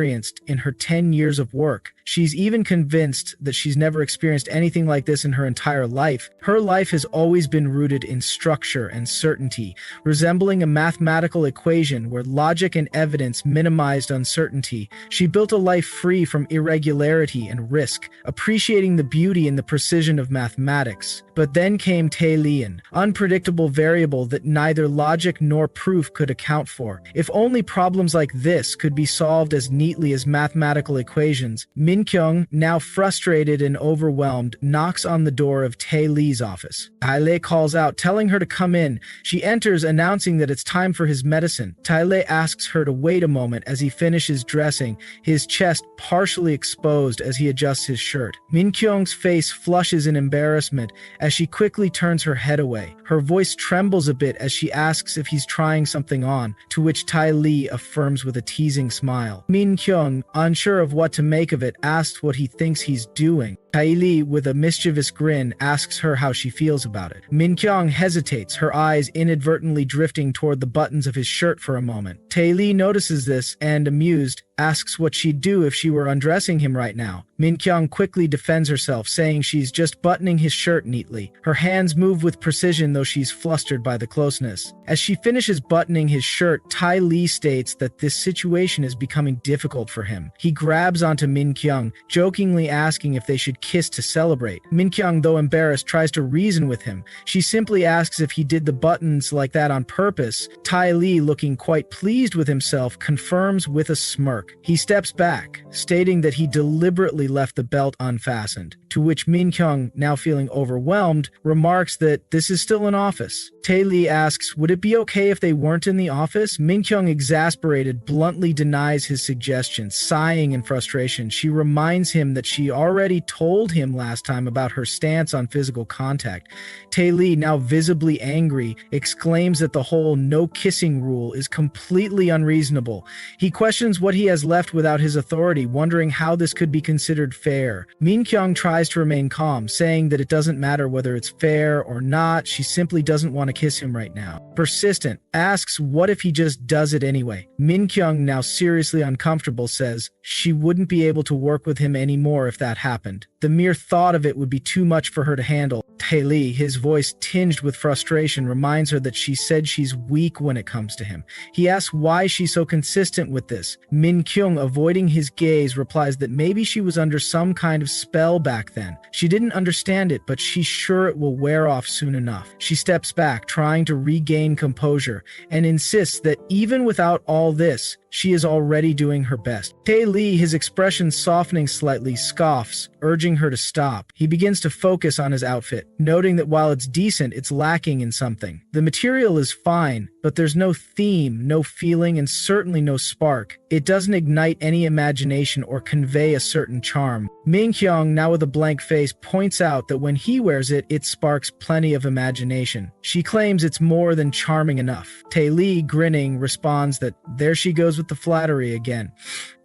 in her 10 years of work. She's even convinced that she's never experienced anything like this in her entire life. Her life has always been rooted in structure and certainty, resembling a mathematical equation where logic and evidence minimized uncertainty. She built a life free from irregularity and risk, appreciating the beauty and the precision of mathematics. But then came Tae-lee, an unpredictable variable that neither logic nor proof could account for. If only problems like this could be solved as neatly as mathematical equations. Min-kyung, now frustrated and overwhelmed, knocks on the door of Tae-lee's office. Tae-lee calls out, telling her to come in. She enters, announcing that it's time for his medicine. Tae-lee asks her to wait a moment as he finishes dressing, his chest partially exposed as he adjusts his shirt. Min-kyung's face flushes in embarrassment as she quickly turns her head away. Her voice trembles a bit as she asks if he's trying something on, to which Tae-lee affirms with a teasing smile. Min-kyung, unsure of what to make of it, asks what he thinks he's doing. Tae-lee, with a mischievous grin, asks her how she feels about it. Min-kyung hesitates, her eyes inadvertently drifting toward the buttons of his shirt for a moment. Tae-lee notices this and, amused, asks what she'd do if she were undressing him right now. Min-kyung quickly defends herself, saying she's just buttoning his shirt neatly. Her hands move with precision, though she's flustered by the closeness. As she finishes buttoning his shirt, Tae-lee states that this situation is becoming difficult for him. He grabs onto Min-kyung, jokingly asking if they should kiss to celebrate. Min-kyung, though embarrassed, tries to reason with him. She simply asks if he did the buttons like that on purpose. Tae-lee, looking quite pleased with himself, confirms with a smirk. He steps back, stating that he deliberately left the belt unfastened, to which Min-kyung, now feeling overwhelmed, remarks that this is still an office. Tae-lee asks, would it be okay if they weren't in the office? Min-kyung, exasperated, bluntly denies his suggestion, sighing in frustration. She reminds him that she already told him last time about her stance on physical contact. Tae-lee, now visibly angry, exclaims that the whole no kissing rule is completely unreasonable. He questions what he has left without his authority, wondering how this could be considered fair. Min-kyung tries to remain calm, saying that it doesn't matter whether it's fair or not, she simply doesn't want to kiss him right now. Persistent, asks what if he just does it anyway. Min-kyung, now seriously uncomfortable, says she wouldn't be able to work with him anymore if that happened. The mere thought of it would be too much for her to handle. Tae-lee, his voice tinged with frustration, reminds her that she said she's weak when it comes to him. He asks why she's so consistent with this. Min-kyung, avoiding his gaze, replies that maybe she was under some kind of spell back then. She didn't understand it, but she's sure it will wear off soon enough. She steps back, trying to regain composure, and insists that even without all this, she is already doing her best. Tae-lee, his expression softening slightly, scoffs, urging her to stop. He begins to focus on his outfit, noting that while it's decent, it's lacking in something. The material is fine, but there's no theme, no feeling, and certainly no spark. It doesn't ignite any imagination or convey a certain charm. Min-kyung, now with a blank face, points out that when he wears it, it sparks plenty of imagination. She claims it's more than charming enough. Tae-lee, grinning, responds that there she goes with the flattery again.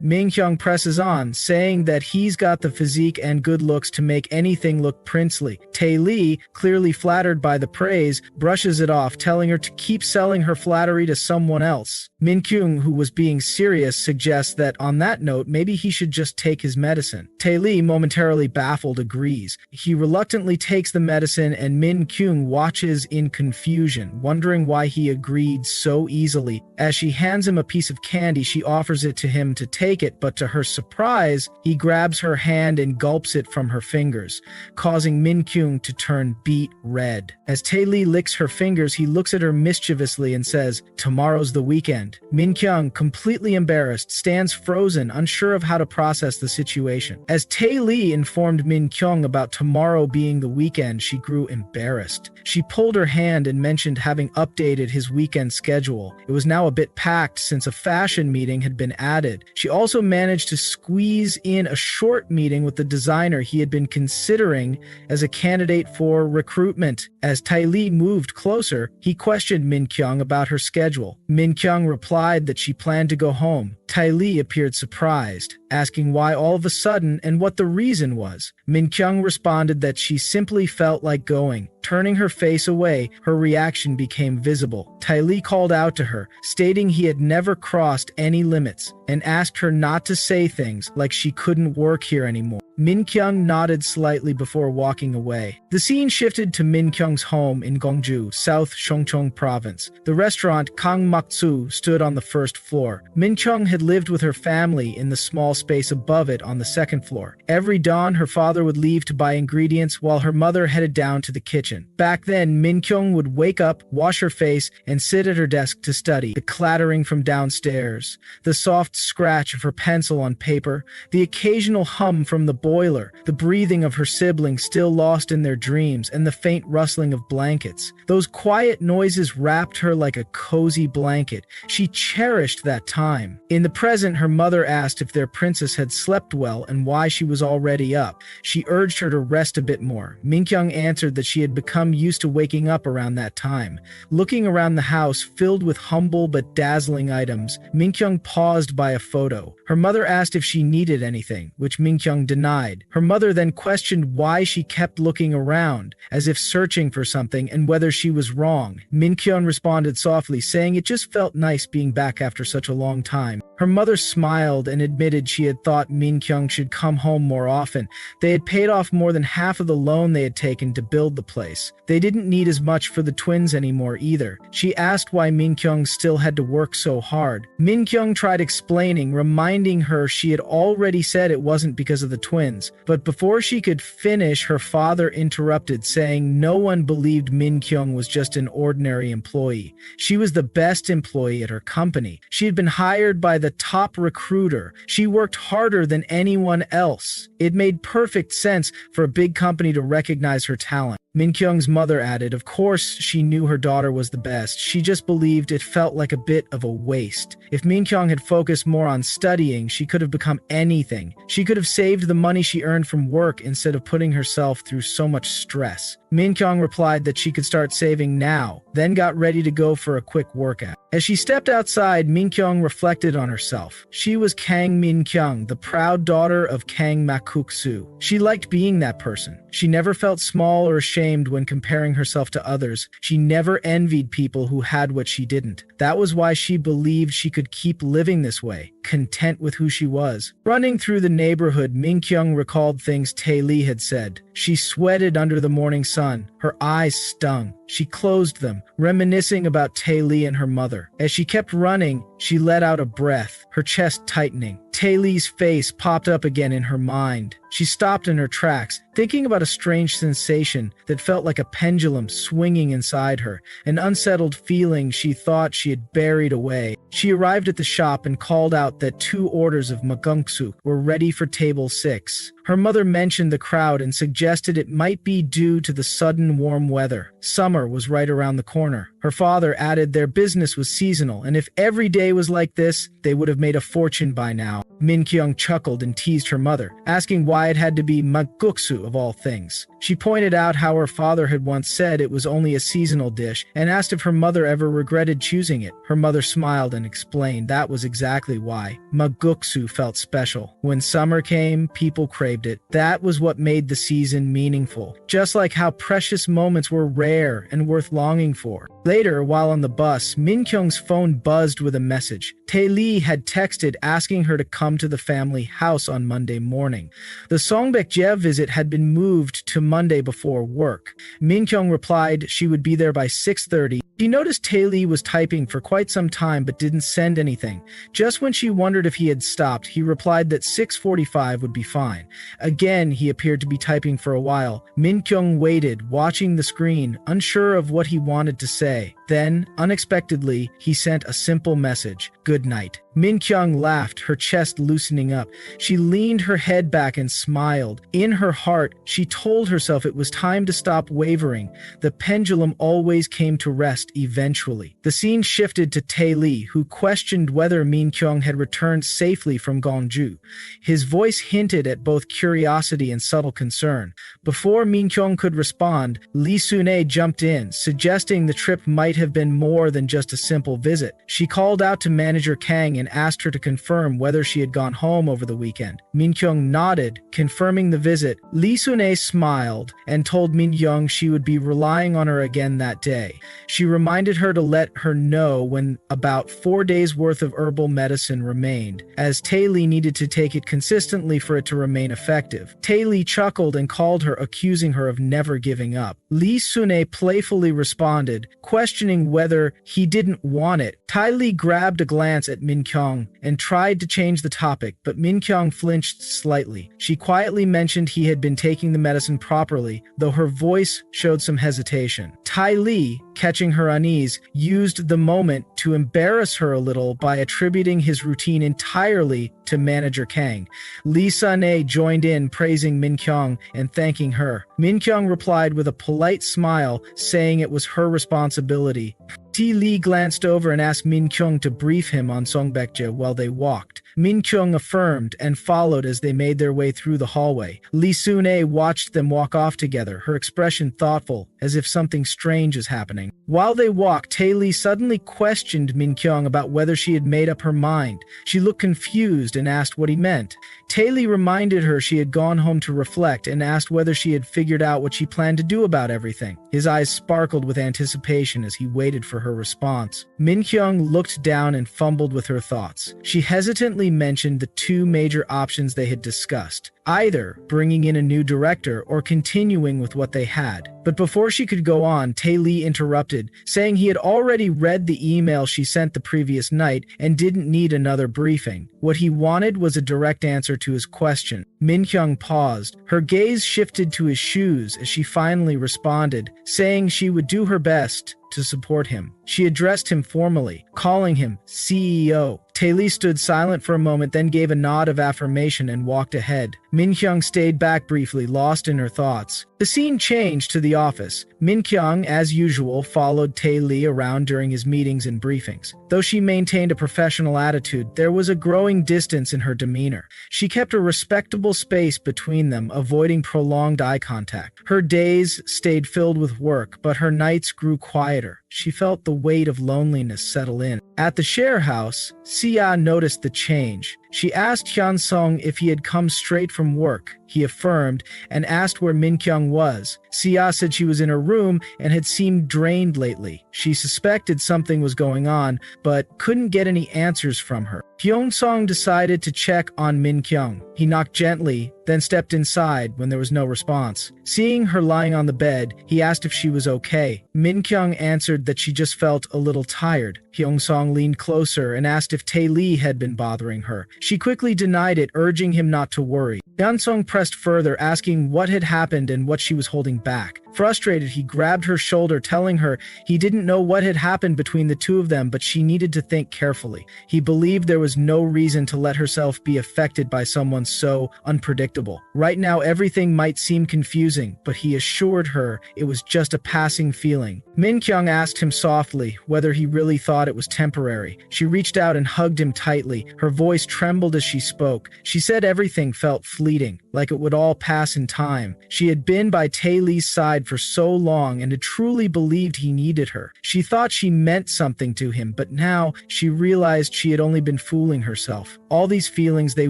Min-kyung presses on, saying that he's got the physique and good looks to make anything look princely. Tae-lee, clearly flattered by the praise, brushes it off, telling her to keep selling her flattery to someone else. Min-kyung, who was being serious, suggests that on that note, maybe he should just take his medicine. Tae-lee, momentarily baffled, agrees. He reluctantly takes the medicine, and Min-kyung watches in confusion, wondering why he agreed so easily. As she hands him a piece of candy, she offers it to him to take it, but to her surprise, he grabs her hand and gulps it from her fingers, causing Min-kyung to turn beet red. As Tae-lee licks her fingers, he looks at her mischievously and says, "Tomorrow's the weekend." Min-kyung, completely embarrassed, stands frozen, unsure of how to process the situation. As Tae-lee informed Min-kyung about tomorrow being the weekend, she grew embarrassed. She pulled her hand and mentioned having updated his weekend schedule. It was now a bit packed since a fashion meeting had been added. She also managed to squeeze in a short meeting with the designer he had been considering as a candidate for recruitment. As Tae-lee moved closer, he questioned Min-kyung about her schedule. Min-kyung replied that she planned to go home. Tae-lee appeared surprised. asking why all of a sudden and what the reason was. Min Kyung responded that she simply felt like going. Turning her face away, her reaction became visible. Ty Lee called out to her, stating he had never crossed any limits, and asked her not to say things like she couldn't work here anymore. Min Kyung nodded slightly before walking away. The scene shifted to Min Kyung's home in Gongju, South Chongcheong Province. The restaurant Kang Mak-Tsu stood on the first floor. Min Kyung had lived with her family in the small space above it on the second floor. Every dawn, her father would leave to buy ingredients while her mother headed down to the kitchen. Back then, Min Kyung would wake up, wash her face, and sit at her desk to study. The clattering from downstairs, the soft scratch of her pencil on paper, the occasional hum from the boiler, the breathing of her siblings still lost in their dreams, and the faint rustling of blankets. Those quiet noises wrapped her like a cozy blanket. She cherished that time. In the present, her mother asked if their princess had slept well and why she was already up. She urged her to rest a bit more. Min Kyung answered that she had become used to waking up around that time. Looking around the house filled with humble but dazzling items, Min Kyung paused by a photo. Her mother asked if she needed anything, which Min Kyung denied. Her mother then questioned why she kept looking around, as if searching for something, and whether she was wrong. Min Kyung responded softly, saying it just felt nice being back after such a long time. Her mother smiled and admitted she had thought Min Kyung should come home more often. They had paid off more than half of the loan they had taken to build the place. They didn't need as much for the twins anymore either. She asked why Min Kyung still had to work so hard. Min Kyung tried explaining, reminding her she had already said it wasn't because of the twins. But before she could finish, her father interrupted, saying no one believed Min Kyung was just an ordinary employee. She was the best employee at her company. She had been hired by the top recruiter. She worked harder than anyone else. It made perfect sense for a big company to recognize her talent. Min Kyung's mother added, of course she knew her daughter was the best. She just believed it felt like a bit of a waste. If Min Kyung had focused more on studying, she could have become anything. She could have saved the money she earned from work instead of putting herself through so much stress. Min Kyung replied that she could start saving now, then got ready to go for a quick workout. As she stepped outside, Min Kyung reflected on herself. She was Kang Min Kyung, the proud daughter of Kang Mak-Soo. She liked being that person. She never felt small or ashamed when comparing herself to others. She never envied people who had what she didn't. That was why she believed she could keep living this way, content with who she was. Running through the neighborhood, Min Kyung recalled things Tae Lee had said. She sweated under the morning sun. Her eyes stung. She closed them, reminiscing about Tae Lee and her mother. As she kept running, she let out a breath, her chest tightening. Tae Lee's face popped up again in her mind. She stopped in her tracks, thinking about a strange sensation that felt like a pendulum swinging inside her, an unsettled feeling she thought she had buried away. She arrived at the shop and called out that 2 orders of makgeungsuk were ready for table 6. Her mother mentioned the crowd and suggested it might be due to the sudden warm weather. Summer was right around the corner. Her father added their business was seasonal, and if every day was like this, they would have made a fortune by now. Min Kyung chuckled and teased her mother, asking why it had to be makgeungsu of all things. She pointed out how her father had once said it was only a seasonal dish and asked if her mother ever regretted choosing it. Her mother smiled and explained that was exactly why. Makgeungsu felt special. When summer came, people craved it. That was what made the season meaningful, just like how precious moments were rare and worth longing for. Later, while on the bus, Min Kyung's phone buzzed with a message. Tae Lee had texted asking her to come to the family house on Monday morning. The Songbekje visit had been moved to Monday before work. Min Kyung replied she would be there by 6:30. She noticed Tae Lee was typing for quite some time but didn't send anything. Just when she wondered if he had stopped, he replied that 6:45 would be fine. Again, he appeared to be typing for a while. Min Kyung waited, watching the screen, unsure of what he wanted to say. Then, unexpectedly, he sent a simple message, "Good night." Min Kyung laughed, her chest loosening up. She leaned her head back and smiled. In her heart, she told herself it was time to stop wavering. The pendulum always came to rest eventually. The scene shifted to Tae Lee, who questioned whether Min Kyung had returned safely from Gongju. His voice hinted at both curiosity and subtle concern. Before Min Kyung could respond, Lee Sune jumped in, suggesting the trip might have been more than just a simple visit. She called out to manager Kang and and asked her to confirm whether she had gone home over the weekend. Min Kyung nodded, confirming the visit. Lee Sun-ae smiled and told Min Kyung she would be relying on her again that day. She reminded her to let her know when about 4 days worth of herbal medicine remained, as Tae Lee needed to take it consistently for it to remain effective. Tae Lee chuckled and called her, accusing her of never giving up. Lee Sun-ae playfully responded, questioning whether he didn't want it. Tae Lee grabbed a glance at Min Kyung and tried to change the topic, but Min Kyung flinched slightly. She quietly mentioned he had been taking the medicine properly, though her voice showed some hesitation. Tae Lee, catching her unease, used the moment to embarrass her a little by attributing his routine entirely to manager Kang. Lee Sun-ae joined in, praising Min Kyung and thanking her. Min Kyung replied with a polite smile, saying it was her responsibility. Tae Lee glanced over and asked Min Kyung to brief him on Song Baekje while they walked. Min Kyung affirmed and followed as they made their way through the hallway. Lee Sun-ae watched them walk off together, her expression thoughtful, as if something strange is happening. While they walked, Tae Lee suddenly questioned Min Kyung about whether she had made up her mind. She looked confused and asked what he meant. Tae Lee reminded her she had gone home to reflect and asked whether she had figured out what she planned to do about everything. His eyes sparkled with anticipation as he waited for her response. Min Kyung looked down and fumbled with her thoughts. She hesitantly mentioned the two major options they had discussed, either bringing in a new director or continuing with what they had. But before she could go on, Tae Lee interrupted, saying he had already read the email she sent the previous night and didn't need another briefing. What he wanted was a direct answer to his question. Min Kyung paused. Her gaze shifted to his shoes as she finally responded, saying she would do her best to support him. She addressed him formally, calling him CEO. Tae Lee stood silent for a moment, then gave a nod of affirmation and walked ahead. Min Kyung stayed back briefly, lost in her thoughts. The scene changed to the office. Min Kyung, as usual, followed Tae Lee around during his meetings and briefings. Though she maintained a professional attitude, there was a growing distance in her demeanor. She kept a respectable space between them, avoiding prolonged eye contact. Her days stayed filled with work, but her nights grew quieter. She felt the weight of loneliness settle in. At the share house, Sia noticed the change. She asked Hyun Sung if he had come straight from work. He affirmed and asked where Min Kyung was. Sia said she was in her room and had seemed drained lately. She suspected something was going on, but couldn't get any answers from her. Hyun Sung decided to check on Min Kyung. He knocked gently, then stepped inside when there was no response. Seeing her lying on the bed, he asked if she was okay. Min Kyung answered that she just felt a little tired. Hyun Sung leaned closer and asked if Tae Lee had been bothering her. She quickly denied it, urging him not to worry. Hyun Sung pressed further, asking what had happened and what she was holding back. Frustrated, he grabbed her shoulder, telling her he didn't know what had happened between the two of them, but she needed to think carefully. He believed there was no reason to let herself be affected by someone so unpredictable. Right now, everything might seem confusing, but he assured her it was just a passing feeling. Min Kyung asked him softly whether he really thought it was temporary. She reached out and hugged him tightly. Her voice trembled as she spoke. She said everything felt fleeting, like it would all pass in time. She had been by Tae Lee's side for so long and had truly believed he needed her. She thought she meant something to him, but now she realized she had only been fooling herself. All these feelings, they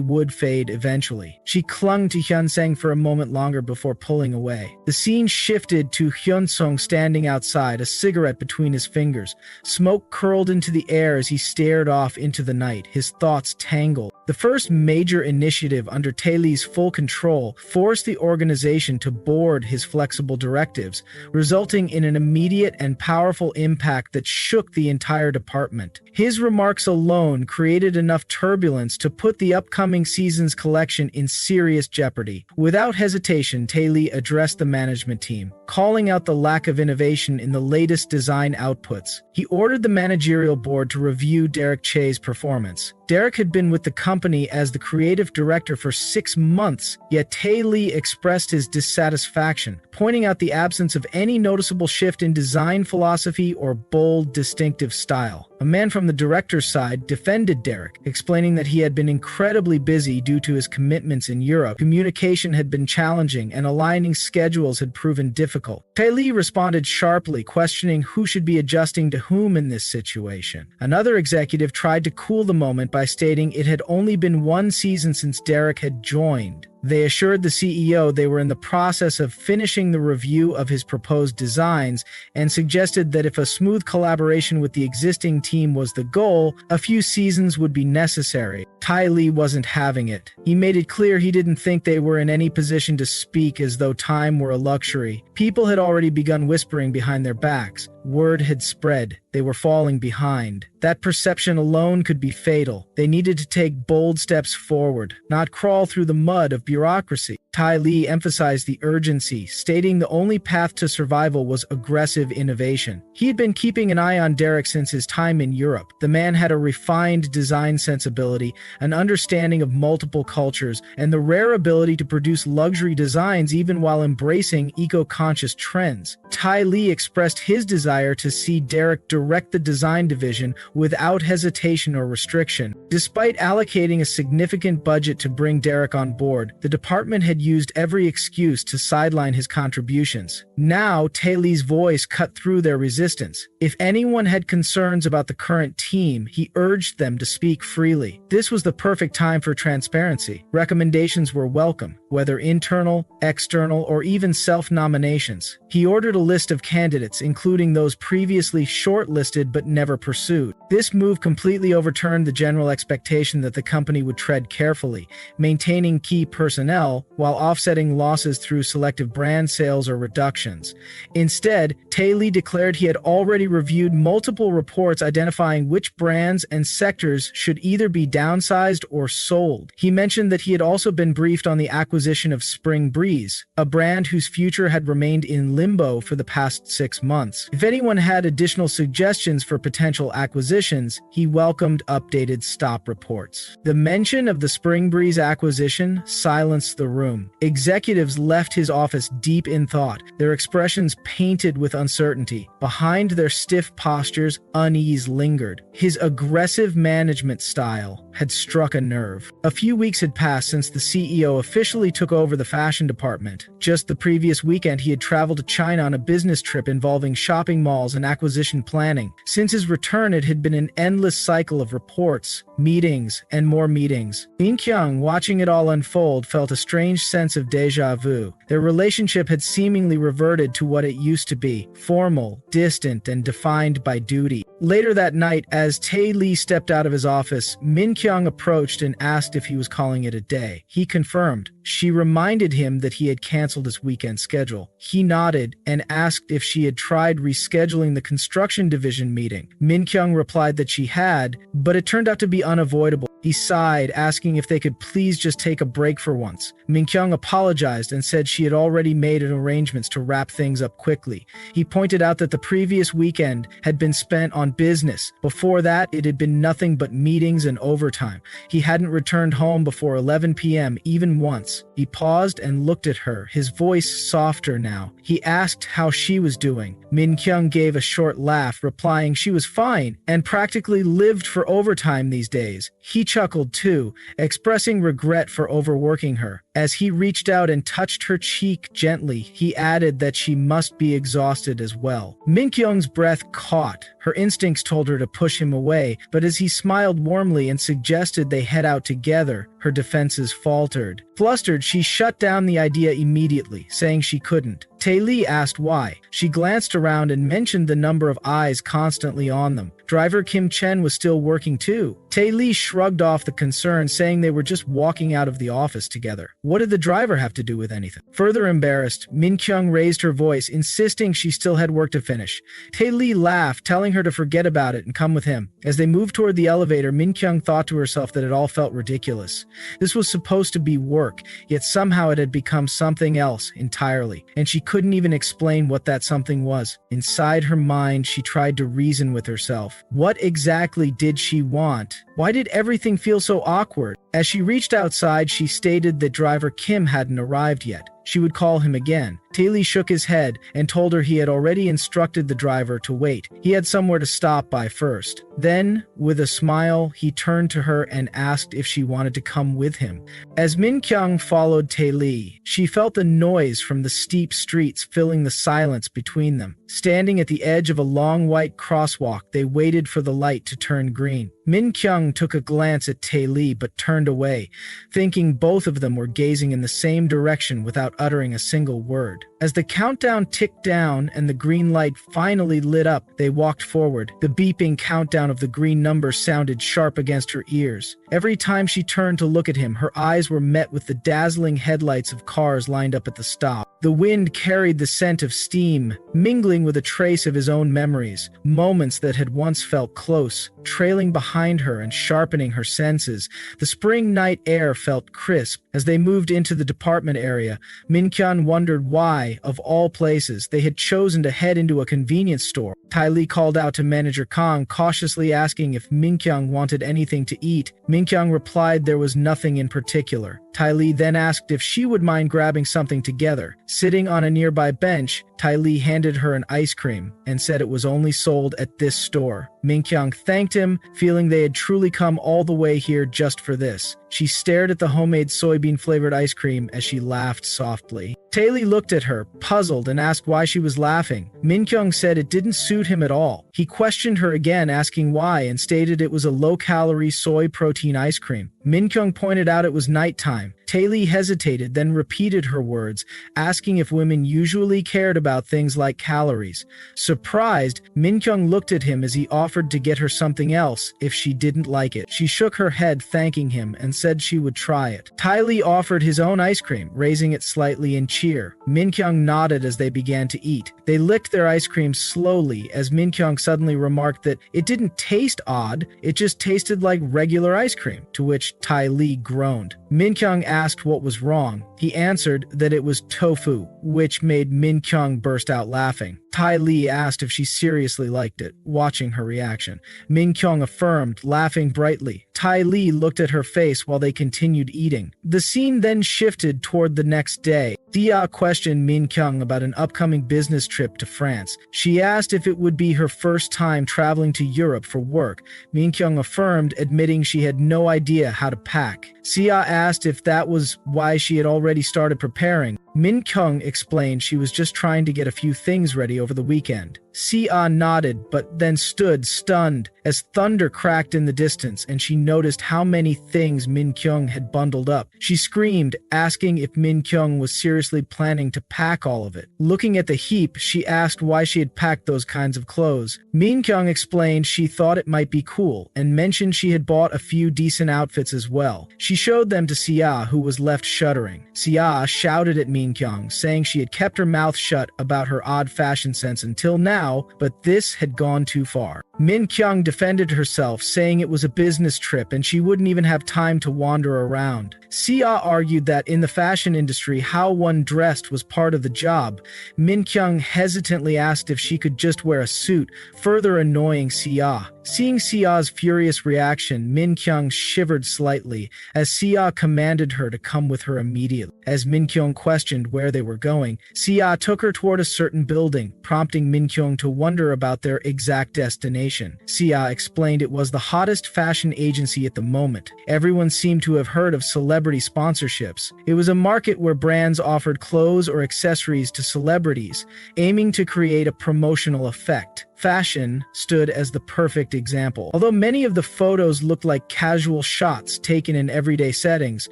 would fade eventually. She clung to Hyun Sang for a moment longer before pulling away. The scene shifted to Hyun Sung standing outside, a cigarette between his fingers. Smoke curled into the air as he stared off into the night, his thoughts tangled. The first major initiative under Tae Lee's full control forced the organization to board his flexible directives, resulting in an immediate and powerful impact that shook the entire department. His remarks alone created enough turbulence to put the upcoming season's collection in serious jeopardy. Without hesitation, Tae Lee addressed the management team, calling out the lack of innovation in the latest design outputs. He ordered the managerial board to review Derek Che's performance. Derek had been with the company as the creative director for 6 months, yet Tae Lee expressed his dissatisfaction, pointing out the absence of any noticeable shift in design philosophy or bold, distinctive style. A man from the director's side defended Derek, explaining that he had been incredibly busy due to his commitments in Europe. Communication had been challenging and aligning schedules had proven difficult. Tae-lee responded sharply, questioning who should be adjusting to whom in this situation. Another executive tried to cool the moment by stating it had only been one season since Derek had joined. They assured the CEO they were in the process of finishing the review of his proposed designs and suggested that if a smooth collaboration with the existing team was the goal, a few seasons would be necessary. Tae-lee wasn't having it. He made it clear he didn't think they were in any position to speak as though time were a luxury. People had already begun whispering behind their backs. Word had spread. They were falling behind. That perception alone could be fatal. They needed to take bold steps forward, not crawl through the mud of bureaucracy. Tae-lee emphasized the urgency, stating the only path to survival was aggressive innovation. He had been keeping an eye on Derek since his time in Europe. The man had a refined design sensibility, an understanding of multiple cultures, and the rare ability to produce luxury designs even while embracing eco-conscious trends. Tae-lee expressed his desire to see Derek direct the design division without hesitation or restriction. Despite allocating a significant budget to bring Derek on board, the department had used every excuse to sideline his contributions. Now, Tae-lee's voice cut through their resistance. If anyone had concerns about the current team, he urged them to speak freely. This was the perfect time for transparency. Recommendations were welcome, whether internal, external, or even self-nominations. He ordered a list of candidates, including those previously shortlisted but never pursued. This move completely overturned the general expectation that the company would tread carefully, maintaining key personnel while offsetting losses through selective brand sales or reductions. Instead, Tae-lee declared he had already reviewed multiple reports identifying which brands and sectors should either be downsized or sold. He mentioned that he had also been briefed on the acquisition of Spring Breeze, a brand whose future had remained in limbo for the past 6 months. If anyone had additional suggestions for potential acquisitions, he welcomed updated stop reports. The mention of the Spring Breeze acquisition silenced the room. Executives left his office deep in thought, their expressions painted with uncertainty. Behind their stiff postures, unease lingered. His aggressive management style had struck a nerve. A few weeks had passed since the CEO officially took over the fashion department. Just the previous weekend, he had traveled to China on a business trip involving shopping malls and acquisition planning. Since his return, it had been an endless cycle of reports, meetings, and more meetings. Min Kyung, watching it all unfold, felt a strange sense of déjà vu. Their relationship had seemingly reverted to what it used to be, formal, distant, and defined by duty. Later that night, as Tae-lee stepped out of his office, Min Kyung approached and asked if he was calling it a day. He confirmed. She reminded him that he had canceled his weekend schedule. He nodded and asked if she had tried rescheduling the construction division meeting. Min Kyung replied that she had, but it turned out to be unavoidable. He sighed, asking if they could please just take a break for once. Min Kyung apologized and said she had already made arrangements to wrap things up quickly. He pointed out that the previous weekend had been spent on business. Before that, it had been nothing but meetings and overtime. He hadn't returned home before 11 p.m. even once. He paused and looked at her, his voice softer now. He asked how she was doing. Min Kyung gave a short laugh, replying she was fine and practically lived for overtime these days. He chuckled too, expressing regret for overworking her. As he reached out and touched her cheek gently, he added that she must be exhausted as well. Min Kyung's breath caught. Her instincts told her to push him away, but as he smiled warmly and suggested they head out together, her defenses faltered. Flustered, she shut down the idea immediately, saying she couldn't. Tae-lee asked why. She glanced around and mentioned the number of eyes constantly on them. Driver Kim Chen was still working too. Tae-lee shrugged off the concern, saying they were just walking out of the office together. What did the driver have to do with anything? Further embarrassed, Min Kyung raised her voice, insisting she still had work to finish. Tae-lee laughed, telling her to forget about it and come with him. As they moved toward the elevator, Min Kyung thought to herself that it all felt ridiculous. This was supposed to be work, yet somehow it had become something else entirely, and she couldn't even explain what that something was. Inside her mind, she tried to reason with herself. What exactly did she want? Why did everything feel so awkward? As she reached outside, she stated that driver Kim hadn't arrived yet. She would call him again. Tae-lee shook his head and told her he had already instructed the driver to wait. He had somewhere to stop by first. Then, with a smile, he turned to her and asked if she wanted to come with him. As Min Kyung followed Tae-lee, she felt the noise from the steep streets filling the silence between them. Standing at the edge of a long white crosswalk, they waited for the light to turn green. Min Kyung took a glance at Tae-lee but turned away, thinking both of them were gazing in the same direction without uttering a single word. As the countdown ticked down and the green light finally lit up, they walked forward. The beeping countdown of the green number sounded sharp against her ears. Every time she turned to look at him, her eyes were met with the dazzling headlights of cars lined up at the stop. The wind carried the scent of steam, mingling with a trace of his own memories, moments that had once felt close, trailing behind her and sharpening her senses. The spring night air felt crisp. As they moved into the department area, Min Kyung wondered why, of all places, they had chosen to head into a convenience store. Tae-lee called out to manager Kang, cautiously asking if Min Kyung wanted anything to eat. Min Kyung replied there was nothing in particular. Tae-lee then asked if she would mind grabbing something together. Sitting on a nearby bench, Tae-lee handed her an ice cream and said it was only sold at this store. Min Kyung thanked him, feeling they had truly come all the way here just for this. She stared at the homemade soybean-flavored ice cream as she laughed softly. Tae-lee looked at her, puzzled, and asked why she was laughing. Min Kyung said it didn't suit him at all. He questioned her again, asking why, and stated it was a low-calorie soy protein ice cream. Min Kyung pointed out it was nighttime. Tae-lee hesitated, then repeated her words, asking if women usually cared about things like calories. Surprised, Min Kyung looked at him as he offered to get her something else if she didn't like it. She shook her head, thanking him, and said she would try it. Tae-lee offered his own ice cream, raising it slightly in cheer. Min Kyung nodded as they began to eat. They licked their ice cream slowly as Min Kyung suddenly remarked that it didn't taste odd, it just tasted like regular ice cream, to which Tae-lee groaned. Min Kyung asked what was wrong. He answered that it was tofu, which made Min Kyung burst out laughing. Tae-lee asked if she seriously liked it, watching her reaction. Min Kyung affirmed, laughing brightly. Tae-lee looked at her face while they continued eating. The scene then shifted toward the next day. Dia questioned Min Kyung about an upcoming business trip to France. She asked if it would be her first time traveling to Europe for work. Min Kyung affirmed, admitting she had no idea how to pack. Sia asked if that was why she had already started preparing. Min Kyung explained she was just trying to get a few things ready over the weekend. Sia nodded, but then stood stunned as thunder cracked in the distance and she noticed how many things Min Kyung had bundled up. She screamed, asking if Min Kyung was seriously planning to pack all of it. Looking at the heap, she asked why she had packed those kinds of clothes. Min Kyung explained she thought it might be cool and mentioned she had bought a few decent outfits as well. She showed them to Sia, who was left shuddering. Sia shouted at Min Kyung, saying she had kept her mouth shut about her odd fashion sense until now, but this had gone too far. Min Kyung defended herself, saying it was a business trip and she wouldn't even have time to wander around. Sia argued that in the fashion industry, how one dressed was part of the job. Min Kyung hesitantly asked if she could just wear a suit, further annoying Sia. Seeing Sia's furious reaction, Min Kyung shivered slightly as Sia commanded her to come with her immediately. As Min Kyung questioned where they were going, Sia took her toward a certain building, prompting Min Kyung to wonder about their exact destination. Sia explained it was the hottest fashion agency at the moment. Everyone seemed to have heard of celebrity sponsorships. It was a market where brands offered clothes or accessories to celebrities, aiming to create a promotional effect. Fashion stood as the perfect example. Although many of the photos looked like casual shots taken in everyday settings,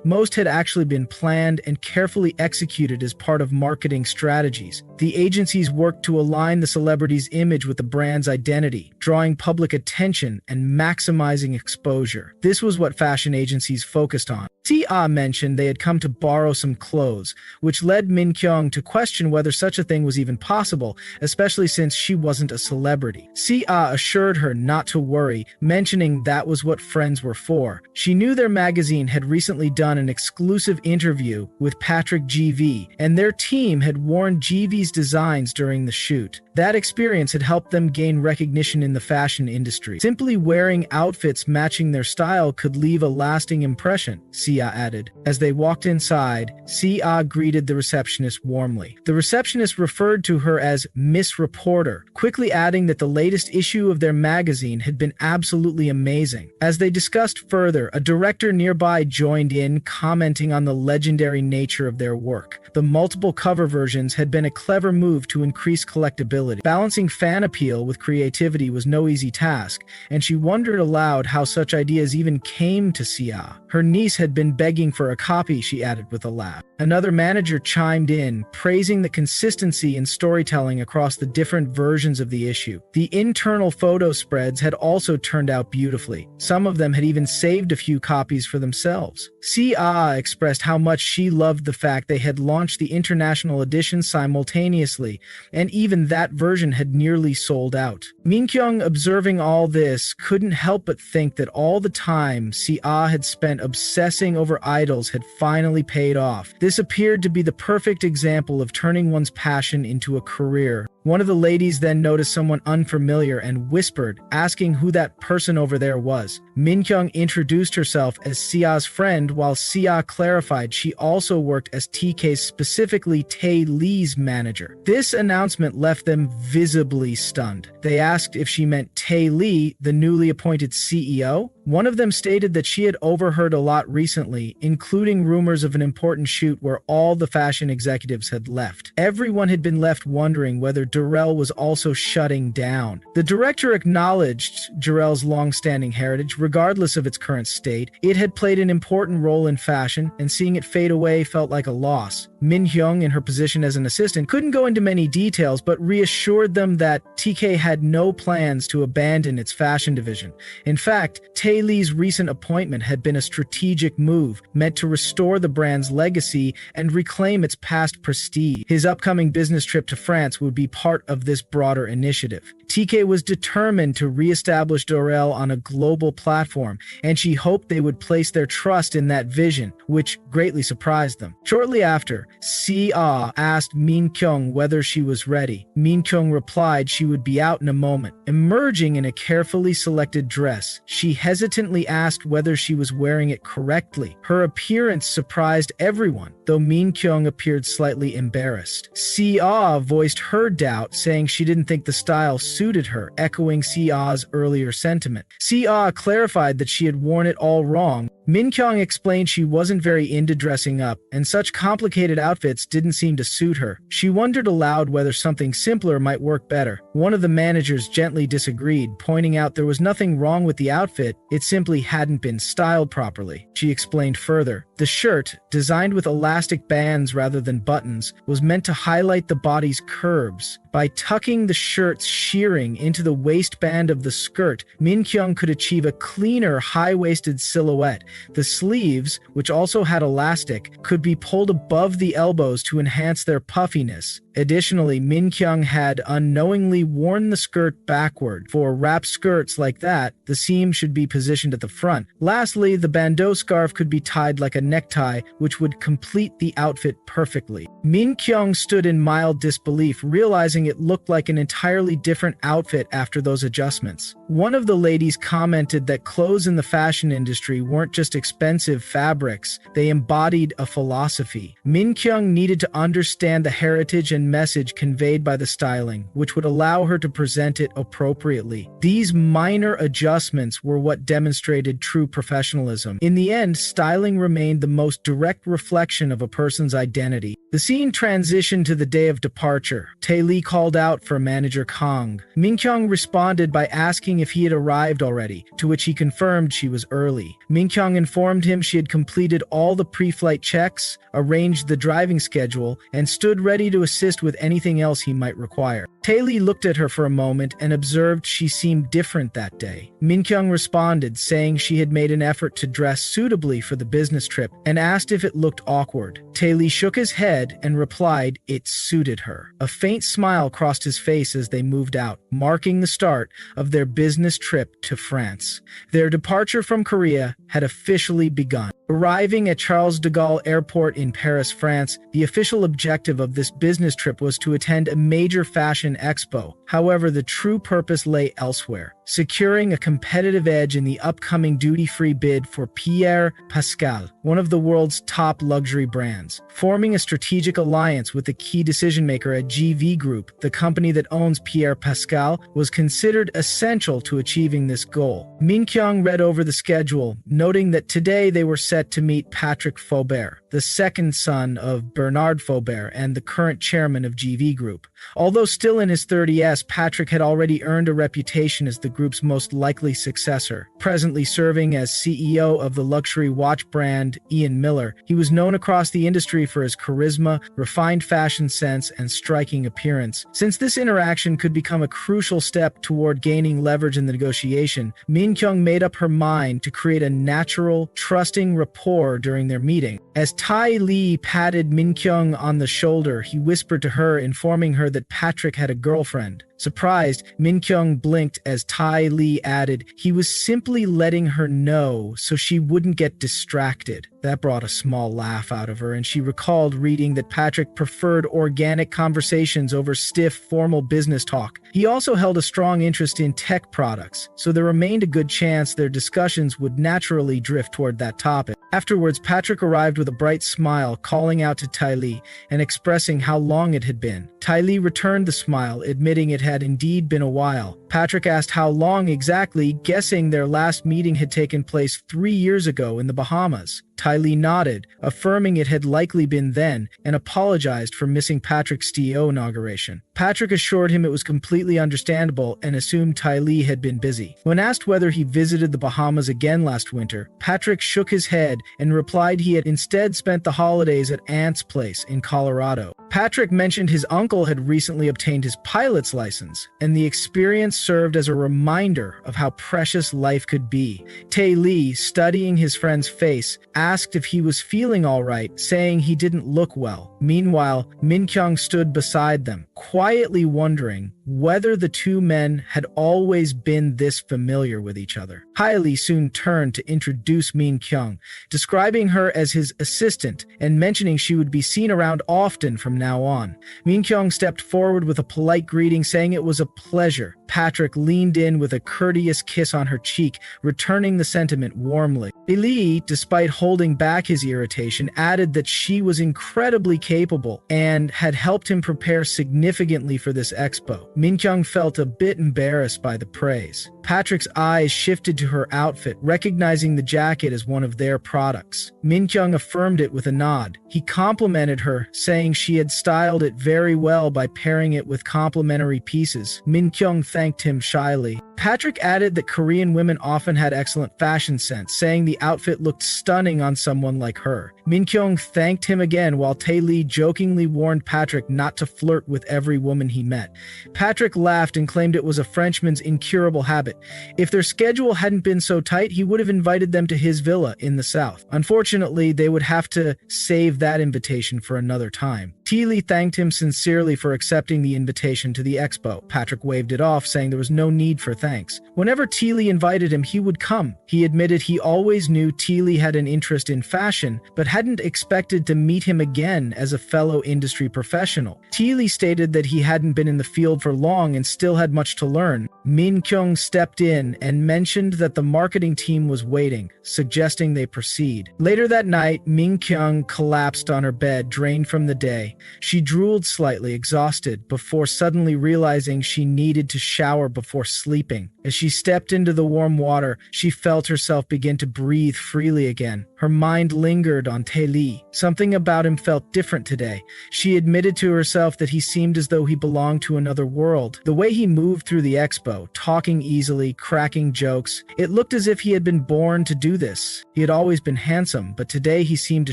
most had actually been planned and carefully executed as part of marketing strategies. The agencies worked to align the celebrity's image with the brand's identity, drawing public attention and maximizing exposure. This was what fashion agencies focused on. Si-ah mentioned they had come to borrow some clothes, which led Min-kyung to question whether such a thing was even possible, especially since she wasn't a celebrity. Si-ah assured her not to worry, mentioning that was what friends were for. She knew their magazine had recently done an exclusive interview with Patrick GV, and their team had worn GV's designs during the shoot. That experience had helped them gain recognition in the fashion industry. Simply wearing outfits matching their style could leave a lasting impression, Si-ah added. As they walked inside, Si-ah greeted the receptionist warmly. The receptionist referred to her as Miss Reporter, quickly adding that the latest issue of their magazine had been absolutely amazing. As they discussed further, a director nearby joined in, commenting on the legendary nature of their work. The multiple cover versions had been a clever move to increase collectability. Balancing fan appeal with creativity was no easy task, and she wondered aloud how such ideas even came to Si-ah. Her niece had been begging for a copy, she added with a laugh. Another manager chimed in, praising the consistency in storytelling across the different versions of the issue. The internal photo spreads had also turned out beautifully. Some of them had even saved a few copies for themselves. Si-ah expressed how much she loved the fact they had launched the international edition simultaneously, and even that version had nearly sold out. Min-kyung, observing all this, couldn't help but think that all the time Si-ah had spent obsessing over idols had finally paid off. This appeared to be the perfect example of turning one's passion into a career. One of the ladies then noticed someone unfamiliar and whispered, asking who that person over there was. Min-kyung introduced herself as Si-ah's friend, while Si-ah clarified she also worked as TK's, specifically Tae Lee's manager. This announcement left them visibly stunned. They asked if she meant Tae Lee, the newly appointed CEO. One of them stated that she had overheard a lot recently, including rumors of an important shoot where all the fashion executives had left. Everyone had been left wondering whether Durrell was also shutting down. The director acknowledged Durrell's long-standing heritage, regardless of its current state. It had played an important role in fashion, and seeing it fade away felt like a loss. Min-hyung, in her position as an assistant, couldn't go into many details, but reassured them that TK had no plans to abandon its fashion division. In fact, Tae Lee's recent appointment had been a strategic move, meant to restore the brand's legacy and reclaim its past prestige. His upcoming business trip to France would be part of this broader initiative. TK was determined to re-establish Durrell on a global platform, and she hoped they would place their trust in that vision, which greatly surprised them. Shortly after, Si-ah asked Min-kyung whether she was ready. Min-kyung replied she would be out in a moment. Emerging in a carefully selected dress, she hesitantly asked whether she was wearing it correctly. Her appearance surprised everyone, though Min-kyung appeared slightly embarrassed. Si-ah voiced her doubt, saying she didn't think the style suited her, echoing Si-ah's earlier sentiment. Si-ah clarified that she had worn it all wrong. Min-kyung explained she wasn't very into dressing up, and such complicated outfits didn't seem to suit her. She wondered aloud whether something simpler might work better. One of the managers gently disagreed, pointing out there was nothing wrong with the outfit, it simply hadn't been styled properly. She explained further. The shirt, designed with elastic bands rather than buttons, was meant to highlight the body's curves. By tucking the shirt's shearing into the waistband of the skirt, Min-kyung could achieve a cleaner, high-waisted silhouette. The sleeves, which also had elastic, could be pulled above the elbows to enhance their puffiness. Additionally, Min-kyung had unknowingly worn the skirt backward. For wrap skirts like that, the seam should be positioned at the front. Lastly, the bandeau scarf could be tied like a necktie, which would complete the outfit perfectly. Min-kyung stood in mild disbelief, realizing it looked like an entirely different outfit after those adjustments. One of the ladies commented that clothes in the fashion industry weren't just expensive fabrics, they embodied a philosophy. Min-kyung needed to understand the heritage and message conveyed by the styling, which would allow her to present it appropriately. These minor adjustments were what demonstrated true professionalism. In the end, styling remained the most direct reflection of a person's identity. The scene transitioned to the day of departure. Tae Lee called out for manager Kang. Min Kyung responded by asking if he had arrived already, to which he confirmed she was early. Min Kyung informed him she had completed all the pre-flight checks, arranged the driving schedule, and stood ready to assist with anything else he might require. Tae-lee looked at her for a moment and observed she seemed different that day. Min Kyung responded, saying she had made an effort to dress suitably for the business trip and asked if it looked awkward. Tae-lee shook his head and replied it suited her. A faint smile crossed his face as they moved out, marking the start of their business trip to France. Their departure from Korea had officially begun. Arriving at Charles de Gaulle Airport in Paris, France, the official objective of this business trip was to attend a major fashion expo. However, the true purpose lay elsewhere, securing a competitive edge in the upcoming duty-free bid for Pierre Pascal, one of the world's top luxury brands. Forming a strategic alliance with the key decision-maker at GV Group, the company that owns Pierre Pascal, was considered essential to achieving this goal. Min Kyung read over the schedule, noting that today they were set to meet Patrick Faubert, the second son of Bernard Faubert and the current chairman of GV Group. Although still in his 30s, Patrick had already earned a reputation as the group's most likely successor. Presently serving as CEO of the luxury watch brand Ian Miller, he was known across the industry for his charisma, refined fashion sense, and striking appearance. Since this interaction could become a crucial step toward gaining leverage in the negotiation, Min Kyung made up her mind to create a natural, trusting rapport during their meeting. As Tae-lee patted Min Kyung on the shoulder, he whispered to her, informing her that Patrick had a girlfriend. Surprised, Min Kyung blinked as Tae-lee added, he was simply letting her know so she wouldn't get distracted. That brought a small laugh out of her, and she recalled reading that Patrick preferred organic conversations over stiff, formal business talk. He also held a strong interest in tech products, so there remained a good chance their discussions would naturally drift toward that topic. Afterwards, Patrick arrived with a bright smile, calling out to Tae-lee and expressing how long it had been. Tae-lee returned the smile, admitting it had indeed been a while. Patrick asked how long exactly, guessing their last meeting had taken place 3 years ago in the Bahamas. Tae-lee nodded, affirming it had likely been then, and apologized for missing Patrick's CEO inauguration. Patrick assured him it was completely understandable and assumed Tae-lee had been busy. When asked whether he visited the Bahamas again last winter, Patrick shook his head and replied he had instead spent the holidays at Aunt's place in Colorado. Patrick mentioned his uncle had recently obtained his pilot's license, and the experience served as a reminder of how precious life could be. Tae-lee, studying his friend's face, asked if he was feeling all right, saying he didn't look well. Meanwhile, Min Kyung stood beside them, quietly wondering whether the two men had always been this familiar with each other. Tae-lee soon turned to introduce Min Kyung, describing her as his assistant and mentioning she would be seen around often from now on. Min Kyung stepped forward with a polite greeting, saying it was a pleasure. Patrick leaned in with a courteous kiss on her cheek, returning the sentiment warmly. Lee, despite holding back his irritation, added that she was incredibly capable and had helped him prepare significantly for this expo. Min Kyung felt a bit embarrassed by the praise. Patrick's eyes shifted to her outfit, recognizing the jacket as one of their products. Min Kyung affirmed it with a nod. He complimented her, saying she had styled it very well by pairing it with complementary pieces. Min Kyung thanked him shyly. Patrick added that Korean women often had excellent fashion sense, saying the outfit looked stunning on someone like her. Min Kyung thanked him again, while Tae-lee jokingly warned Patrick not to flirt with every woman he met. Patrick laughed and claimed it was a Frenchman's incurable habit. If their schedule hadn't been so tight, he would have invited them to his villa in the south. Unfortunately, they would have to save that invitation for another time. Tae-lee thanked him sincerely for accepting the invitation to the expo. Patrick waved it off, saying there was no need for thanks. Whenever Tae-lee invited him, he would come. He admitted he always knew Tae-lee had an interest in fashion, but hadn't expected to meet him again as a fellow industry professional. Tae-lee stated that he hadn't been in the field for long and still had much to learn. Min Kyung stepped in and mentioned that the marketing team was waiting, suggesting they proceed. Later that night, Min Kyung collapsed on her bed, drained from the day. She drooled slightly, exhausted, before suddenly realizing she needed to shower before sleeping. As she stepped into the warm water, she felt herself begin to breathe freely again. Her mind lingered on Tae Lee. Something about him felt different today. She admitted to herself that he seemed as though he belonged to another world. The way he moved through the expo, talking easily, cracking jokes, it looked as if he had been born to do this. He had always been handsome, but today he seemed to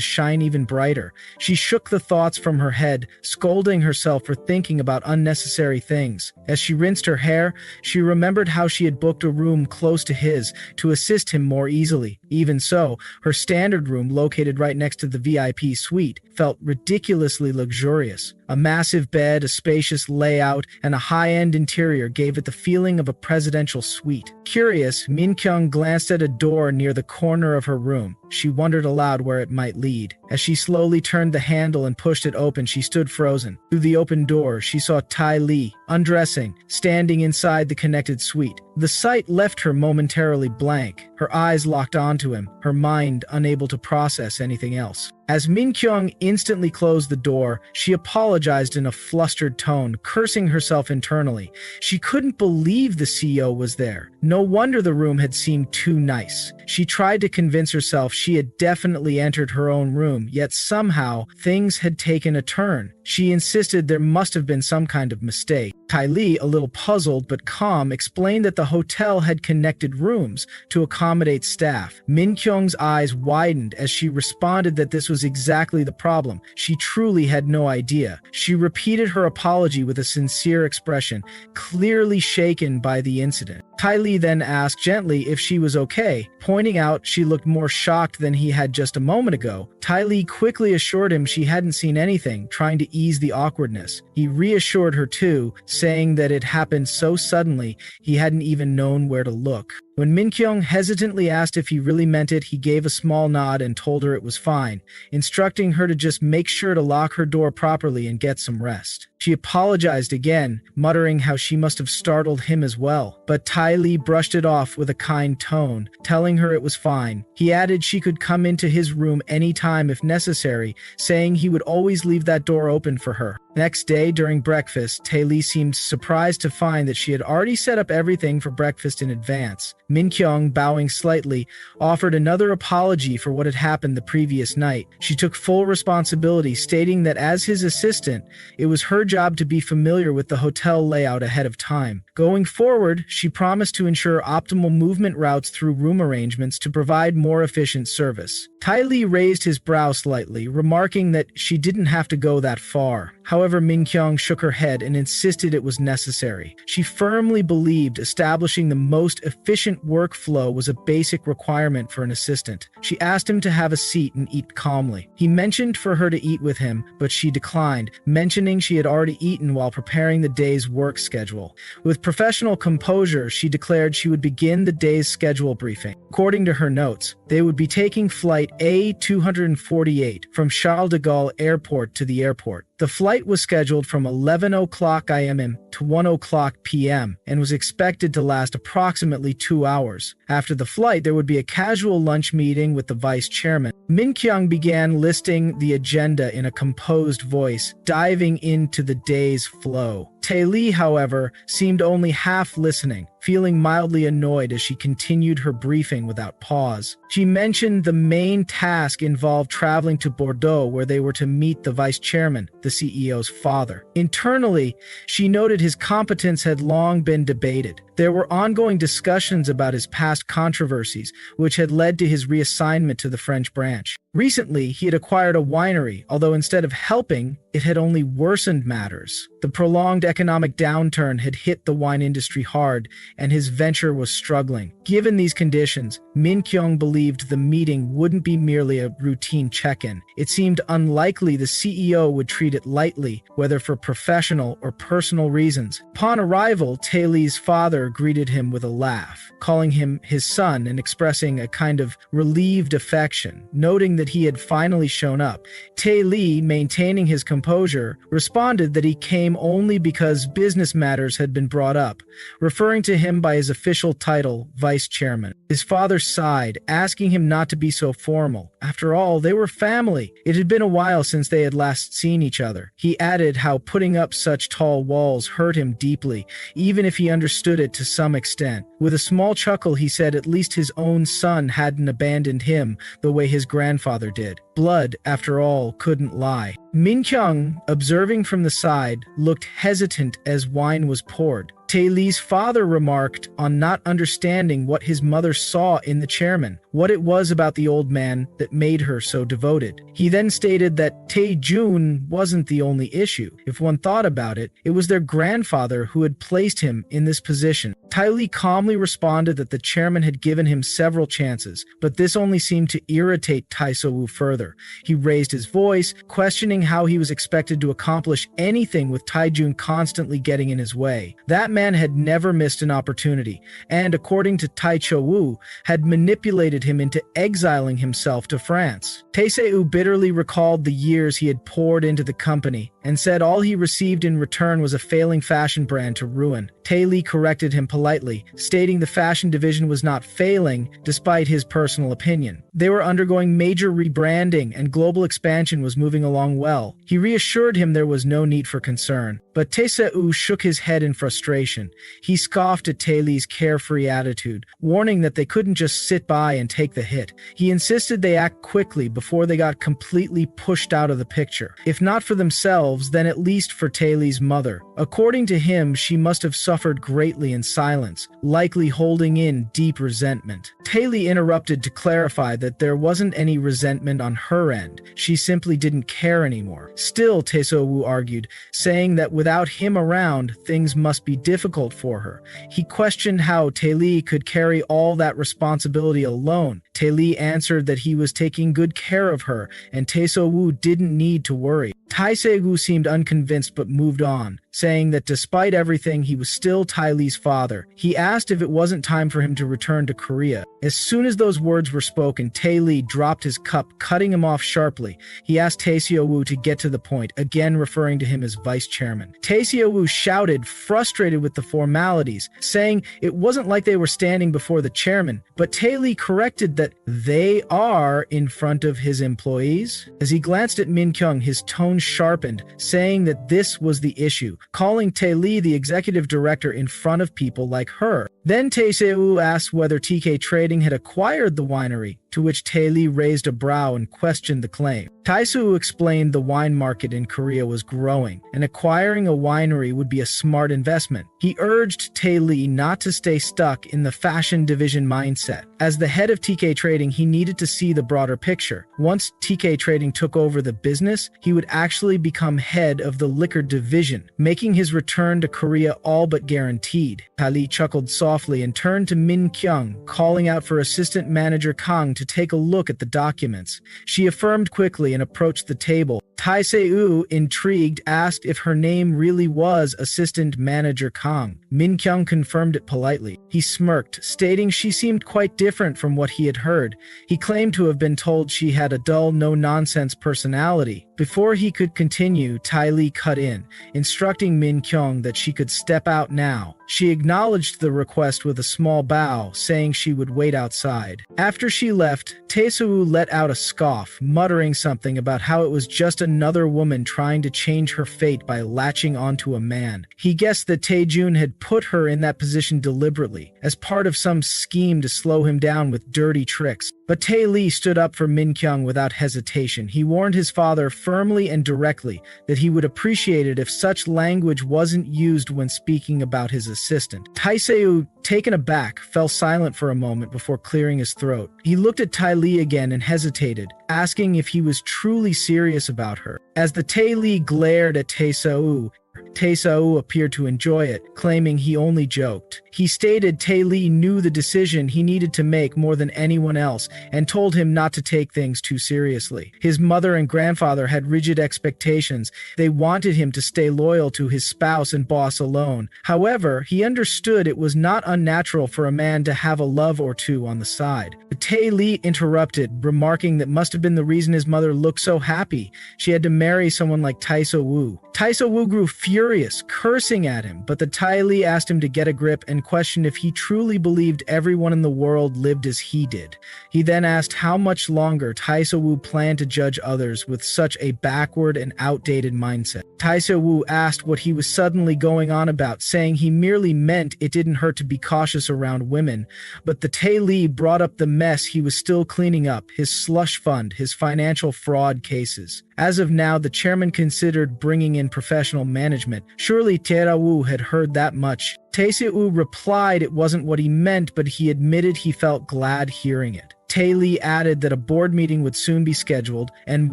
shine even brighter. She shook the thoughts from her head, scolding herself for thinking about unnecessary things. As she rinsed her hair, she remembered how she had booked a room close to his to assist him more easily. Even so, her standard room, located right next to the VIP suite, felt ridiculously luxurious. A massive bed, a spacious layout, and a high-end interior gave it the feeling of a presidential suite. Curious, Min Kyung glanced at a door near the corner of her room. She wondered aloud where it might lead. As she slowly turned the handle and pushed it open, she stood frozen. Through the open door, she saw Tae Lee, undressing, standing inside the connected suite. The sight left her momentarily blank, her eyes locked onto him, her mind unable to process anything else. As Min Kyung instantly closed the door, she apologized in a flustered tone, cursing herself internally. She couldn't believe the CEO was there. No wonder the room had seemed too nice. She tried to convince herself she had definitely entered her own room, yet somehow things had taken a turn. She insisted there must have been some kind of mistake. Tae Lee, a little puzzled but calm, explained that the hotel had connected rooms to accommodate staff. Min Kyung's eyes widened as she responded that this was exactly the problem. She truly had no idea. She repeated her apology with a sincere expression, clearly shaken by the incident. Tae Lee then asked gently if she was okay, pointing out she looked more shocked than he had just a moment ago. Tae Lee quickly assured him she hadn't seen anything, trying to ease the awkwardness. He reassured her too, saying that it happened so suddenly he hadn't even known where to look. When Min Kyung hesitantly asked if he really meant it, he gave a small nod and told her it was fine, instructing her to just make sure to lock her door properly and get some rest. She apologized again, muttering how she must have startled him as well, but Tae Lee brushed it off with a kind tone, telling her it was fine. He added she could come into his room anytime if necessary, saying he would always leave that door open for her. Next day, during breakfast, Tae Lee seemed surprised to find that she had already set up everything for breakfast in advance. Min Kyung, bowing slightly, offered another apology for what had happened the previous night. She took full responsibility, stating that as his assistant, it was her job to be familiar with the hotel layout ahead of time. Going forward, she promised to ensure optimal movement routes through room arrangements to provide more efficient service. Tae Lee raised his brow slightly, remarking that she didn't have to go that far. However, Min Kyung shook her head and insisted it was necessary. She firmly believed establishing the most efficient workflow was a basic requirement for an assistant. She asked him to have a seat and eat calmly. He mentioned for her to eat with him, but she declined, mentioning she had already eaten while preparing the day's work schedule. With professional composure, she declared she would begin the day's schedule briefing. According to her notes, they would be taking flight A248 from Charles de Gaulle Airport to the airport. The flight was scheduled from 11 o'clock a.m. to 1 o'clock p.m. and was expected to last approximately 2 hours. After the flight, there would be a casual lunch meeting with the vice chairman. Min Kyung began listing the agenda in a composed voice, diving into the day's flow. Tae Lee, however, seemed only half listening, feeling mildly annoyed as she continued her briefing without pause. She mentioned the main task involved traveling to Bordeaux, where they were to meet the vice chairman, the CEO's father. Internally, she noted his competence had long been debated. There were ongoing discussions about his past controversies, which had led to his reassignment to the French branch. Recently, he had acquired a winery, although instead of helping, it had only worsened matters. The prolonged economic downturn had hit the wine industry hard, and his venture was struggling. Given these conditions, Min Kyung believed the meeting wouldn't be merely a routine check-in. It seemed unlikely the CEO would treat it lightly, whether for professional or personal reasons. Upon arrival, Tae Lee's father greeted him with a laugh, calling him his son and expressing a kind of relieved affection. Noting that he had finally shown up. Tae Lee, maintaining his composure, responded that he came only because business matters had been brought up, referring to him by his official title, vice chairman. His father sighed, asking him not to be so formal. After all, they were family. It had been a while since they had last seen each other. He added how putting up such tall walls hurt him deeply, even if he understood it to some extent. With a small chuckle, he said at least his own son hadn't abandoned him the way his grandfather did. Blood, after all, couldn't lie. Min Kyung, observing from the side, looked hesitant as wine was poured. Tae Lee's father remarked on not understanding what his mother saw in the chairman, what it was about the old man that made her so devoted. He then stated that Tae Jun wasn't the only issue. If one thought about it, it was their grandfather who had placed him in this position. Tae Lee calmly responded that the chairman had given him several chances, but this only seemed to irritate Tae So-woo further. He raised his voice, questioning how he was expected to accomplish anything with Tae Jun constantly getting in his way. That man had never missed an opportunity, and according to Tae Cho-woo, had manipulated him into exiling himself to France. Tae Se-woo bitterly recalled the years he had poured into the company, and said all he received in return was a failing fashion brand to ruin. Tae Lee corrected him politely, stating the fashion division was not failing, despite his personal opinion. They were undergoing major rebranding, and global expansion was moving along well. He reassured him there was no need for concern. But Tae Se-woo shook his head in frustration. He scoffed at Tae Lee's carefree attitude, warning that they couldn't just sit by and take the hit. He insisted they act quickly before they got completely pushed out of the picture. If not for themselves, then at least for Tae Lee's mother. According to him, she must have suffered greatly in silence, likely holding in deep resentment. Tae Lee interrupted to clarify that there wasn't any resentment on her end. She simply didn't care anymore. Still, Tae So-woo argued, saying that without him around, things must be difficult for her. He questioned how Tae Lee could carry all that responsibility alone. Tae Lee answered that he was taking good care of her, and Tae So-woo didn't need to worry. Tae Se-woo seemed unconvinced but moved on, saying that despite everything, he was still Tae Lee's father. He asked if it wasn't time for him to return to Korea. As soon as those words were spoken, Tae Lee dropped his cup, cutting him off sharply. He asked Tae Se-woo to get to the point, again referring to him as vice chairman. Tae Se-woo shouted, frustrated with the formalities, saying it wasn't like they were standing before the chairman, but Tae Lee corrected that they are in front of his employees. As he glanced at Min Kyung, his tone sharpened, saying that this was the issue, calling Tae Lee the executive director in front of people like her. Then Tae Se-woo asked whether TK Trading had acquired the winery, to which Tae Lee raised a brow and questioned the claim. Tae So-woo explained the wine market in Korea was growing, and acquiring a winery would be a smart investment. He urged Tae Lee not to stay stuck in the fashion division mindset. As the head of TK Trading, he needed to see the broader picture. Once TK Trading took over the business, he would actually become head of the liquor division, making his return to Korea all but guaranteed. Tae Lee chuckled softly and turned to Min Kyung, calling out for assistant manager Kang to take a look at the documents. She affirmed quickly and approached the table. Tae Se-woo, intrigued, asked if her name really was Assistant Manager Kang. Min Kyung confirmed it politely. He smirked, stating she seemed quite different from what he had heard. He claimed to have been told she had a dull, no-nonsense personality. Before he could continue, Tae Lee cut in, instructing Min Kyung that she could step out now. She acknowledged the request with a small bow, saying she would wait outside. After she left, Tae So-woo let out a scoff, muttering something about how it was just another woman trying to change her fate by latching onto a man. He guessed that Tae Jun had put her in that position deliberately, as part of some scheme to slow him down with dirty tricks. But Tae Lee stood up for Min Kyung without hesitation. He warned his father firmly and directly that he would appreciate it if such language wasn't used when speaking about his assistant. Tae Se-woo, taken aback, fell silent for a moment before clearing his throat. He looked at Tae Lee again and hesitated, asking if he was truly serious about her. As the Tae Lee glared at Tae So-woo, Tae-soo appeared to enjoy it, claiming he only joked. He stated Tae-lee knew the decision he needed to make more than anyone else and told him not to take things too seriously. His mother and grandfather had rigid expectations. They wanted him to stay loyal to his spouse and boss alone. However, he understood it was not unnatural for a man to have a love or two on the side. But Tae-lee interrupted, remarking that must have been the reason his mother looked so happy. She had to marry someone like Tae-soo. Tae-soo grew furious, cursing at him, but the Tae-lee asked him to get a grip and questioned if he truly believed everyone in the world lived as he did. He then asked how much longer Tae-soo planned to judge others with such a backward and outdated mindset. Tae-soo asked what he was suddenly going on about, saying he merely meant it didn't hurt to be cautious around women, but the Tae-lee brought up the mess he was still cleaning up, his slush fund, his financial fraud cases. As of now, the chairman considered bringing in professional management. Surely Tae-woo had heard that much. Tae-soo replied it wasn't what he meant, but he admitted he felt glad hearing it. Tae-lee added that a board meeting would soon be scheduled and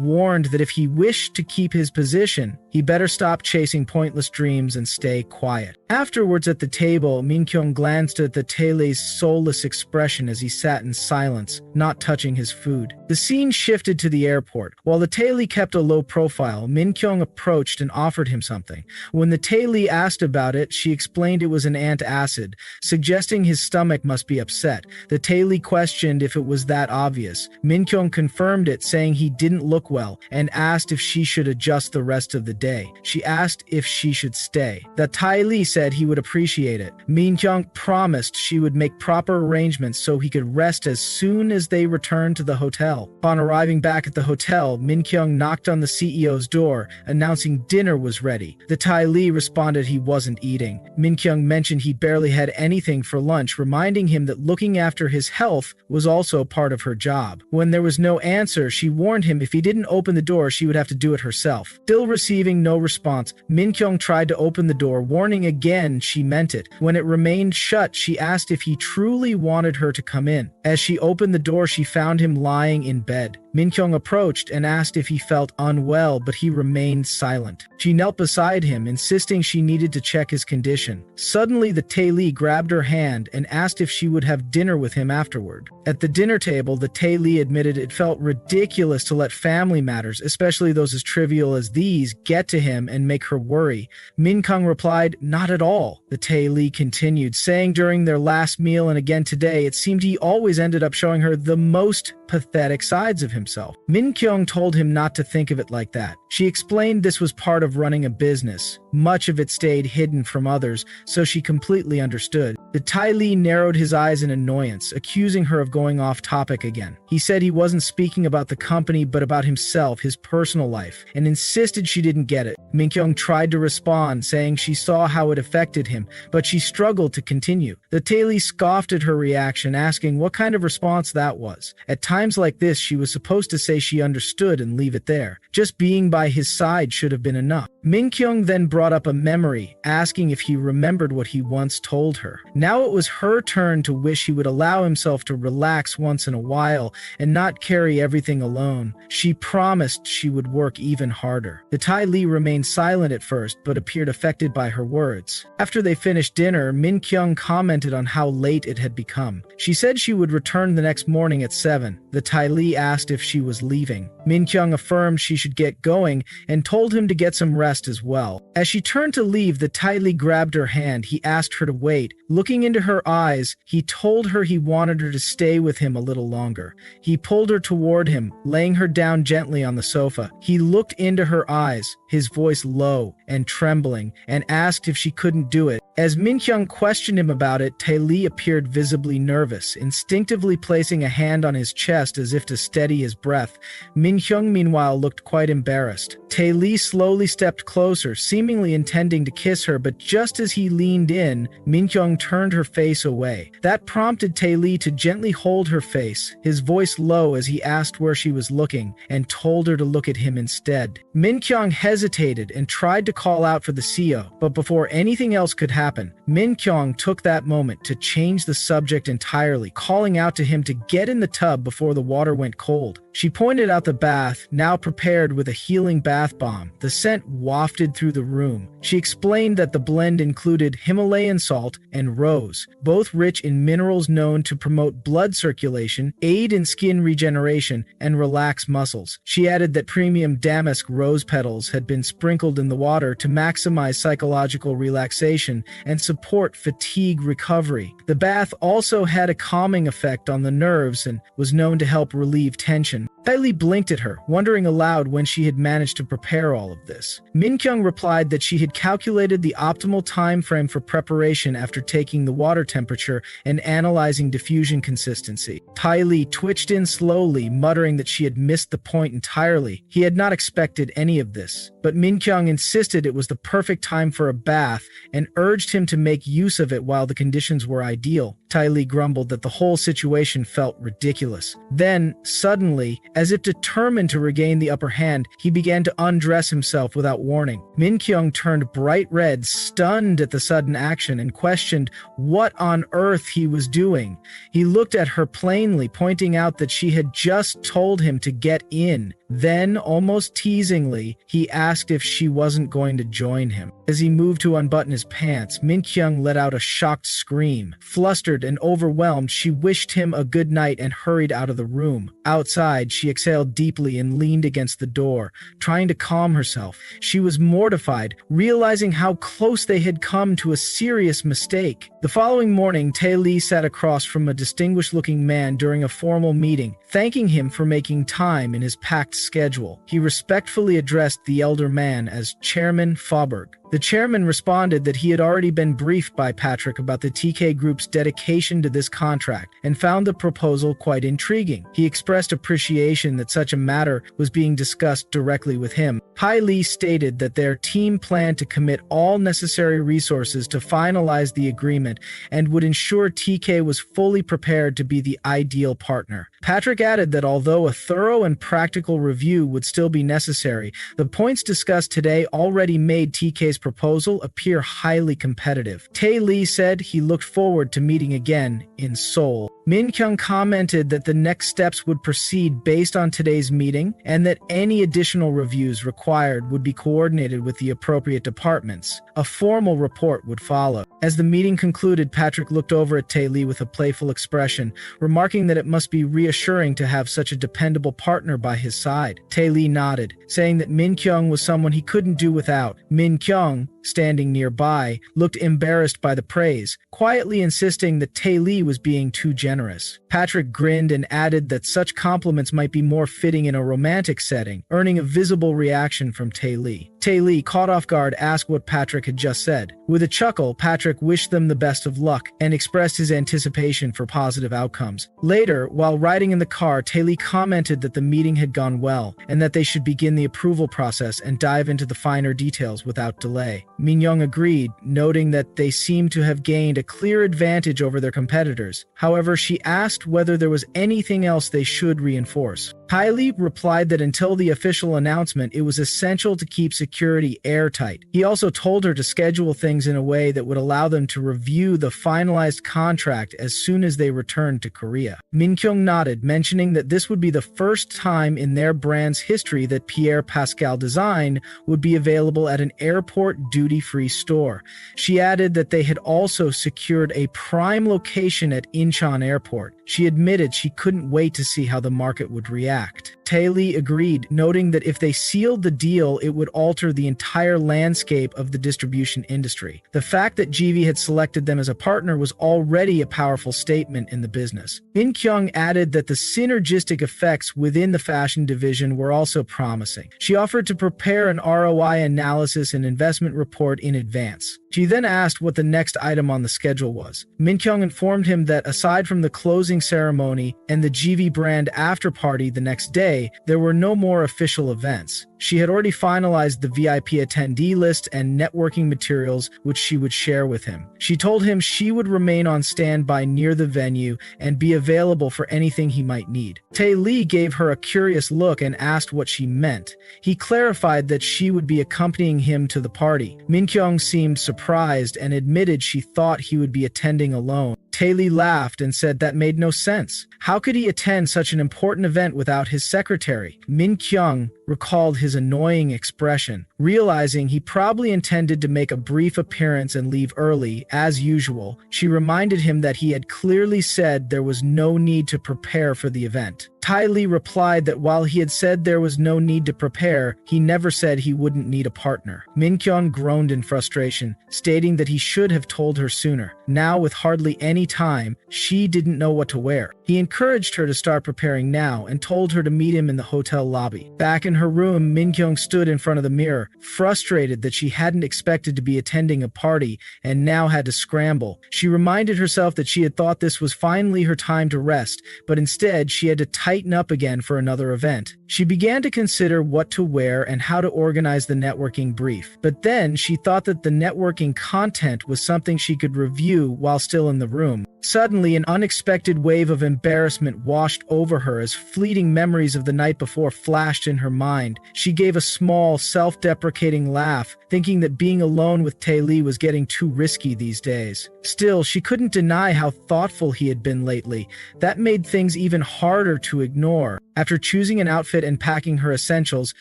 warned that if he wished to keep his position, he better stop chasing pointless dreams and stay quiet. Afterwards at the table, Min-kyung glanced at the Tae-lee's soulless expression as he sat in silence, not touching his food. The scene shifted to the airport. While the Tae-lee kept a low profile, Min-kyung approached and offered him something. When the Tae-lee asked about it, she explained it was an antacid, suggesting his stomach must be upset. The Tae-lee questioned if it was that obvious. Min-kyung confirmed it, saying he didn't look well, and asked if she should adjust the rest of the day. She asked if she should stay. The Tae-lee said he would appreciate it. Min-kyung promised she would make proper arrangements so he could rest as soon as they returned to the hotel. Upon arriving back at the hotel, Min-kyung knocked on the CEO's door, announcing dinner was ready. The Tae-lee responded he wasn't eating. Min-kyung mentioned he barely had anything for lunch, reminding him that looking after his health was also part of her job. When there was no answer, she warned him if he didn't open the door, she would have to do it herself. Still receiving no response, Min-kyung tried to open the door, warning again she meant it. When it remained shut, she asked if he truly wanted her to come in. As she opened the door, she found him lying in bed. Min-kyung approached and asked if he felt unwell, but he remained silent. She knelt beside him, insisting she needed to check his condition. Suddenly, the Tae-lee grabbed her hand and asked if she would have dinner with him afterward. At the dinner table, the Tae-lee admitted it felt ridiculous to let family matters, especially those as trivial as these, get to him and make her worry. Min-kyung replied, "Not at all." The Tae-lee continued, saying during their last meal and again today, it seemed he always ended up showing her the most pathetic sides of himself. Min-kyung told him not to think of it like that. She explained this was part of running a business. Much of it stayed hidden from others, so she completely understood. The Tae-lee narrowed his eyes in annoyance, accusing her of going off topic again. He said he wasn't speaking about the company but about himself, his personal life, and insisted she didn't get it. Min-kyung tried to respond, saying she saw how it affected him, but she struggled to continue. The Tae-lee scoffed at her reaction, asking what kind of response that was. At times like this, she was supposed to say she understood and leave it there. Just being by his side should have been enough. Min-kyung then brought up a memory, asking if he remembered what he once told her. Now it was her turn to wish he would allow himself to relax once in a while and not carry everything alone. She promised she would work even harder. The Tae-lee remained silent at first, but appeared affected by her words. After they finished dinner, Min-kyung commented on how late it had become. She said she would return the next morning at 7. The Tae-lee asked if she was leaving. Min-kyung affirmed she should get going and told him to get some rest as well. As she turned to leave, the Tae-lee grabbed her hand. He asked her to wait. Looking into her eyes, he told her he wanted her to stay with him a little longer. He pulled her toward him, laying her down gently on the sofa. He looked into her eyes, his voice low and trembling, and asked if she couldn't do it. As Min-kyung questioned him about it, Tae-lee appeared visibly nervous, instinctively placing a hand on his chest as if to steady his breath. Min-kyung, meanwhile, looked quite embarrassed. Tae-lee slowly stepped closer, seemingly intending to kiss her, but just as he leaned in, Min-kyung turned her face away. That prompted Tae-lee to gently hold her face, his voice low as he asked where she was looking, and told her to look at him instead. Min-kyung hesitated and tried to call out for the CEO, but before anything else could happen, Min-kyung took that moment to change the subject entirely, calling out to him to get in the tub before the water went cold. She pointed out the bath, now prepared with a healing bath bomb. The scent wafted through the room. She explained that the blend included Himalayan salt and rose, both rich in minerals known to promote blood circulation, aid in skin regeneration, and relax muscles. She added that premium damask rose petals had been sprinkled in the water to maximize psychological relaxation and support fatigue recovery. The bath also had a calming effect on the nerves and was known to help relieve tension. Tai Li blinked at her, wondering aloud when she had managed to prepare all of this. Min Kyung replied that she had calculated the optimal time frame for preparation after taking the water temperature and analyzing diffusion consistency. Tai Li twitched in slowly, muttering that she had missed the point entirely. He had not expected any of this. But Min Kyung insisted it was the perfect time for a bath and urged him to make use of it while the conditions were ideal. Tai Li grumbled that the whole situation felt ridiculous. Then, suddenly, as if determined to regain the upper hand, he began to undress himself without warning. Min Kyung turned bright red, stunned at the sudden action, and questioned what on earth he was doing. He looked at her plainly, pointing out that she had just told him to get in. Then, almost teasingly, he asked if she wasn't going to join him. As he moved to unbutton his pants, Min Kyung let out a shocked scream. Flustered and overwhelmed, she wished him a good night and hurried out of the room. Outside, she exhaled deeply and leaned against the door, trying to calm herself. She was mortified, realizing how close they had come to a serious mistake. The following morning, Tai Li sat across from a distinguished-looking man during a formal meeting, thanking him for making time in his packed schedule. He respectfully addressed the elder man as Chairman Faubourg. The chairman responded that he had already been briefed by Patrick about the TK Group's dedication to this contract and found the proposal quite intriguing. He expressed appreciation that such a matter was being discussed directly with him. Tai Li stated that their team planned to commit all necessary resources to finalize the agreement and would ensure TK was fully prepared to be the ideal partner. Patrick added that although a thorough and practical review would still be necessary, the points discussed today already made TK's proposal appear highly competitive. Tai Li said he looked forward to meeting again in Seoul. Min Kyung commented that the next steps would proceed based on today's meeting and that any additional reviews required would be coordinated with the appropriate departments. A formal report would follow. As the meeting concluded, Patrick looked over at Tai Li with a playful expression, remarking that it must be reassuring to have such a dependable partner by his side. Tai Li nodded, saying that Min Kyung was someone he couldn't do without. Min Kyung, standing nearby, looked embarrassed by the praise, quietly insisting that Tai Li was being too generous. Patrick grinned and added that such compliments might be more fitting in a romantic setting, earning a visible reaction from Tai Li. Tai Li, caught off guard, asked what Patrick had just said. With a chuckle, Patrick wished them the best of luck and expressed his anticipation for positive outcomes. Later, while riding in the car, Tai Li commented that the meeting had gone well and that they should begin the approval process and dive into the finer details without delay. Min Kyung agreed, noting that they seemed to have gained a clear advantage over their competitors. However, she asked whether there was anything else they should reinforce. Tai Li replied that until the official announcement, it was essential to keep security airtight. He also told her to schedule things in a way that would allow them to review the finalized contract as soon as they returned to Korea. Min Kyung nodded, mentioning that this would be the first time in their brand's history that Pierre Pascal design would be available at an airport duty-free store. She added that they had also secured a prime location at Incheon Airport. She admitted she couldn't wait to see how the market would react. Tai Li agreed, noting that if they sealed the deal, it would alter the entire landscape of the distribution industry. The fact that GV had selected them as a partner was already a powerful statement in the business. Min Kyung added that the synergistic effects within the fashion division were also promising. She offered to prepare an ROI analysis and investment report in advance. She then asked what the next item on the schedule was. Min Kyung informed him that aside from the closing ceremony and the GV brand after party the next day, there were no more official events. She had already finalized the VIP attendee list and networking materials which she would share with him. She told him she would remain on standby near the venue and be available for anything he might need. Tai Li gave her a curious look and asked what she meant. He clarified that she would be accompanying him to the party. Min Kyung seemed surprised and admitted she thought he would be attending alone. Tae-lee laughed and said that made no sense. How could he attend such an important event without his secretary? Min Kyung recalled his annoying expression, realizing he probably intended to make a brief appearance and leave early, as usual. She reminded him that he had clearly said there was no need to prepare for the event. Tae-lee replied that while he had said there was no need to prepare, he never said he wouldn't need a partner. Min Kyung groaned in frustration, stating that he should have told her sooner. Now, with hardly any time, she didn't know what to wear. He encouraged her to start preparing now and told her to meet him in the hotel lobby. Back in her room, Min Kyung stood in front of the mirror, frustrated that she hadn't expected to be attending a party and now had to scramble. She reminded herself that she had thought this was finally her time to rest, but instead she had to tighten up again for another event. She began to consider what to wear and how to organize the networking brief. But then she thought that the networking content was something she could review while still in the room. Suddenly, an unexpected wave of embarrassment washed over her as fleeting memories of the night before flashed in her mind. She gave a small, self-deprecating laugh, thinking that being alone with Tae-lee was getting too risky these days. Still, she couldn't deny how thoughtful he had been lately. That made things even harder to ignore. After choosing an outfit and packing her essentials,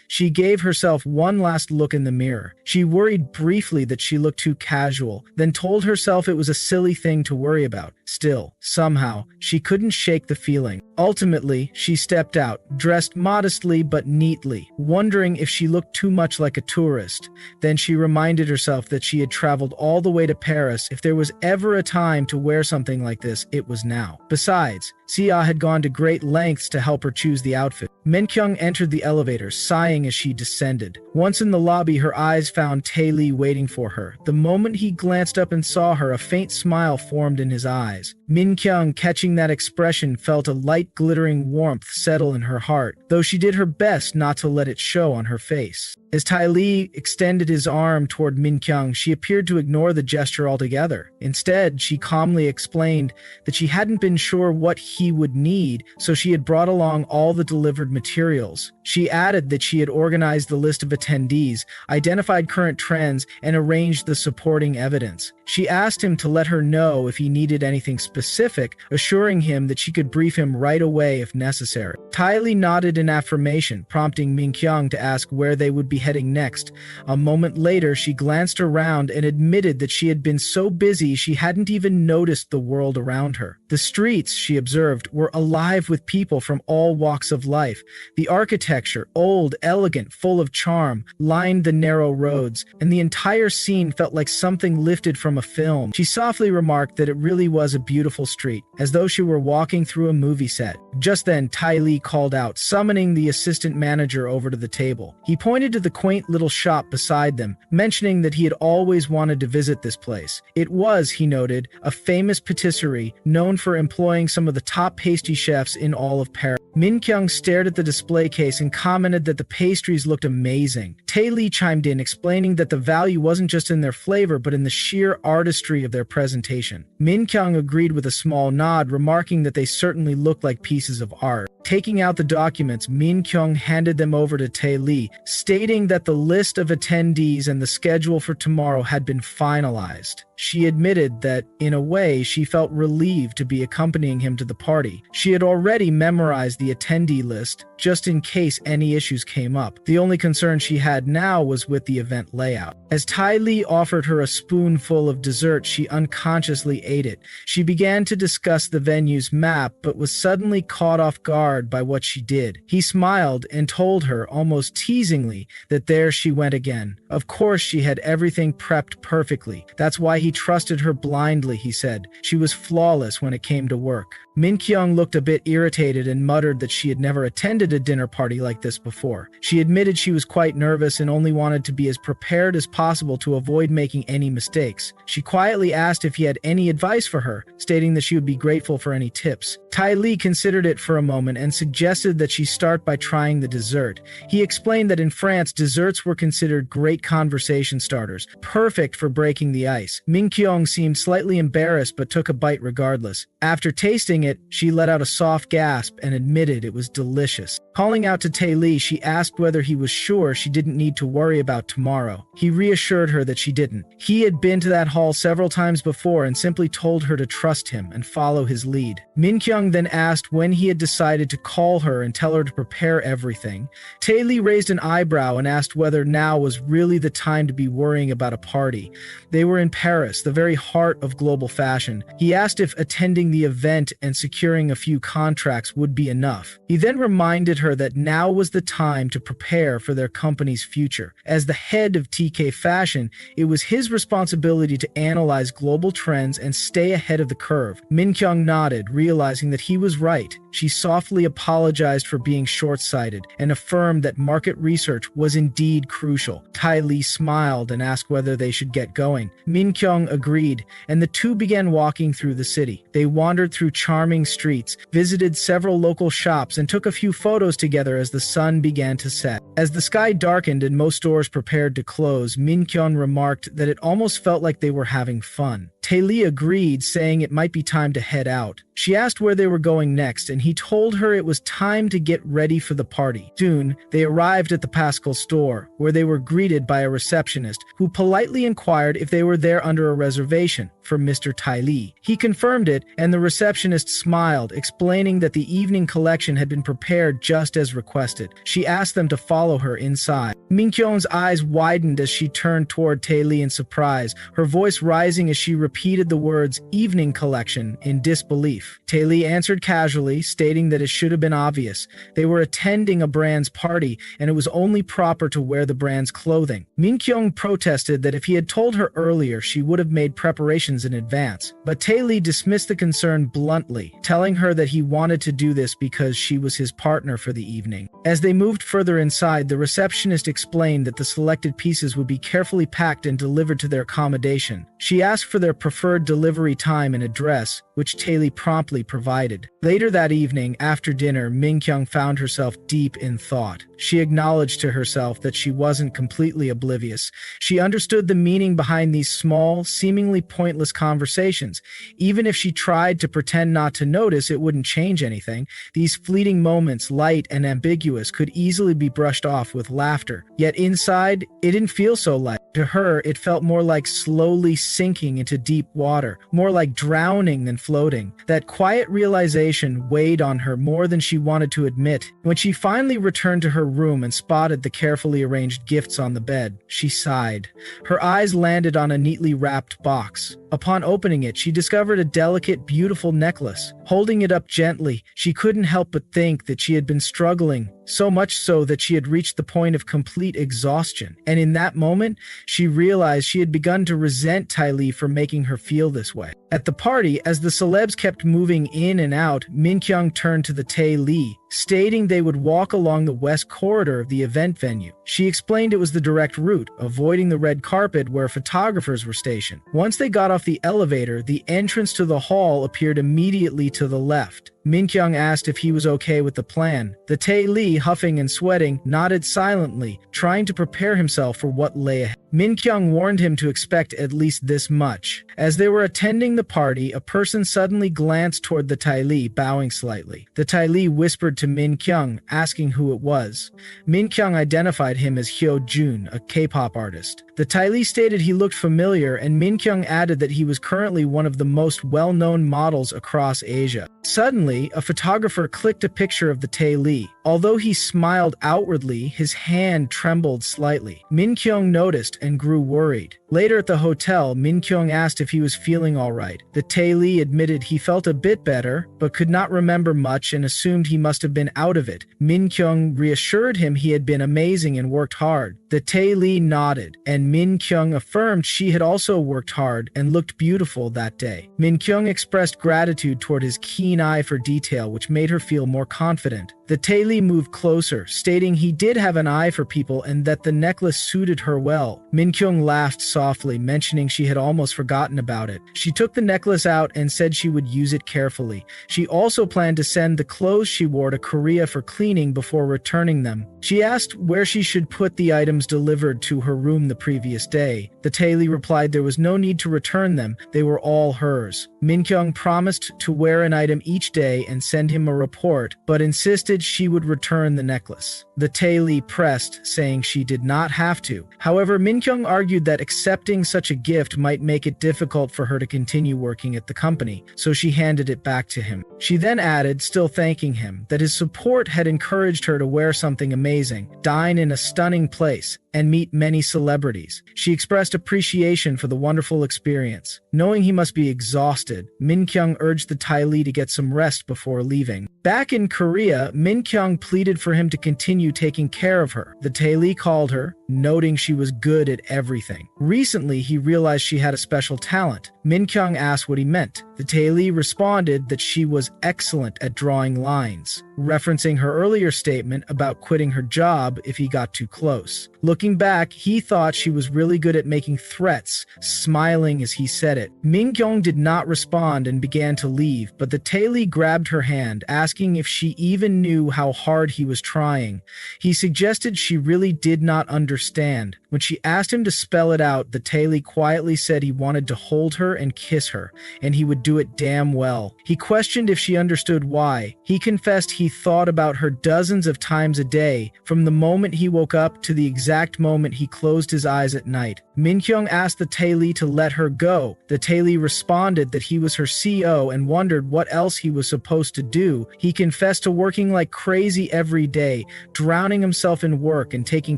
she gave herself one last look in the mirror. She worried briefly that she looked too casual, then told herself it was a silly thing to worry about. Still, somehow, she couldn't shake the feeling. Ultimately, she stepped out, dressed modestly but neatly, wondering if she looked too much like a tourist. Then she reminded herself that she had traveled all the way to Paris. If there was ever a time to wear something like this, it was now. Besides, Sia had gone to great lengths to help her choose the outfit. Min Kyung entered the elevator, sighing as she descended. Once in the lobby, her eyes found Tae-lee waiting for her. The moment he glanced up and saw her, a faint smile formed in his eyes. Min Kyung, catching that expression, felt a light glittering warmth settle in her heart, though she did her best not to let it show on her face. As Tae-lee extended his arm toward Min Kyung, she appeared to ignore the gesture altogether. Instead, she calmly explained that she hadn't been sure what he would need, so she had brought along all the delivered materials. She added that she had organized the list of attendees, identified current trends, and arranged the supporting evidence. She asked him to let her know if he needed anything specific, assuring him that she could brief him right away if necessary. Tae-lee nodded in affirmation, prompting Min Kyung to ask where they would be heading next. A moment later, she glanced around and admitted that she had been so busy she hadn't even noticed the world around her. The streets, she observed, were alive with people from all walks of life. The architecture, old, elegant, full of charm, lined the narrow roads, and the entire scene felt like something lifted from a film. She softly remarked that it really was a beautiful street, as though she were walking through a movie set. Just then, Tae-lee called out, summoning the assistant manager over to the table. He pointed to the quaint little shop beside them, mentioning that he had always wanted to visit this place. It was, he noted, a famous patisserie known for employing some of the top pastry chefs in all of Paris. Min Kyung stared at the display case and commented that the pastries looked amazing. Tae-lee chimed in, explaining that the value wasn't just in their flavor, but in the sheer artistry of their presentation. Min Kyung agreed with a small nod, remarking that they certainly looked like pieces of art. Taking out the documents, Min Kyung handed them over to Tae-lee, stating that the list of attendees and the schedule for tomorrow had been finalized. She admitted that, in a way, she felt relieved to be accompanying him to the party. She had already memorized the attendee list, just in case any issues came up. The only concern she had now was with the event layout. As Tae-lee offered her a spoonful of dessert, she unconsciously ate it. She began to discuss the venue's map, but was suddenly caught off guard by what she did. He smiled and told her, almost teasingly, that there she went again. Of course, she had everything prepped perfectly. That's why he trusted her blindly, he said. She was flawless when it came to work. Min Kyung looked a bit irritated and muttered that she had never attended a dinner party like this before. She admitted she was quite nervous and only wanted to be as prepared as possible to avoid making any mistakes. She quietly asked if he had any advice for her, stating that she would be grateful for any tips. Tae-lee considered it for a moment and suggested that she start by trying the dessert. He explained that in France, desserts were considered great conversation starters, perfect for breaking the ice. Min Kyung seemed slightly embarrassed but took a bite regardless. After tasting it, she let out a soft gasp and admitted it was delicious. Calling out to Tae-lee, she asked whether he was sure she didn't need to worry about tomorrow. He reassured her that she didn't. He had been to that hall several times before and simply told her to trust him and follow his lead. Min Kyung then asked when he had decided to call her and tell her to prepare everything. Tae-lee raised an eyebrow and asked whether now was really the time to be worrying about a party. They were in Paris, the very heart of global fashion. He asked if attending the event and securing a few contracts would be enough. He then reminded her that now was the time to prepare for their company's future. As the head of TK Fashion, it was his responsibility to analyze global trends and stay ahead of the curve. Min Kyung nodded, realizing that he was right. She softly apologized for being short-sighted and affirmed that market research was indeed crucial. Tae-lee smiled and asked whether they should get going. Min Kyung agreed, and the two began walking through the city. They wandered through charming streets, visited several local shops, and took a few photos together as the sun began to set. As the sky darkened and most stores prepared to close, Min Kyung remarked that it almost felt like they were having fun. Tae-lee agreed, saying it might be time to head out. She asked where they were going next, and he told her it was time to get ready for the party. Soon, they arrived at the Pascal store, where they were greeted by a receptionist, who politely inquired if they were there under a reservation for Mr. Tae-lee. He confirmed it, and the receptionist smiled, explaining that the evening collection had been prepared just as requested. She asked them to follow her inside. Min Kyung's eyes widened as she turned toward Tae-lee in surprise, her voice rising as she repeated the words "evening collection" in disbelief. Tae-lee answered casually, stating that it should have been obvious. They were attending a brand's party, and it was only proper to wear the brand's clothing. Min Kyung protested that if he had told her earlier, she would have made preparations in advance. But Tae-lee dismissed the concern bluntly, telling her that he wanted to do this because she was his partner for the evening. As they moved further inside, the receptionist explained that the selected pieces would be carefully packed and delivered to their accommodation. She asked for their preferred delivery time and address, which Tae-lee promptly provided. Later that evening, after dinner, Min Kyung found herself deep in thought. She acknowledged to herself that she wasn't completely oblivious. She understood the meaning behind these small, seemingly pointless conversations. Even if she tried to pretend not to notice, it wouldn't change anything. These fleeting moments, light and ambiguous, could easily be brushed off with laughter. Yet inside, it didn't feel so light. To her, it felt more like slowly sinking into deep water, more like drowning than floating. That quiet realization weighed on her more than she wanted to admit. When she finally returned to her room and spotted the carefully arranged gifts on the bed, she sighed. Her eyes landed on a neatly wrapped box. Upon opening it, she discovered a delicate, beautiful necklace. Holding it up gently, she couldn't help but think that she had been struggling, so much so that she had reached the point of complete exhaustion. And in that moment, she realized she had begun to resent Tae-lee for making her feel this way. At the party, as the celebs kept moving in and out, Min Kyung turned to the Tae-lee, stating they would walk along the west corridor of the event venue. She explained it was the direct route, avoiding the red carpet where photographers were stationed. Once they got off the elevator, the entrance to the hall appeared immediately to the left. Min Kyung asked if he was okay with the plan. The Tae-lee, huffing and sweating, nodded silently, trying to prepare himself for what lay ahead. Min Kyung warned him to expect at least this much. As they were attending the party, a person suddenly glanced toward the Tae-lee, bowing slightly. The Tae-lee whispered to Min Kyung, asking who it was. Min Kyung identified him as Hyo Jun, a K-pop artist. The Tae-lee stated he looked familiar, and Min Kyung added that he was currently one of the most well-known models across Asia. Suddenly, a photographer clicked a picture of the Tae-lee. Although he smiled outwardly, his hand trembled slightly. Min Kyung noticed and grew worried. Later at the hotel, Min Kyung asked if he was feeling alright. The Tae-lee admitted he felt a bit better, but could not remember much and assumed he must have been out of it. Min Kyung reassured him he had been amazing and worked hard. The Tae-lee nodded, and Min Kyung affirmed she had also worked hard and looked beautiful that day. Min Kyung expressed gratitude toward his keen eye for detail, which made her feel more confident. The Tae-lee moved closer, stating he did have an eye for people and that the necklace suited her well. Min-kyung laughed softly, mentioning she had almost forgotten about it. She took the necklace out and said she would use it carefully. She also planned to send the clothes she wore to Korea for cleaning before returning them. She asked where she should put the items delivered to her room the previous day. The Tae-lee replied there was no need to return them, they were all hers. Min-kyung promised to wear an item each day and send him a report, but insisted she would return the necklace. The Tae-lee pressed, saying she did not have to. However, Min-kyung argued that accepting such a gift might make it difficult for her to continue working at the company, so she handed it back to him. She then added, still thanking him, that his support had encouraged her to wear something amazing, dine in a stunning place, and meet many celebrities. She expressed appreciation for the wonderful experience. Knowing he must be exhausted, Min-kyung urged the Tae-lee to get some rest before leaving. Back in Korea, Min-kyung pleaded for him to continue taking care of her. The Tae-lee called her, noting she was good at everything. Recently, he realized she had a special talent. Min-kyung asked what he meant. The Tae-lee responded that she was excellent at drawing lines, referencing her earlier statement about quitting her job if he got too close. Looking back, he thought she was really good at making threats, smiling as he said it. Min-kyung did not respond and began to leave, but the Tae-lee grabbed her hand, asking if she even knew how hard he was trying. He suggested she really did not understand. When she asked him to spell it out, the Tae-lee quietly said he wanted to hold her and kiss her, and he would do it damn well. He questioned if she understood why. He confessed he thought about her dozens of times a day, from the moment he woke up to the exact moment he closed his eyes at night. Min-kyung asked the Tae-lee to let her go. The Tae-lee responded that he was her CO and wondered what else he was supposed to do. He confessed to working like crazy every day, drowning himself in work and taking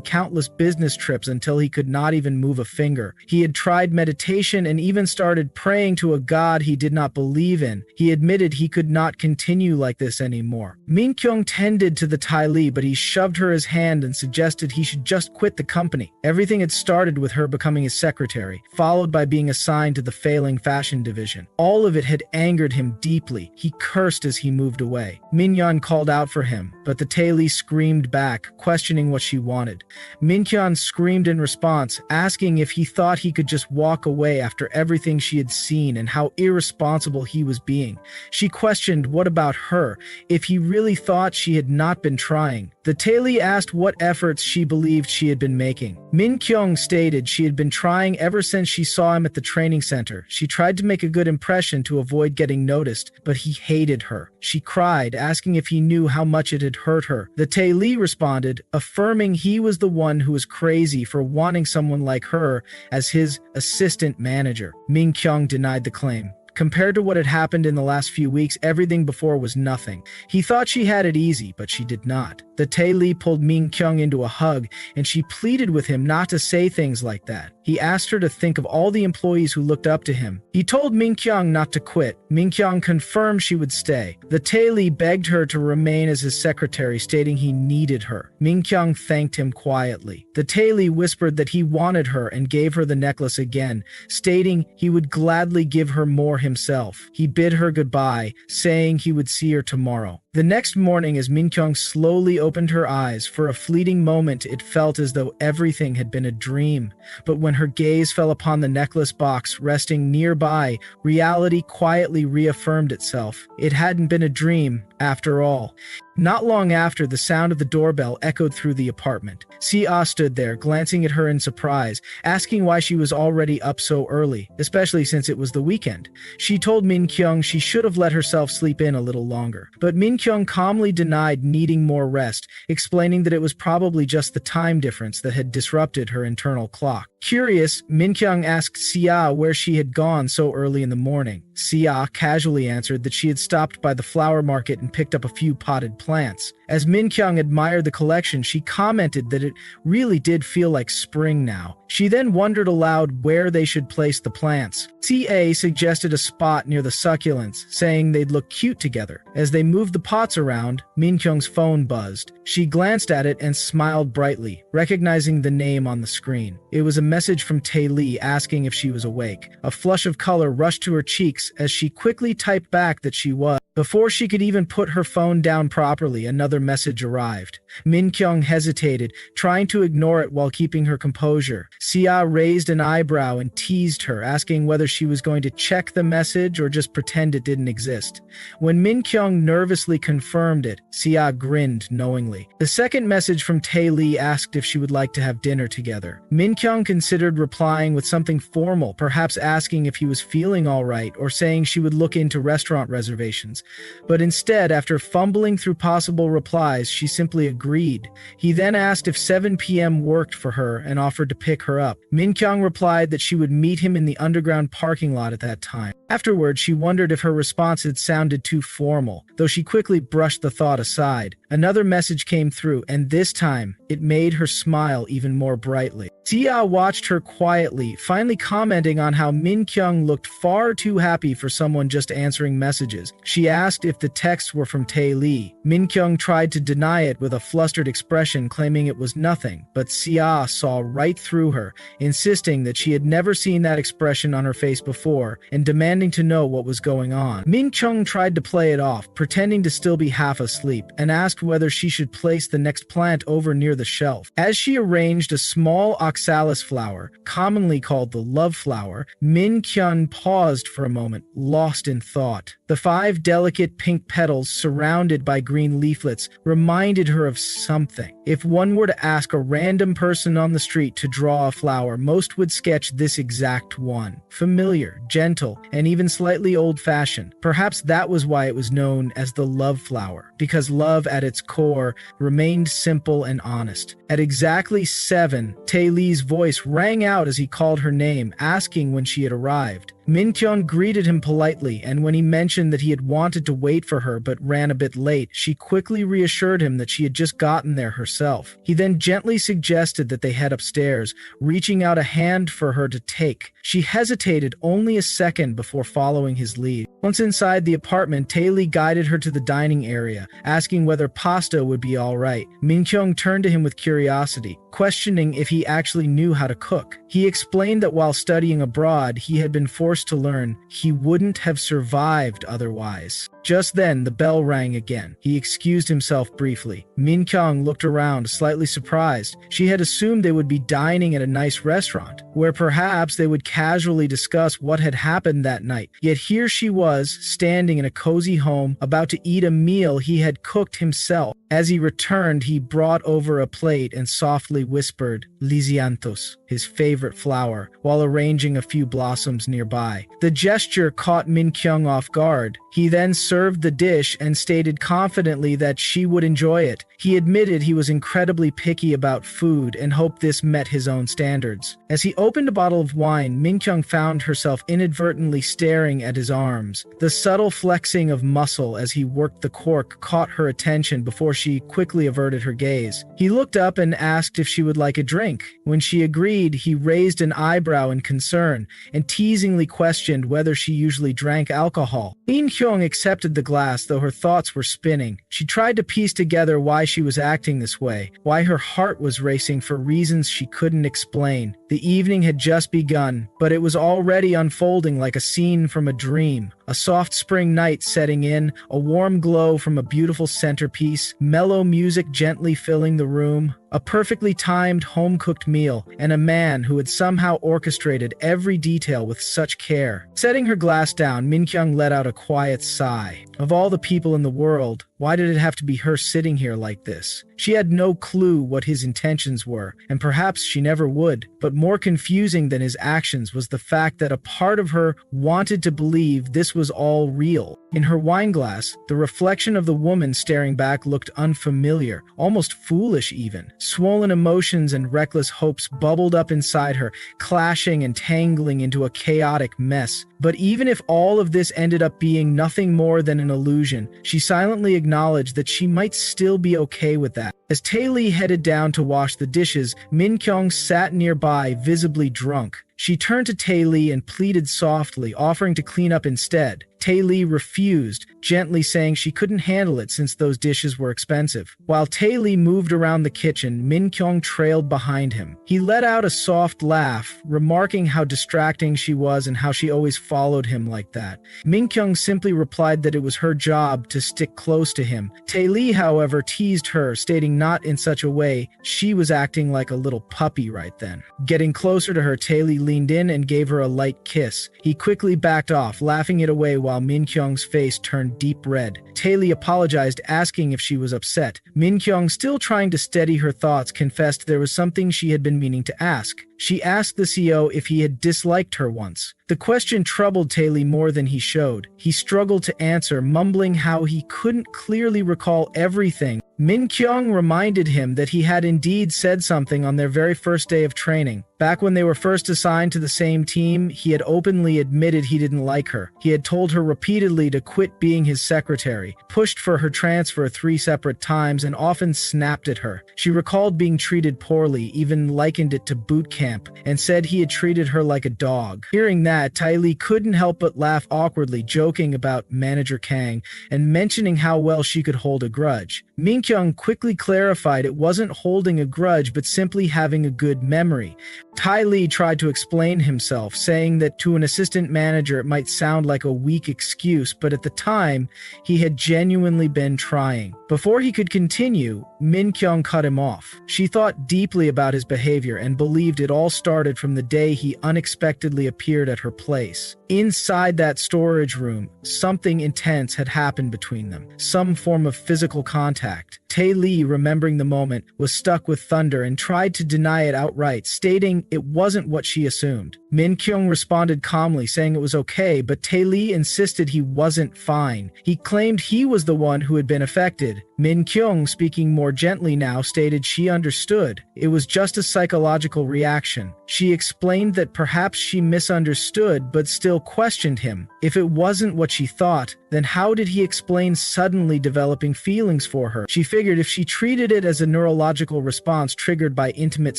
countless business trips until he could not even move a finger. He had tried meditation and even started praying to a god he did not believe in. He admitted he could not continue like this anymore. Min-kyung tended to the Tae-lee, but he shoved her his hand and suggested he should just quit the company. Everything had started with her becoming his secretary, followed by being assigned to the failing fashion division. All of it had angered him deeply. He cursed as he moved away. Min-kyung called out for him, but the Tae-lee screamed back, questioning what she wanted. Min-kyung screamed in response, asking if he thought he could just walk away after everything she had seen and how irresponsible he was being. She questioned what about her, if he really thought she had not been trying. The Tae-lee asked what efforts she believed she had been making. Min-kyung stated she had been trying ever since she saw him at the training center. She tried to make a good impression to avoid getting noticed, but he hated her. She cried, asking if he knew how much it had hurt her. The Tae-lee responded, affirming he was the one who was crazy for wanting someone like her as his assistant manager. Min-kyung denied the claim. Compared to what had happened in the last few weeks, everything before was nothing. He thought she had it easy, but she did not. The Tae-lee pulled Min-kyung into a hug, and she pleaded with him not to say things like that. He asked her to think of all the employees who looked up to him. He told Min-kyung not to quit. Min-kyung confirmed she would stay. The Tae-lee begged her to remain as his secretary, stating he needed her. Min-kyung thanked him quietly. The Tae-lee whispered that he wanted her and gave her the necklace again, stating he would gladly give her more himself. He bid her goodbye, saying he would see her tomorrow. The next morning, as Min-kyung slowly opened her eyes, for a fleeting moment it felt as though everything had been a dream. But when her gaze fell upon the necklace box resting nearby, reality quietly reaffirmed itself. It hadn't been a dream, after all. Not long after, the sound of the doorbell echoed through the apartment. Sia stood there, glancing at her in surprise, asking why she was already up so early, especially since it was the weekend. She told Min-kyung she should have let herself sleep in a little longer. But Min-kyung calmly denied needing more rest, explaining that it was probably just the time difference that had disrupted her internal clock. Curious, Min-kyung asked Sia where she had gone so early in the morning. Sia casually answered that she had stopped by the flower market and picked up a few potted plants. As Min-kyung admired the collection, she commented that it really did feel like spring now. She then wondered aloud where they should place the plants. TA suggested a spot near the succulents, saying they'd look cute together. As they moved the pots around, Min Kyung's phone buzzed. She glanced at it and smiled brightly, recognizing the name on the screen. It was a message from Tae Lee asking if she was awake. A flush of color rushed to her cheeks as she quickly typed back that she was. Before she could even put her phone down properly, another message arrived. Min Kyung hesitated, trying to ignore it while keeping her composure. Sia raised an eyebrow and teased her, asking whether she was going to check the message or just pretend it didn't exist. When Min Kyung nervously confirmed it, Sia grinned knowingly. The second message from Tae Lee asked if she would like to have dinner together. Min Kyung considered replying with something formal, perhaps asking if he was feeling all right or saying she would look into restaurant reservations. But instead, after fumbling through possible replies, she simply agreed. He then asked if 7 p.m. worked for her and offered to pick her up. Min Kyung replied that she would meet him in the underground parking lot at that time. Afterwards, she wondered if her response had sounded too formal, though she quickly brushed the thought aside. Another message came through, and this time, it made her smile even more brightly. Sia watched her quietly, finally commenting on how Min Kyung looked far too happy for someone just answering messages. She asked if the texts were from Tae Lee. Min Kyung tried to deny it with a flustered expression, claiming it was nothing, but Sia saw right through her, insisting that she had never seen that expression on her face before, and demanding to know what was going on. Min Kyung tried to play it off, pretending to still be half asleep, and asked whether she should place the next plant over near the shelf. As she arranged a small oxalis flower, commonly called the love flower, Min Kyung paused for a moment, lost in thought. The 5 delicate pink petals surrounded by green leaflets reminded her of something. If one were to ask a random person on the street to draw a flower, most would sketch this exact one. Familiar, gentle, and even slightly old-fashioned. Perhaps that was why it was known as the love flower, because love at its core remained simple and honest. At exactly 7, Tae Lee's voice rang out as he called her name, asking when she had arrived. Min Kyung greeted him politely, and when he mentioned that he had wanted to wait for her but ran a bit late, she quickly reassured him that she had just gotten there herself. He then gently suggested that they head upstairs, reaching out a hand for her to take. She hesitated only a second before following his lead. Once inside the apartment, Tae Lee guided her to the dining area, asking whether pasta would be all right. Min Kyung turned to him with curiosity, questioning if he actually knew how to cook. He explained that while studying abroad, he had been forced to learn he wouldn't have survived otherwise. Just then, the bell rang again. He excused himself briefly. Min Kyung looked around, slightly surprised. She had assumed they would be dining at a nice restaurant, where perhaps they would casually discuss what had happened that night. Yet here she was, standing in a cozy home, about to eat a meal he had cooked himself. As he returned, he brought over a plate and softly whispered, "Lisianthus," his favorite flower, while arranging a few blossoms nearby. The gesture caught Min Kyung off guard. He then served the dish and stated confidently that she would enjoy it. He admitted he was incredibly picky about food and hoped this met his own standards. As he opened a bottle of wine, Min Kyung found herself inadvertently staring at his arms. The subtle flexing of muscle as he worked the cork caught her attention before she quickly averted her gaze. He looked up and asked if she would like a drink. When she agreed, he raised an eyebrow in concern and teasingly questioned whether she usually drank alcohol. Min Kyung accepted the glass, though her thoughts were spinning. She tried to piece together why she was acting this way, why her heart was racing for reasons she couldn't explain. The evening had just begun, but it was already unfolding like a scene from a dream. A soft spring night setting in, a warm glow from a beautiful centerpiece, mellow music gently filling the room, a perfectly timed home-cooked meal, and a man who had somehow orchestrated every detail with such care. Setting her glass down, Min Kyung let out a quiet sigh. Of all the people in the world, why did it have to be her sitting here like this? She had no clue what his intentions were, and perhaps she never would. But more confusing than his actions was the fact that a part of her wanted to believe this was all real. In her wineglass, the reflection of the woman staring back looked unfamiliar, almost foolish even. Swollen emotions and reckless hopes bubbled up inside her, clashing and tangling into a chaotic mess. But even if all of this ended up being nothing more than an illusion, she silently acknowledged that she might still be okay with that. As Tae Lee headed down to wash the dishes, Min Kyung sat nearby, visibly drunk. She turned to Tae-lee and pleaded softly, offering to clean up instead. Tae-lee refused, gently saying she couldn't handle it since those dishes were expensive. While Tae-lee moved around the kitchen, Min-kyung trailed behind him. He let out a soft laugh, remarking how distracting she was and how she always followed him like that. Min-kyung simply replied that it was her job to stick close to him. Tae-lee, however, teased her, stating not in such a way. She was acting like a little puppy right then. Getting closer to her, Tae-lee leaned in and gave her a light kiss. He quickly backed off, laughing it away while Min-kyung's face turned deep red. Tae-lee apologized, asking if she was upset. Min-kyung, still trying to steady her thoughts, confessed there was something she had been meaning to ask. She asked the CEO if he had disliked her once. The question troubled Tae-lee more than he showed. He struggled to answer, mumbling how he couldn't clearly recall everything. Min-kyung reminded him that he had indeed said something on their very first day of training. Back when they were first assigned to the same team, he had openly admitted he didn't like her. He had told her repeatedly to quit being his secretary, pushed for her transfer 3 separate times, and often snapped at her. She recalled being treated poorly, even likened it to boot camp, and said he had treated her like a dog. Hearing that, Tae-lee couldn't help but laugh awkwardly, joking about Manager Kang and mentioning how well she could hold a grudge. Min-kyung quickly clarified it wasn't holding a grudge but simply having a good memory. Tae-lee tried to explain himself, saying that to an assistant manager it might sound like a weak excuse, but at the time, he had genuinely been trying. Before he could continue, Min-kyung cut him off. She thought deeply about his behavior and believed it all started from the day he unexpectedly appeared at her place. Inside that storage room, something intense had happened between them, some form of physical contact. Tae-lee, remembering the moment, was stuck with thunder and tried to deny it outright, stating it wasn't what she assumed. Min-kyung responded calmly, saying it was okay, but Tae-lee insisted he wasn't fine. He claimed he was the one who had been affected. Min-kyung, speaking more gently now, stated she understood. It was just a psychological reaction. She explained that perhaps she misunderstood but still questioned him. If it wasn't what she thought, then how did he explain suddenly developing feelings for her? She figured if she treated it as a neurological response triggered by intimate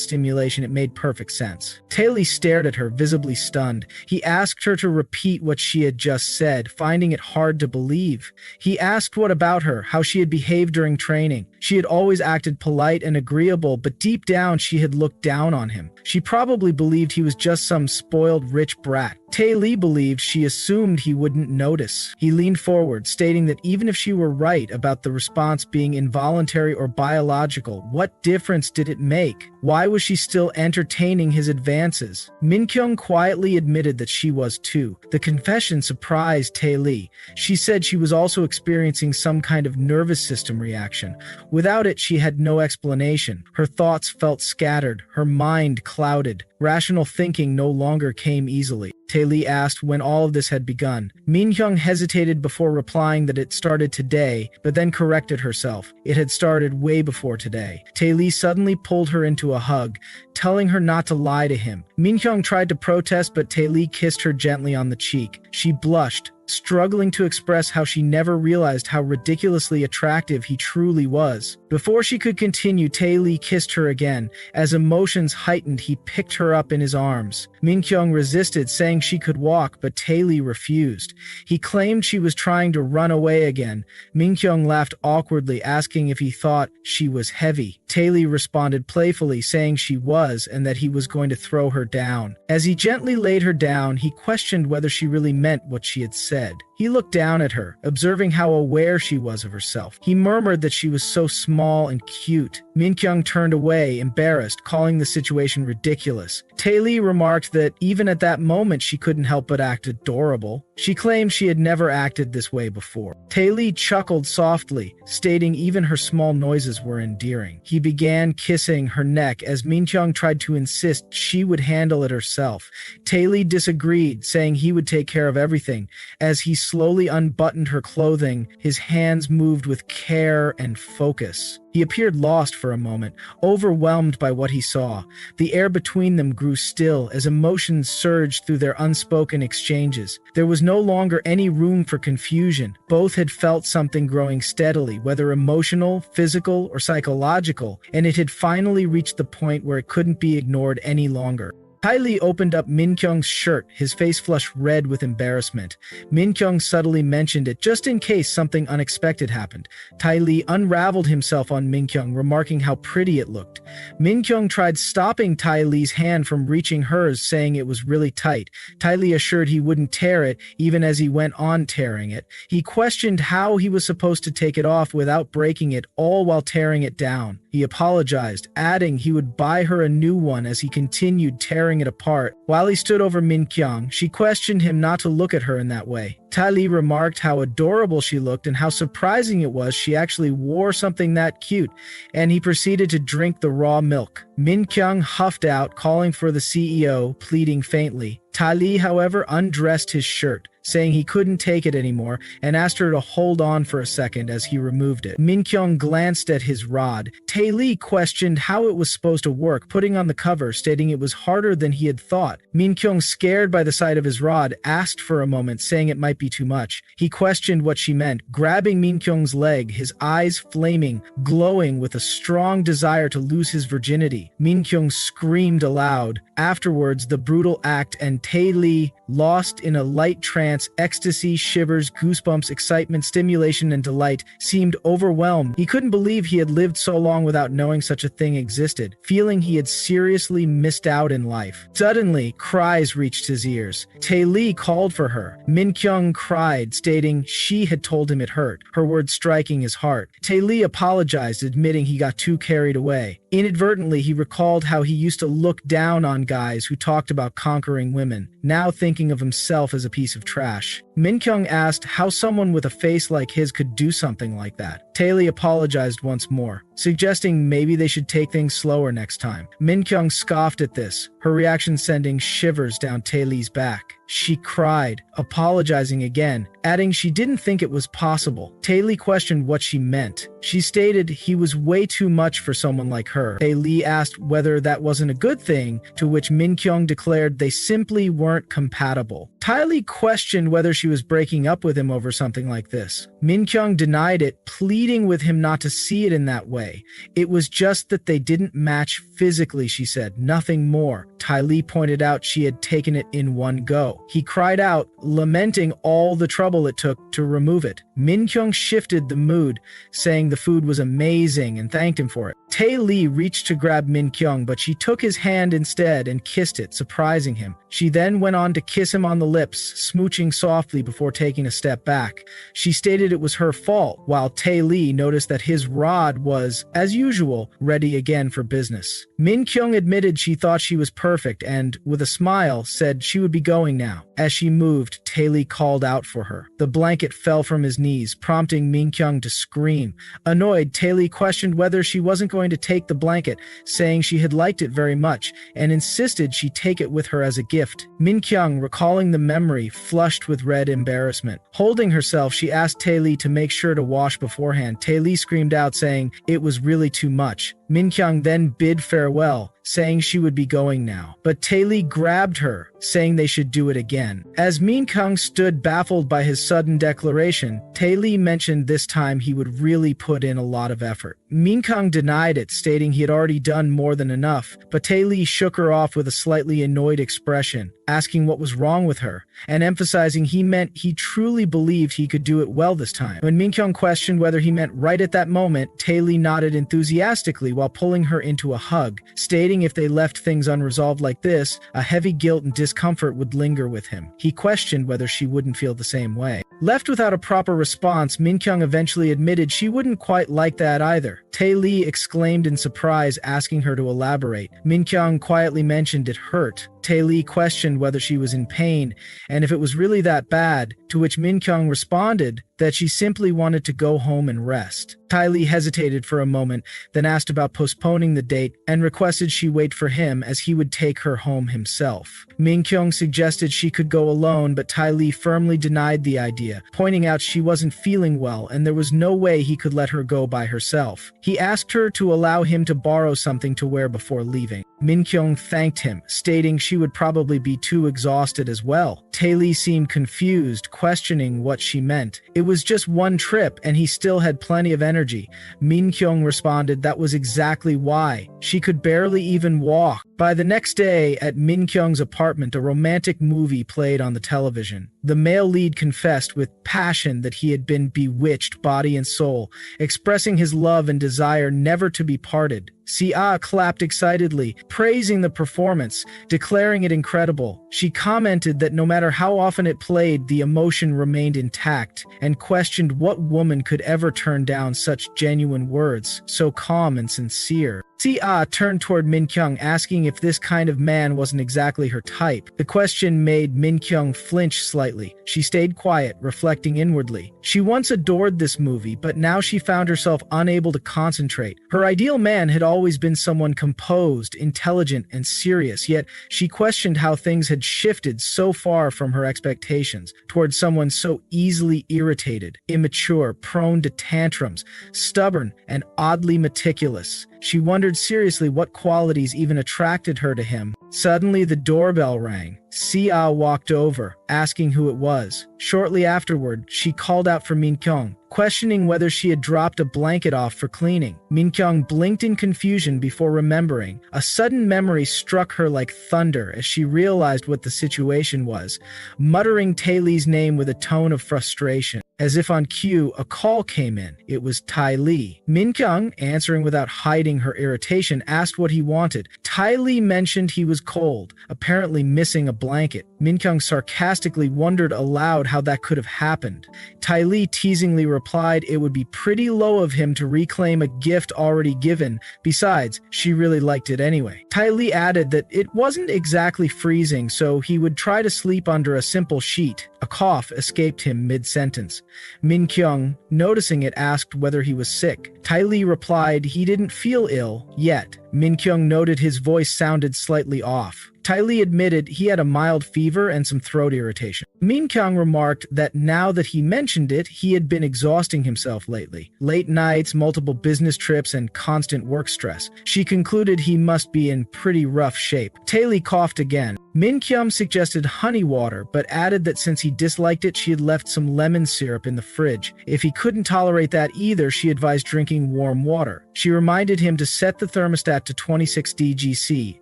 stimulation, it made perfect sense. Tae-lee stared at her, visibly stunned. He asked her to repeat what she had just said, finding it hard to believe. He asked what about her, how she had behaved during training. She had always acted polite and agreeable, but deep down she had looked down on him. She probably believed he was just some spoiled rich brat. Tae-lee believed she assumed he wouldn't notice. He leaned forward, stating that even if she were right about the response being involuntary or biological, what difference did it make? Why was she still entertaining his advances? Min-kyung quietly admitted that she was too. The confession surprised Tae-lee. She said she was also experiencing some kind of nervous system reaction. Without it, she had no explanation. Her thoughts felt scattered, her mind clouded. Rational thinking no longer came easily. Tae-lee asked when all of this had begun. Min-kyung hesitated before replying that it started today, but then corrected herself. It had started way before today. Tae-lee suddenly pulled her into a hug, telling her not to lie to him. Min-kyung tried to protest, but Tae-lee kissed her gently on the cheek. She blushed, struggling to express how she never realized how ridiculously attractive he truly was. Before she could continue, Tae-lee kissed her again. As emotions heightened, he picked her up in his arms. Min-kyung resisted, saying she could walk, but Tae-lee refused. He claimed she was trying to run away again. Min-kyung laughed awkwardly, asking if he thought she was heavy. Tae-lee responded playfully, saying she was and that he was going to throw her down. As he gently laid her down, he questioned whether she really meant what she had said. He looked down at her, observing how aware she was of herself. He murmured that she was so small and cute. Min-kyung turned away, embarrassed, calling the situation ridiculous. Tae-lee remarked that even at that moment she couldn't help but act adorable. She claimed she had never acted this way before. Tae-lee chuckled softly, stating even her small noises were endearing. He began kissing her neck as Min-kyung tried to insist she would handle it herself. Tae-lee disagreed, saying he would take care of everything. As he slowly unbuttoned her clothing, his hands moved with care and focus. He appeared lost for a moment, overwhelmed by what he saw. The air between them grew still as emotions surged through their unspoken exchanges. There was no longer any room for confusion. Both had felt something growing steadily, whether emotional, physical, or psychological, and it had finally reached the point where it couldn't be ignored any longer. Tai Li opened up Min Kyung's shirt, his face flushed red with embarrassment. Min Kyung subtly mentioned it just in case something unexpected happened. Tai Li unraveled himself on Min Kyung, remarking how pretty it looked. Min Kyung tried stopping Tai Li's hand from reaching hers, saying it was really tight. Tai Li assured he wouldn't tear it, even as he went on tearing it. He questioned how he was supposed to take it off without breaking it, all while tearing it down. He apologized, adding he would buy her a new one as he continued tearing it apart. While he stood over Min Kyung, she questioned him not to look at her in that way. Tai Li remarked how adorable she looked and how surprising it was she actually wore something that cute, and he proceeded to drink the raw milk. Min Kyung huffed out, calling for the CEO, pleading faintly. Tai Li, however, undressed his shirt, saying he couldn't take it anymore, and asked her to hold on for a second as he removed it. Min Kyung glanced at his rod. Tai Li questioned how it was supposed to work, putting on the cover, stating it was harder than he had thought. Min Kyung, scared by the sight of his rod, asked for a moment, saying it might be too much. He questioned what she meant, grabbing Min Kyung's leg, his eyes flaming, glowing with a strong desire to lose his virginity. Min Kyung screamed aloud. Afterwards, the brutal act, and Tai Li, lost in a light trance, ecstasy, shivers, goosebumps, excitement, stimulation, and delight, seemed overwhelmed. He couldn't believe he had lived so long without knowing such a thing existed, feeling he had seriously missed out in life. Suddenly, cries reached his ears. Tai Li called for her. Min Kyung cried, stating she had told him it hurt, her words striking his heart. Tai Li apologized, admitting he got too carried away. Inadvertently, he recalled how he used to look down on guys who talked about conquering women, now thinking of himself as a piece of trash. Min Kyung asked how someone with a face like his could do something like that. Tai Li apologized once more, suggesting maybe they should take things slower next time. Min Kyung scoffed at this, her reaction sending shivers down Tai Li's back. She cried, apologizing again, adding she didn't think it was possible. Tai Li questioned what she meant. She stated he was way too much for someone like her. Tai Li asked whether that wasn't a good thing, to which Min Kyung declared they simply weren't compatible. Tai Li questioned whether she was breaking up with him over something like this. Min Kyung denied it, pleading with him not to see it in that way. It was just that they didn't match physically, she said, nothing more. Tai Li pointed out she had taken it in one go. He cried out, lamenting all the trouble it took to remove it. Min Kyung shifted the mood, saying the food was amazing and thanked him for it. Tai Li reached to grab Min Kyung, but she took his hand instead and kissed it, surprising him. She then went on to kiss him on the lips, smooching softly before taking a step back. She stated it was her fault, while Tai Li noticed that his rod was, as usual, ready again for business. Min Kyung admitted she thought she was perfect and, with a smile, said she would be going now. As she moved, Tai Li called out for her. The blanket fell from his knees, prompting Min Kyung to scream. Annoyed, Tai Li questioned whether she wasn't going to take the blanket, saying she had liked it very much, and insisted she take it with her as a gift. Min Kyung, recalling the memory, flushed with red embarrassment. Holding herself, she asked Tai Li to make sure to wash beforehand. Tai Li screamed out, saying it was really too much. Min Kyung then bid farewell, saying she would be going now. But Tai Li grabbed her, saying they should do it again. As Min Kyung stood baffled by his sudden declaration, Tai Li mentioned this time he would really put in a lot of effort. Min Kyung denied it, stating he had already done more than enough, but Tai Li shook her off with a slightly annoyed expression, asking what was wrong with her, and emphasizing he meant he truly believed he could do it well this time. When Min Kyung questioned whether he meant right at that moment, Tai Li nodded enthusiastically while pulling her into a hug, stating if they left things unresolved like this, a heavy guilt and discomfort would linger with him. He questioned whether she wouldn't feel the same way. Left without a proper response, Min Kyung eventually admitted she wouldn't quite like that either. Tai Li exclaimed in surprise, asking her to elaborate. Min Kyung quietly mentioned it hurt. Tai Li questioned whether she was in pain and if it was really that bad, to which Min Kyung responded that she simply wanted to go home and rest. Tai Li hesitated for a moment, then asked about postponing the date and requested she wait for him as he would take her home himself. Min Kyung suggested she could go alone, but Tai Li firmly denied the idea, pointing out she wasn't feeling well and there was no way he could let her go by herself. He asked her to allow him to borrow something to wear before leaving. Min Kyung thanked him, stating she would probably be too exhausted as well. Tai Li seemed confused, questioning what she meant. It was just one trip and he still had plenty of energy. Min Kyung responded that was exactly why. She could barely even walk. By the next day, at Min Kyung's apartment, a romantic movie played on the television. The male lead confessed with passion that he had been bewitched body and soul, expressing his love and desire never to be parted. Sia clapped excitedly, praising the performance, declaring it incredible. She commented that no matter how often it played, the emotion remained intact, and questioned what woman could ever turn down such genuine words, so calm and sincere. Sia turned toward Min Kyung, asking if this kind of man wasn't exactly her type. The question made Min Kyung flinch slightly. She stayed quiet, reflecting inwardly. She once adored this movie, but now she found herself unable to concentrate. Her ideal man had always been someone composed, intelligent, and serious, yet she questioned how things had shifted so far from her expectations toward someone so easily irritated, immature, prone to tantrums, stubborn, and oddly meticulous. She wondered seriously what qualities even attracted her to him. Suddenly, the doorbell rang. Sia walked over, asking who it was. Shortly afterward, she called out for Min Kyung, questioning whether she had dropped a blanket off for cleaning. Min Kyung blinked in confusion before remembering. A sudden memory struck her like thunder as she realized what the situation was, muttering Tae-lee's name with a tone of frustration. As if on cue, a call came in. It was Tae-lee. Min Kyung, answering without hiding her irritation, asked what he wanted. Tae-lee mentioned he was cold, apparently missing a blanket. Min Kyung sarcastically wondered aloud how that could have happened. Tae-lee teasingly replied it would be pretty low of him to reclaim a gift already given. Besides, she really liked it anyway. Tae-lee added that it wasn't exactly freezing, so he would try to sleep under a simple sheet. A cough escaped him mid-sentence. Min Kyung, noticing it, asked whether he was sick. Tae-lee replied he didn't feel ill yet. Min Kyung noted his voice sounded slightly off. Tae-lee admitted he had a mild fever and some throat irritation. Min Kyung remarked that now that he mentioned it, he had been exhausting himself lately. Late nights, multiple business trips, and constant work stress. She concluded he must be in pretty rough shape. Tae-lee coughed again. Min Kyung suggested honey water, but added that since he disliked it, she had left some lemon syrup in the fridge. If he couldn't tolerate that either, she advised drinking warm water. She reminded him to set the thermostat to 26 degc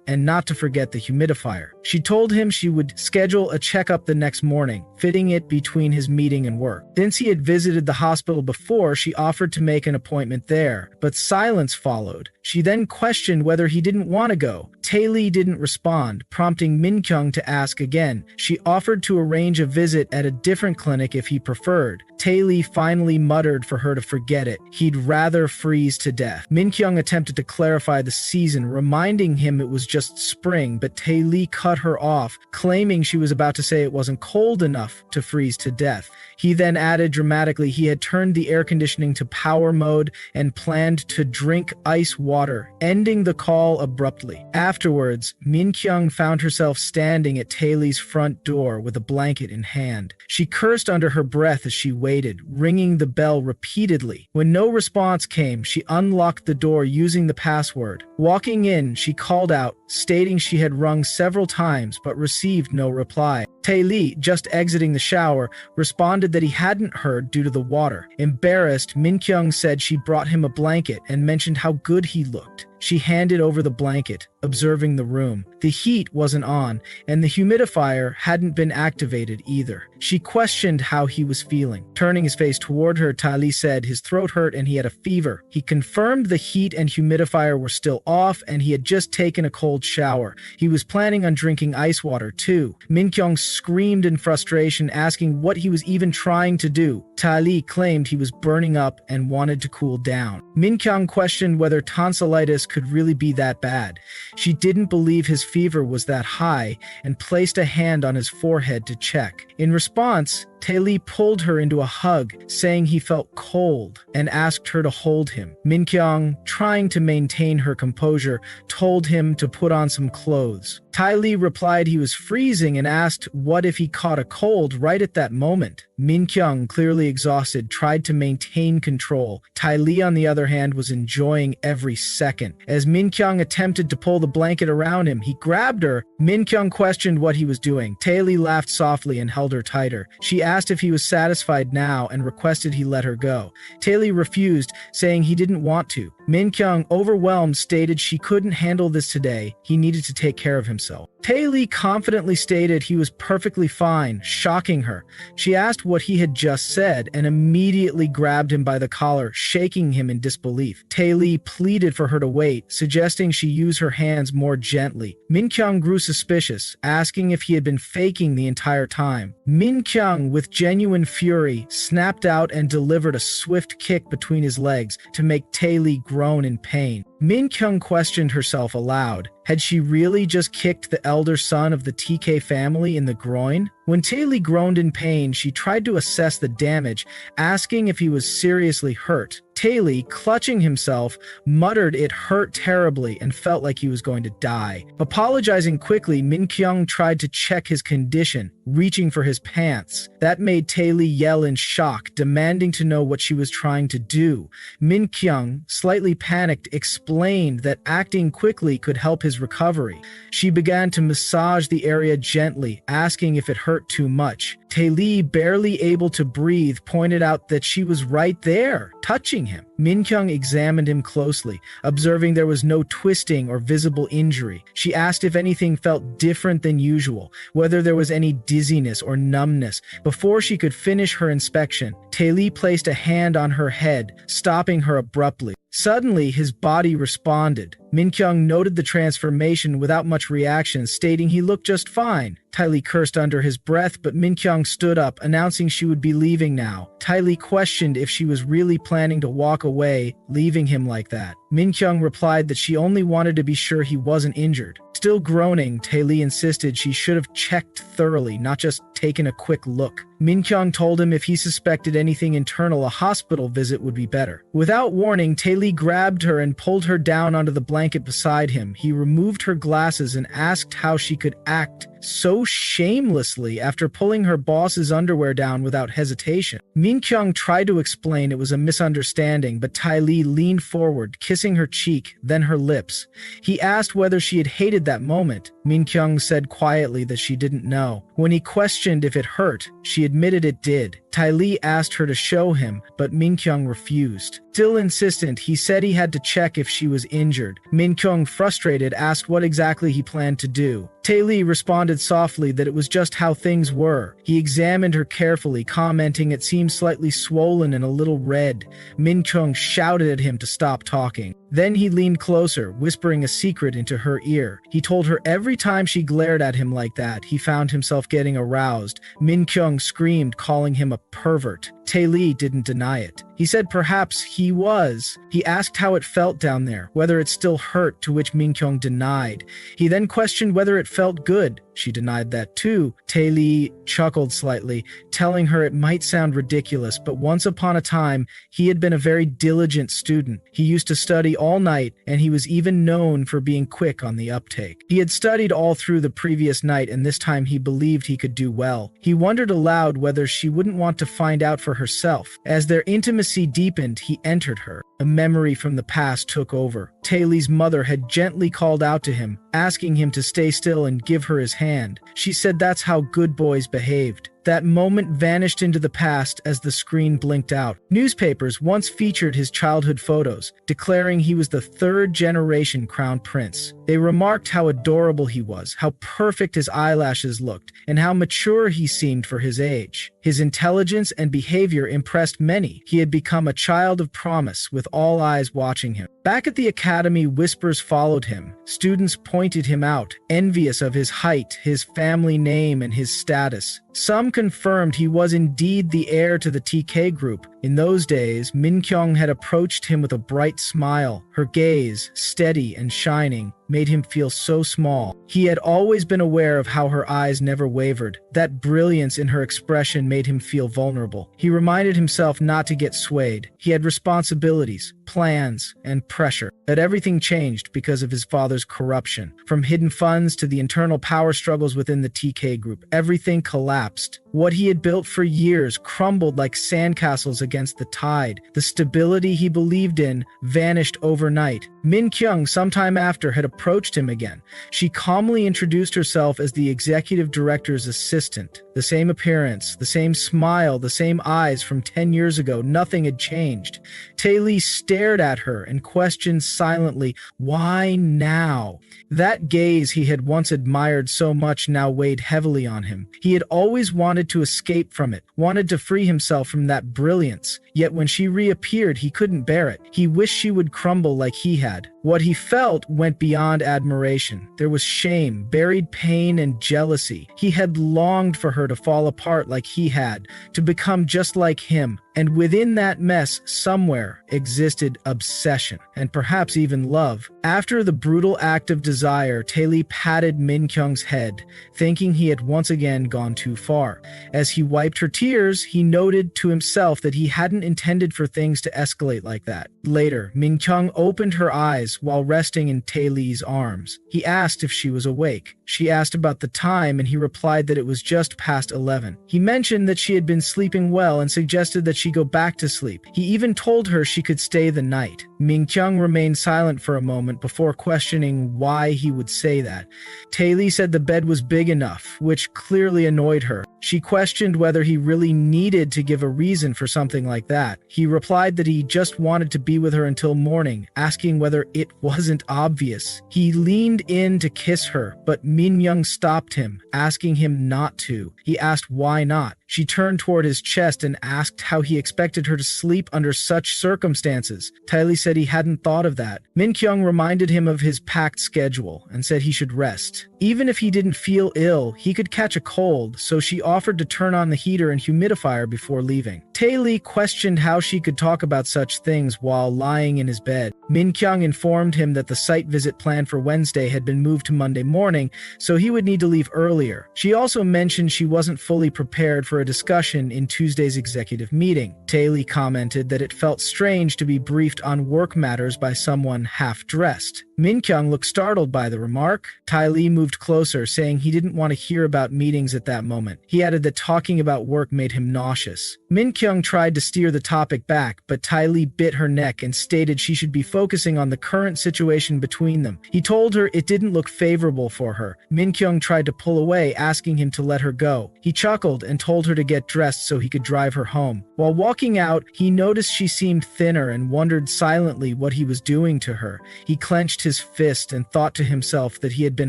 and not to forget the humidifier. She told him she would schedule a checkup the next morning, fitting it between his meeting and work. Since he had visited the hospital before, she offered to make an appointment there, but silence followed. She then questioned whether he didn't want to go. Tae-lee didn't respond, prompting Min Kyung to ask again. She offered to arrange a visit at a different clinic if he preferred. Tae-lee finally muttered for her to forget it. He'd rather freeze to death. Min Kyung attempted to clarify the season, reminding him it was just spring, but Tae-lee cut her off, claiming she was about to say it wasn't cold enough to freeze to death. He then added dramatically he had turned the air conditioning to power mode and planned to drink ice water, ending the call abruptly. Afterwards, Min Kyung found herself standing at Tae-lee's front door with a blanket in hand. She cursed under her breath as she waited, ringing the bell repeatedly. When no response came, she unlocked the door using the password. Walking in, she called out, stating she had rung several times but received no reply. Tae-lee, just exiting the shower, responded that he hadn't heard due to the water. Embarrassed, Min Kyung said she brought him a blanket and mentioned how good he looked. She handed over the blanket, observing the room. The heat wasn't on, and the humidifier hadn't been activated either. She questioned how he was feeling. Turning his face toward her, Tae-lee said his throat hurt and he had a fever. He confirmed the heat and humidifier were still off, and he had just taken a cold shower. He was planning on drinking ice water too. Min Kyung screamed in frustration, asking what he was even trying to do. Tae-lee claimed he was burning up and wanted to cool down. Min Kyung questioned whether tonsillitis could really be that bad. She didn't believe his fever was that high and placed a hand on his forehead to check. In response, Tae-lee pulled her into a hug, saying he felt cold, and asked her to hold him. Min Kyung, trying to maintain her composure, told him to put on some clothes. Tae-lee replied he was freezing and asked what if he caught a cold right at that moment. Min Kyung, clearly exhausted, tried to maintain control. Tae-lee, on the other hand, was enjoying every second. As Min Kyung attempted to pull the blanket around him, he grabbed her. Min Kyung questioned what he was doing. Tae-lee laughed softly and held her tighter. She asked if he was satisfied now and requested he let her go. Tae-lee refused, saying he didn't want to. Min-kyung, overwhelmed, stated she couldn't handle this today. He needed to take care of himself. Tae-lee confidently stated he was perfectly fine, shocking her. She asked what he had just said and immediately grabbed him by the collar, shaking him in disbelief. Tae-lee pleaded for her to wait, suggesting she use her hands more gently. Min-kyung grew suspicious, asking if he had been faking the entire time. Min-kyung, with genuine fury, snapped out and delivered a swift kick between his legs to make Tae-lee groan in pain. Min-kyung questioned herself aloud. Had she really just kicked the elder son of the TK family in the groin? When Tae-lee groaned in pain, she tried to assess the damage, asking if he was seriously hurt. Tae-lee, clutching himself, muttered it hurt terribly and felt like he was going to die. Apologizing quickly, Min-kyung tried to check his condition, reaching for his pants. That made Tae-lee yell in shock, demanding to know what she was trying to do. Min-kyung, slightly panicked, explained that acting quickly could help his recovery. She began to massage the area gently, asking if it hurt too much. Tae-lee, barely able to breathe, pointed out that she was right there, touching him. Min-kyung examined him closely, observing there was no twisting or visible injury. She asked if anything felt different than usual, whether there was any dizziness or numbness. Before she could finish her inspection, Tae-lee placed a hand on her head, stopping her abruptly. Suddenly, his body responded. Min-kyung noted the transformation without much reaction, stating he looked just fine. Tae-lee cursed under his breath, but Min-kyung stood up, announcing she would be leaving now. Tae-lee questioned if she was really planning to walk away, leaving him like that. Min-kyung replied that she only wanted to be sure he wasn't injured. Still groaning, Tae-lee insisted she should have checked thoroughly, not just taken a quick look. Min-kyung told him if he suspected anything internal, a hospital visit would be better. Without warning, Tae-lee grabbed her and pulled her down onto the blanket beside him. He removed her glasses and asked how she could act so shamelessly after pulling her boss's underwear down without hesitation. Min-kyung tried to explain it was a misunderstanding, but Tae-lee leaned forward, kissing her cheek, then her lips. He asked whether she had hated that moment. Min-kyung said quietly that she didn't know. When he questioned if it hurt, she admitted it did. Tae-lee asked her to show him, but Min-kyung refused. Still insistent, he said he had to check if she was injured. Min-kyung, frustrated, asked what exactly he planned to do. Tae-lee responded softly that it was just how things were. He examined her carefully, commenting it seemed slightly swollen and a little red. Min-kyung shouted at him to stop talking. Then he leaned closer, whispering a secret into her ear. He told her every time she glared at him like that, he found himself getting aroused. Min-kyung screamed, calling him a pervert. Tae-lee didn't deny it. He said perhaps he was. He asked how it felt down there, whether it still hurt, to which Min-kyung denied. He then questioned whether it felt good. She denied that too. Tae-lee chuckled slightly, telling her it might sound ridiculous, but once upon a time, he had been a very diligent student. He used to study all night, and he was even known for being quick on the uptake. He had studied all through the previous night, and this time he believed he could do well. He wondered aloud whether she wouldn't want to find out for herself. As their intimacy deepened, he entered her. A memory from the past took over. Tae-lee's mother had gently called out to him, asking him to stay still and give her his hand. She said that's how good boys behaved. That moment vanished into the past as the screen blinked out. Newspapers once featured his childhood photos, declaring he was the third-generation crown prince. They remarked how adorable he was, how perfect his eyelashes looked, and how mature he seemed for his age. His intelligence and behavior impressed many. He had become a child of promise, with all eyes watching him. Back at the academy, whispers followed him. Students pointed him out, envious of his height, his family name, and his status. Some confirmed he was indeed the heir to the TK group. In those days, Min-kyung had approached him with a bright smile. Her gaze, steady and shining, made him feel so small. He had always been aware of how her eyes never wavered. That brilliance in her expression made him feel vulnerable. He reminded himself not to get swayed. He had responsibilities, plans, and pressure. But everything changed because of his father's corruption. From hidden funds to the internal power struggles within the TK group, everything collapsed. What he had built for years crumbled like sandcastles against the tide. The stability he believed in vanished overnight. Min Kyung, sometime after, had approached him again. She calmly introduced herself as the executive director's assistant. The same appearance, the same smile, the same eyes from 10 years ago. Nothing had changed. Tae-lee stared at her and questioned silently, why now? That gaze he had once admired so much now weighed heavily on him. He had always wanted to escape from it, wanted to free himself from that brilliance. Yet when she reappeared, he couldn't bear it. He wished she would crumble like he had. What he felt went beyond admiration. There was shame, buried pain, and jealousy. He had longed for her to fall apart like he had, to become just like him. And within that mess, somewhere, existed obsession, and perhaps even love. After the brutal act of desire, Tae-lee patted Min Kyung's head, thinking he had once again gone too far. As he wiped her tears, he noted to himself that he hadn't intended for things to escalate like that. Later, Min Kyung opened her eyes while resting in Tae-lee's arms. He asked if she was awake. She asked about the time, and he replied that it was just past 11. He mentioned that she had been sleeping well and suggested that she go back to sleep. He even told her she could stay the night. Min Kyung remained silent for a moment before questioning why he would say that. Tae-lee said the bed was big enough, which clearly annoyed her. She questioned whether he really needed to give a reason for something like that. He replied that he just wanted to be with her until morning, asking whether it wasn't obvious. He leaned in to kiss her, but Min Young stopped him, asking him not to. He asked why not. She turned toward his chest and asked how he expected her to sleep under such circumstances. Tae-lee said he hadn't thought of that. Min Kyung reminded him of his packed schedule and said he should rest. Even if he didn't feel ill, he could catch a cold, so she offered to turn on the heater and humidifier before leaving. Tae-lee questioned how she could talk about such things while lying in his bed. Min Kyung informed him that the site visit planned for Wednesday had been moved to Monday morning, so he would need to leave earlier. She also mentioned she wasn't fully prepared for a discussion in Tuesday's executive meeting. Tae-lee commented that it felt strange to be briefed on work matters by someone half-dressed. Min Kyung looked startled by the remark. Tae-lee moved closer, saying he didn't want to hear about meetings at that moment. He added that talking about work made him nauseous. Min Kyung tried to steer the topic back, but Tae-lee bit her neck and stated she should be focusing on the current situation between them. He told her it didn't look favorable for her. Min Kyung tried to pull away, asking him to let her go. He chuckled and told her to get dressed so he could drive her home. While walking out, he noticed she seemed thinner and wondered silently what he was doing to her. He clenched his fist and thought to himself that he had been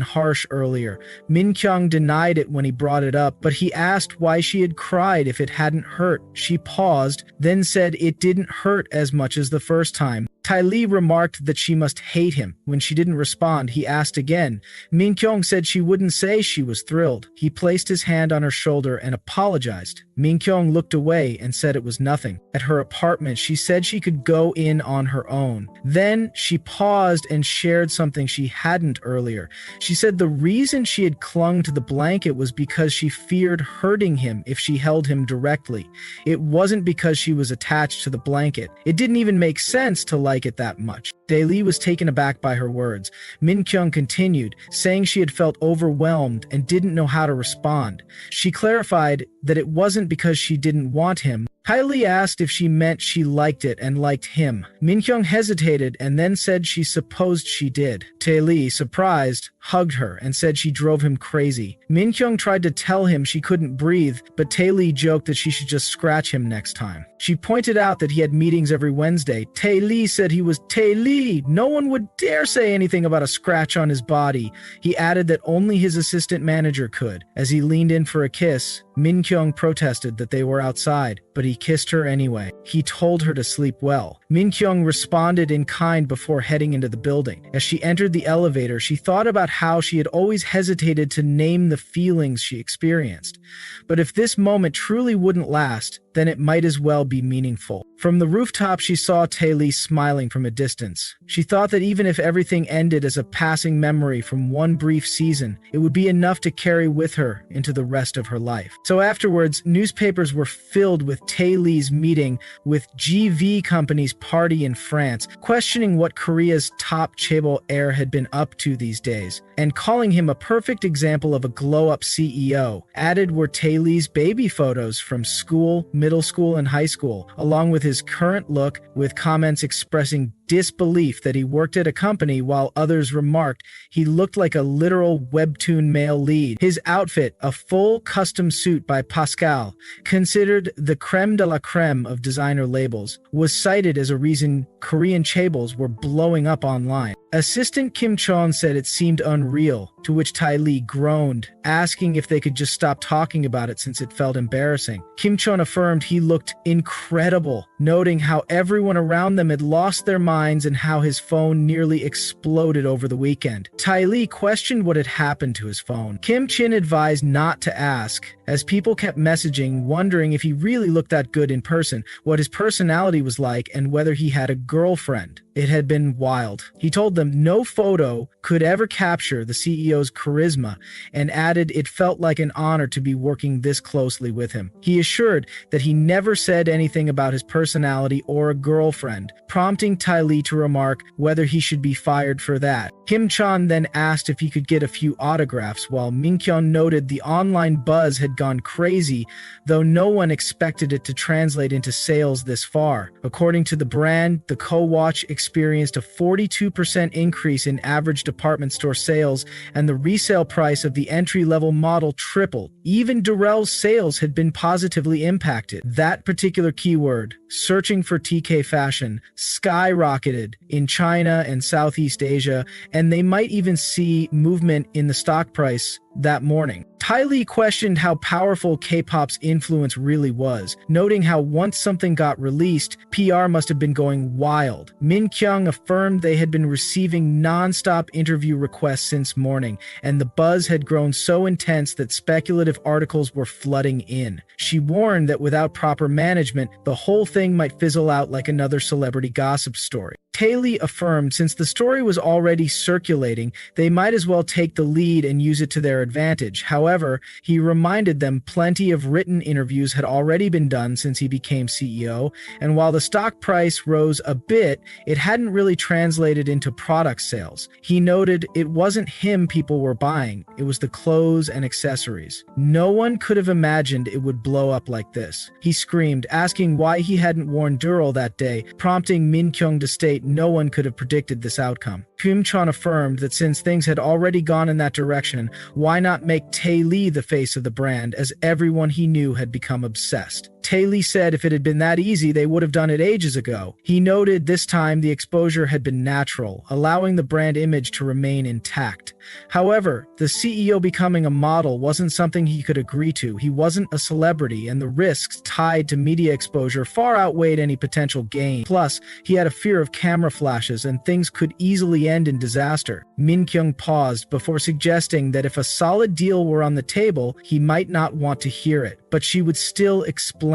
harsh earlier. Min Kyung denied it when he brought it up, but he asked why she had cried if it hadn't hurt. She paused, then said it didn't hurt as much as the first time. Tae-lee remarked that she must hate him. When she didn't respond, he asked again. Min Kyung said she wouldn't say she was thrilled. He placed his hand on her shoulder and apologized. Min Kyung looked away and said it was nothing. At her apartment, she said she could go in on her own. Then she paused and shared something she hadn't earlier. She said the reason she had clung to the blanket was because she feared hurting him if she held him directly. It wasn't because she was attached to the blanket. It didn't even make sense to like it that much. Tae-lee was taken aback by her words. Min Kyung continued, saying she had felt overwhelmed and didn't know how to respond. She clarified that it wasn't because she didn't want him. Tae-lee asked if she meant she liked it and liked him. Min Kyung hesitated and then said she supposed she did. Tae-lee, surprised, hugged her and said she drove him crazy. Min Kyung tried to tell him she couldn't breathe, but Tae-lee joked that she should just scratch him next time. She pointed out that he had meetings every Wednesday. Tae-lee said he was Tae-lee. No one would dare say anything about a scratch on his body. He added that only his assistant manager could. As he leaned in for a kiss, Min Kyung protested that they were outside, but he kissed her anyway. He told her to sleep well. Min Kyung responded in kind before heading into the building. As she entered the elevator, she thought about how she had always hesitated to name the feelings she experienced. But if this moment truly wouldn't last, then it might as well be meaningful. From the rooftop, she saw Tae-lee smiling from a distance. She thought that even if everything ended as a passing memory from one brief season, it would be enough to carry with her into the rest of her life. So afterwards, newspapers were filled with Tae-lee's meeting with GV Company's party in France, questioning what Korea's top chaebol heir had been up to these days, and calling him a perfect example of a glow-up CEO. Added were Tae-lee's baby photos from school, middle school, and high school, along with his current look, with comments expressing disbelief that he worked at a company while others remarked he looked like a literal webtoon male lead. His outfit, a full custom suit by Pascal, considered the creme de la creme of designer labels, was cited as a reason Korean chaebols were blowing up online. Assistant Kim Chon said it seemed unreal, to which Ty Lee groaned, asking if they could just stop talking about it since it felt embarrassing. Kim Chon affirmed he looked incredible, noting how everyone around them had lost their minds and how his phone nearly exploded over the weekend. Ty Lee questioned what had happened to his phone. Kim Chin advised not to ask, as people kept messaging wondering if he really looked that good in person, what his personality was like, and whether he had a girlfriend. It had been wild. He told them no photo could ever capture the CEO's charisma and added it felt like an honor to be working this closely with him. He assured that he never said anything about his personality or a girlfriend, prompting Ty Lee to remark whether he should be fired for that. Kim Chan then asked if he could get a few autographs, while Min Kyung noted the online buzz had gone crazy, though no one expected it to translate into sales this far. According to the brand, the co-watch experienced a 42% increase in average department store sales, and the resale price of the entry-level model tripled. Even Durell's sales had been positively impacted. That particular keyword, searching for TK fashion, skyrocketed in China and Southeast Asia, and they might even see movement in the stock price that morning. Ty Lee questioned how powerful K-pop's influence really was, noting how once something got released, PR must have been going wild. Min Kyung affirmed they had been receiving non-stop interview requests since morning, and the buzz had grown so intense that speculative articles were flooding in. She warned that without proper management, the whole thing might fizzle out like another celebrity gossip story. Taylor affirmed since the story was already circulating, they might as well take the lead and use it to their advantage. However, he reminded them plenty of written interviews had already been done since he became CEO, and while the stock price rose a bit, it hadn't really translated into product sales. He noted it wasn't him people were buying, it was the clothes and accessories. No one could have imagined it would blow up like this. He screamed, asking why he hadn't worn Dural that day, prompting Min Kyung to state no one could have predicted this outcome. Kim Chon affirmed that since things had already gone in that direction, why not make Tae Lee the face of the brand, as everyone he knew had become obsessed. Tae Lee said if it had been that easy, they would have done it ages ago. He noted this time the exposure had been natural, allowing the brand image to remain intact. However, the CEO becoming a model wasn't something he could agree to. He wasn't a celebrity, and the risks tied to media exposure far outweighed any potential gain. Plus, he had a fear of camera flashes, and things could easily end in disaster. Min Kyung paused before suggesting that if a solid deal were on the table, he might not want to hear it, but she would still explain.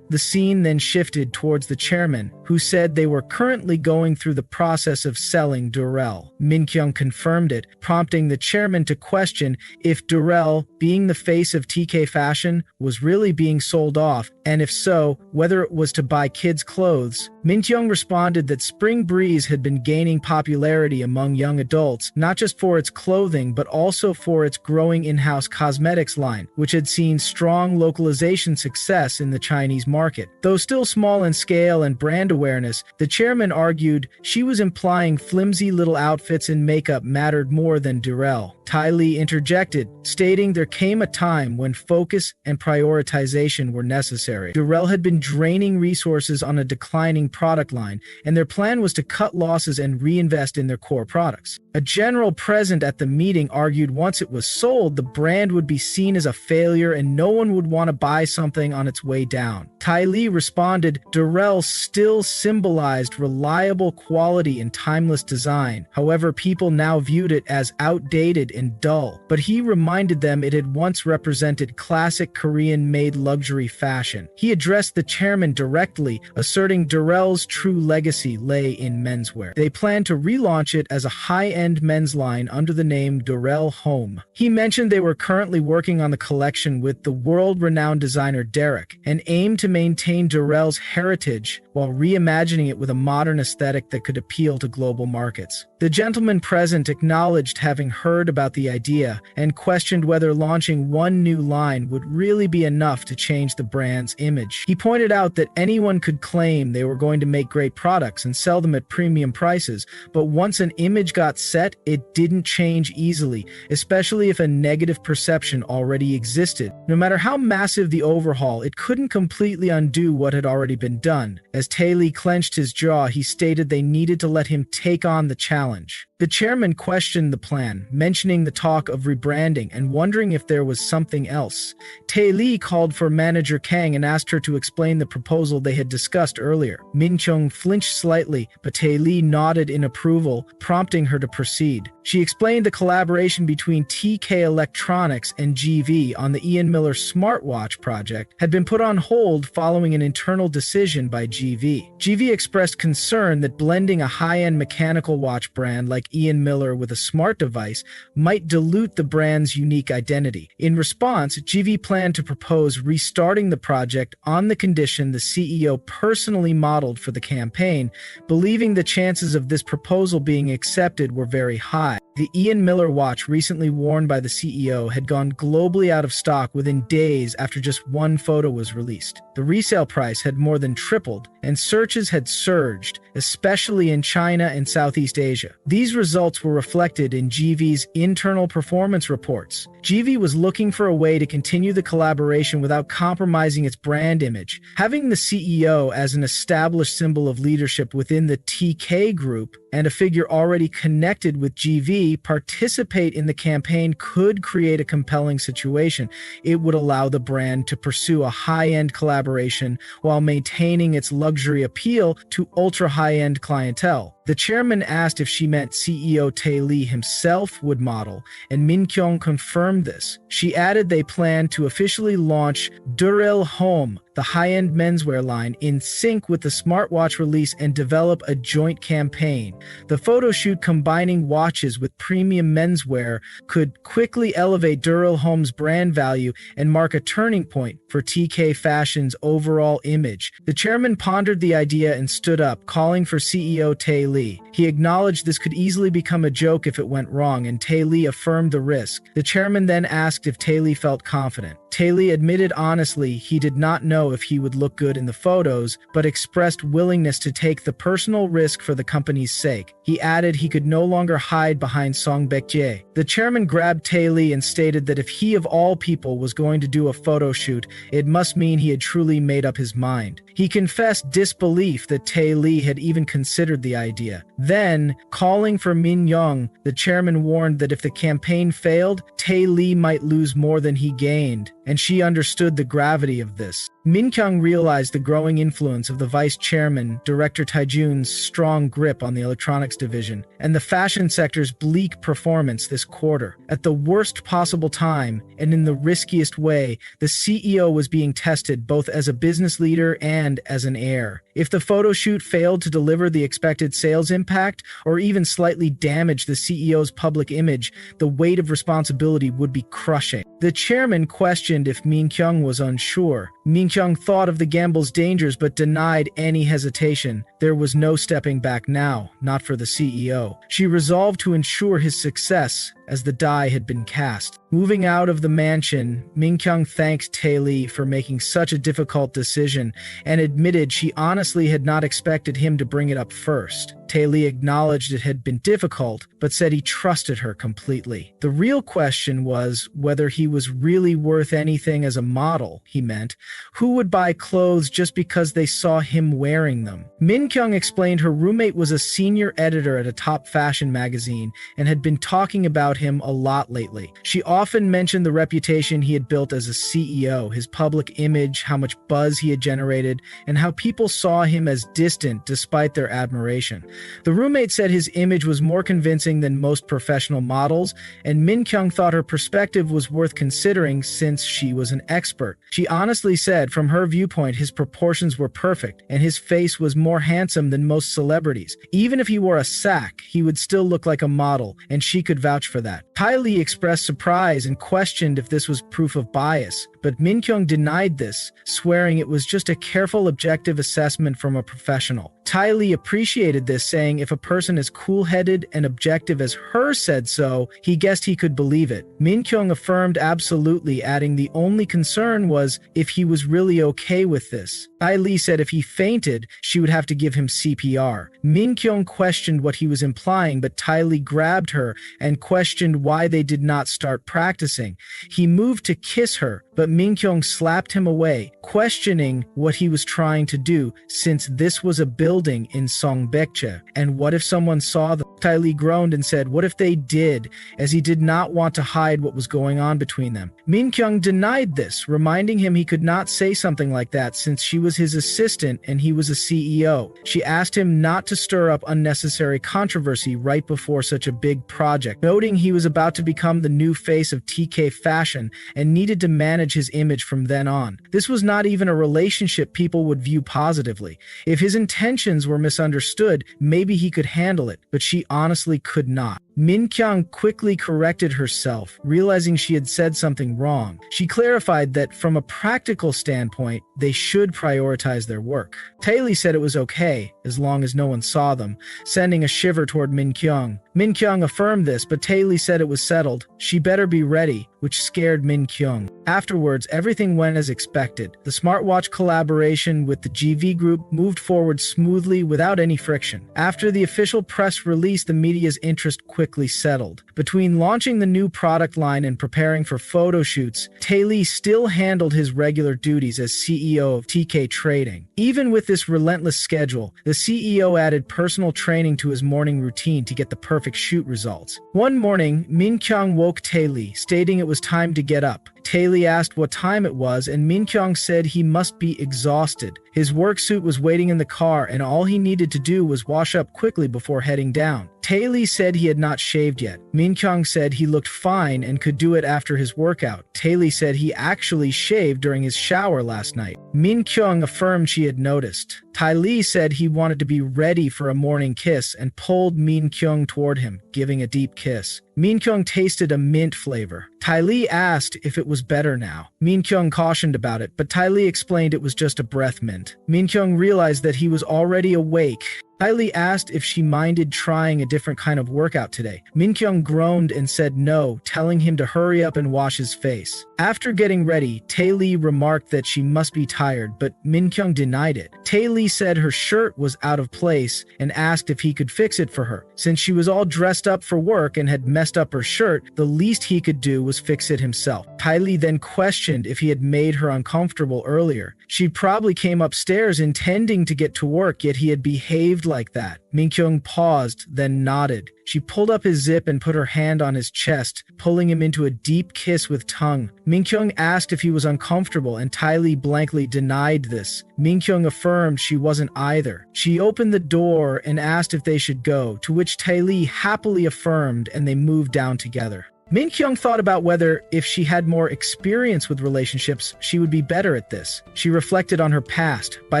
The scene then shifted towards the chairman, who said they were currently going through the process of selling Durell. Min Kyung confirmed it, prompting the chairman to question if Durell, being the face of TK fashion, was really being sold off, and if so, whether it was to buy kids' clothes. Min Kyung responded that Spring Breeze had been gaining popularity among young adults, not just for its clothing, but also for its growing in-house cosmetics line, which had seen strong localization success in the Chinese market. Though still small in scale and brand awareness, the chairman argued she was implying flimsy little outfits and makeup mattered more than Durell. Ty Lee interjected, stating there came a time when focus and prioritization were necessary. Durell had been draining resources on a declining product line, and their plan was to cut losses and reinvest in their core products. A general present at the meeting argued once it was sold, the brand would be seen as a failure and no one would want to buy something on its way down. Ty Lee responded, Durell still symbolized reliable quality and timeless design. However, people now viewed it as outdated and dull. But he reminded them it had once represented classic Korean-made luxury fashion. He addressed the chairman directly, asserting Durell's true legacy lay in menswear. They planned to relaunch it as a high-end men's line under the name Durell Home. He mentioned they were currently working on the collection with the world-renowned designer Derek, and aimed to maintain Durell's heritage while reimagining it with a modern aesthetic that could appeal to global markets. The gentleman present acknowledged having heard about the idea and questioned whether launching one new line would really be enough to change the brand's image. He pointed out that anyone could claim they were going to make great products and sell them at premium prices, but once an image got set, it didn't change easily, especially if a negative perception already existed. No matter how massive the overhaul, it couldn't completely undo what had already been done. As Tae-lee clenched his jaw, he stated they needed to let him take on the challenge. The chairman questioned the plan, mentioning the talk of rebranding and wondering if there was something else. Tae-lee called for manager Kang and asked her to explain the proposal they had discussed earlier. Min-kyung flinched slightly, but Tae-lee nodded in approval, prompting her to proceed. She explained the collaboration between TK Electronics and GV on the Ian Miller smartwatch project had been put on hold following an internal decision by GV. GV expressed concern that blending a high-end mechanical watch brand like Ian Miller with a smart device might dilute the brand's unique identity. In response, GV planned to propose restarting the project on the condition the CEO personally modeled for the campaign, believing the chances of this proposal being accepted were very high. The Ian Miller watch recently worn by the CEO had gone globally out of stock within days after just one photo was released. The resale price had more than tripled, and searches had surged, especially in China and Southeast Asia. These results were reflected in GV's internal performance reports. GV was looking for a way to continue the collaboration without compromising its brand image. Having the CEO as an established symbol of leadership within the TK group and a figure already connected with GV participate in the campaign could create a compelling situation. It would allow the brand to pursue a high-end collaboration while maintaining its luxury appeal to ultra-high-end clientele. The chairman asked if she meant CEO Tae-lee himself would model, and Min-kyung confirmed this. She added they planned to officially launch Duril Home, the high-end menswear line, in sync with the smartwatch release and develop a joint campaign. The photo shoot combining watches with premium menswear could quickly elevate Duril Home's brand value and mark a turning point for TK Fashion's overall image. The chairman pondered the idea and stood up, calling for CEO Tae-lee. He acknowledged this could easily become a joke if it went wrong, and Tae-lee affirmed the risk. The chairman then asked if Tae-lee felt confident. Tae-lee admitted honestly he did not know if he would look good in the photos, but expressed willingness to take the personal risk for the company's sake. He added he could no longer hide behind Song Baek-jae. The chairman grabbed Tae-lee and stated that if he of all people was going to do a photo shoot, it must mean he had truly made up his mind. He confessed disbelief that Tae-lee had even considered the idea. Then, calling for Min-young, the chairman warned that if the campaign failed, Tae-lee might lose more than he gained, and she understood the gravity of this. Min-kyung realized the growing influence of the vice chairman, Director Tae-jun's strong grip on the electronics division, and the fashion sector's bleak performance this quarter. At the worst possible time, and in the riskiest way, the CEO was being tested both as a business leader and as an heir. If the photo shoot failed to deliver the expected sales impact, or even slightly damage the CEO's public image, the weight of responsibility would be crushing. The chairman questioned if Min-kyung was unsure. Min-kyung thought of the gamble's dangers but denied any hesitation. There was no stepping back now, not for the CEO. She resolved to ensure his success as the die had been cast. Moving out of the mansion, Min-kyung thanked Tae-lee for making such a difficult decision and admitted she honestly had not expected him to bring it up first. Tae-lee acknowledged it had been difficult, but said he trusted her completely. The real question was whether he was really worth anything as a model, he meant. Who would buy clothes just because they saw him wearing them? Min-kyung explained her roommate was a senior editor at a top fashion magazine and had been talking about him a lot lately. She often mentioned the reputation he had built as a CEO, his public image, how much buzz he had generated, and how people saw him as distant despite their admiration. The roommate said his image was more convincing than most professional models, and Min-kyung thought her perspective was worth considering since she was an expert. She honestly said from her viewpoint his proportions were perfect, and his face was more handsome than most celebrities. Even if he wore a sack, he would still look like a model, and she could vouch for that. Tae-lee expressed surprise and questioned if this was proof of bias, but Min-kyung denied this, swearing it was just a careful objective assessment from a professional. Ty Lee appreciated this, saying if a person as cool-headed and objective as her said so, he guessed he could believe it. Min Kyung affirmed absolutely, adding the only concern was if he was really okay with this. Ty Lee said if he fainted, she would have to give him CPR. Min Kyung questioned what he was implying, but Ty Lee grabbed her and questioned why they did not start practicing. He moved to kiss her, but Min Kyung slapped him away, questioning what he was trying to do since this was a building in Songbekje. And what if someone saw them? Ty Lee groaned and said what if they did, as he did not want to hide what was going on between them. Min Kyung denied this, reminding him he could not say something like that since she was his assistant and he was a CEO. She asked him not to stir up unnecessary controversy right before such a big project, noting he was about to become the new face of TK fashion and needed to manage his image from then on. This was not even a relationship people would view positively. If his intentions were misunderstood, maybe he could handle it, but she honestly could not. Min Kyung quickly corrected herself, realizing she had said something wrong. She clarified that from a practical standpoint, they should prioritize their work. Tae Lee said it was okay, as long as no one saw them, sending a shiver toward Min Kyung. Min Kyung affirmed this, but Tae Lee said it was settled. She better be ready, which scared Min Kyung. Afterwards, everything went as expected. The smartwatch collaboration with the GV group moved forward smoothly without any friction. After the official press release, the media's interest quickly settled. Between launching the new product line and preparing for photo shoots, Tae Lee still handled his regular duties as CEO of TK Trading. Even with this relentless schedule, the CEO added personal training to his morning routine to get the perfect shoot results. One morning, Min Kyung woke Tae Lee, stating it was time to get up. Tae Lee asked what time it was, and Min Kyung said he must be exhausted. His work suit was waiting in the car, and all he needed to do was wash up quickly before heading down. Tae Lee said he had not shaved yet. Min Kyung said he looked fine and could do it after his workout. Tae Lee said he actually shaved during his shower last night. Min Kyung affirmed she had noticed. Tae Lee said he wanted to be ready for a morning kiss and pulled Min Kyung toward him, giving a deep kiss. Min Kyung tasted a mint flavor. Tae Lee asked if it was better now. Min Kyung cautioned about it, but Tae Lee explained it was just a breath mint. Min Kyung realized that he was already awake. Tae Lee asked if she minded trying a different kind of workout today. Min Kyung groaned and said no, telling him to hurry up and wash his face. After getting ready, Tae Lee remarked that she must be tired, but Min Kyung denied it. Tae Lee said her shirt was out of place and asked if he could fix it for her. Since she was all dressed up for work and had messed up her shirt, the least he could do was fix it himself. Tae Lee then questioned if he had made her uncomfortable earlier. She probably came upstairs intending to get to work, yet he had behaved like that. Min Kyung paused, then nodded. She pulled up his zip and put her hand on his chest, pulling him into a deep kiss with tongue. Min Kyung asked if he was uncomfortable, and Tae Lee blankly denied this. Min Kyung affirmed she wasn't either. She opened the door and asked if they should go, to which Tae Lee happily affirmed, and they moved down together. Min Kyung thought about whether, if she had more experience with relationships, she would be better at this. She reflected on her past. By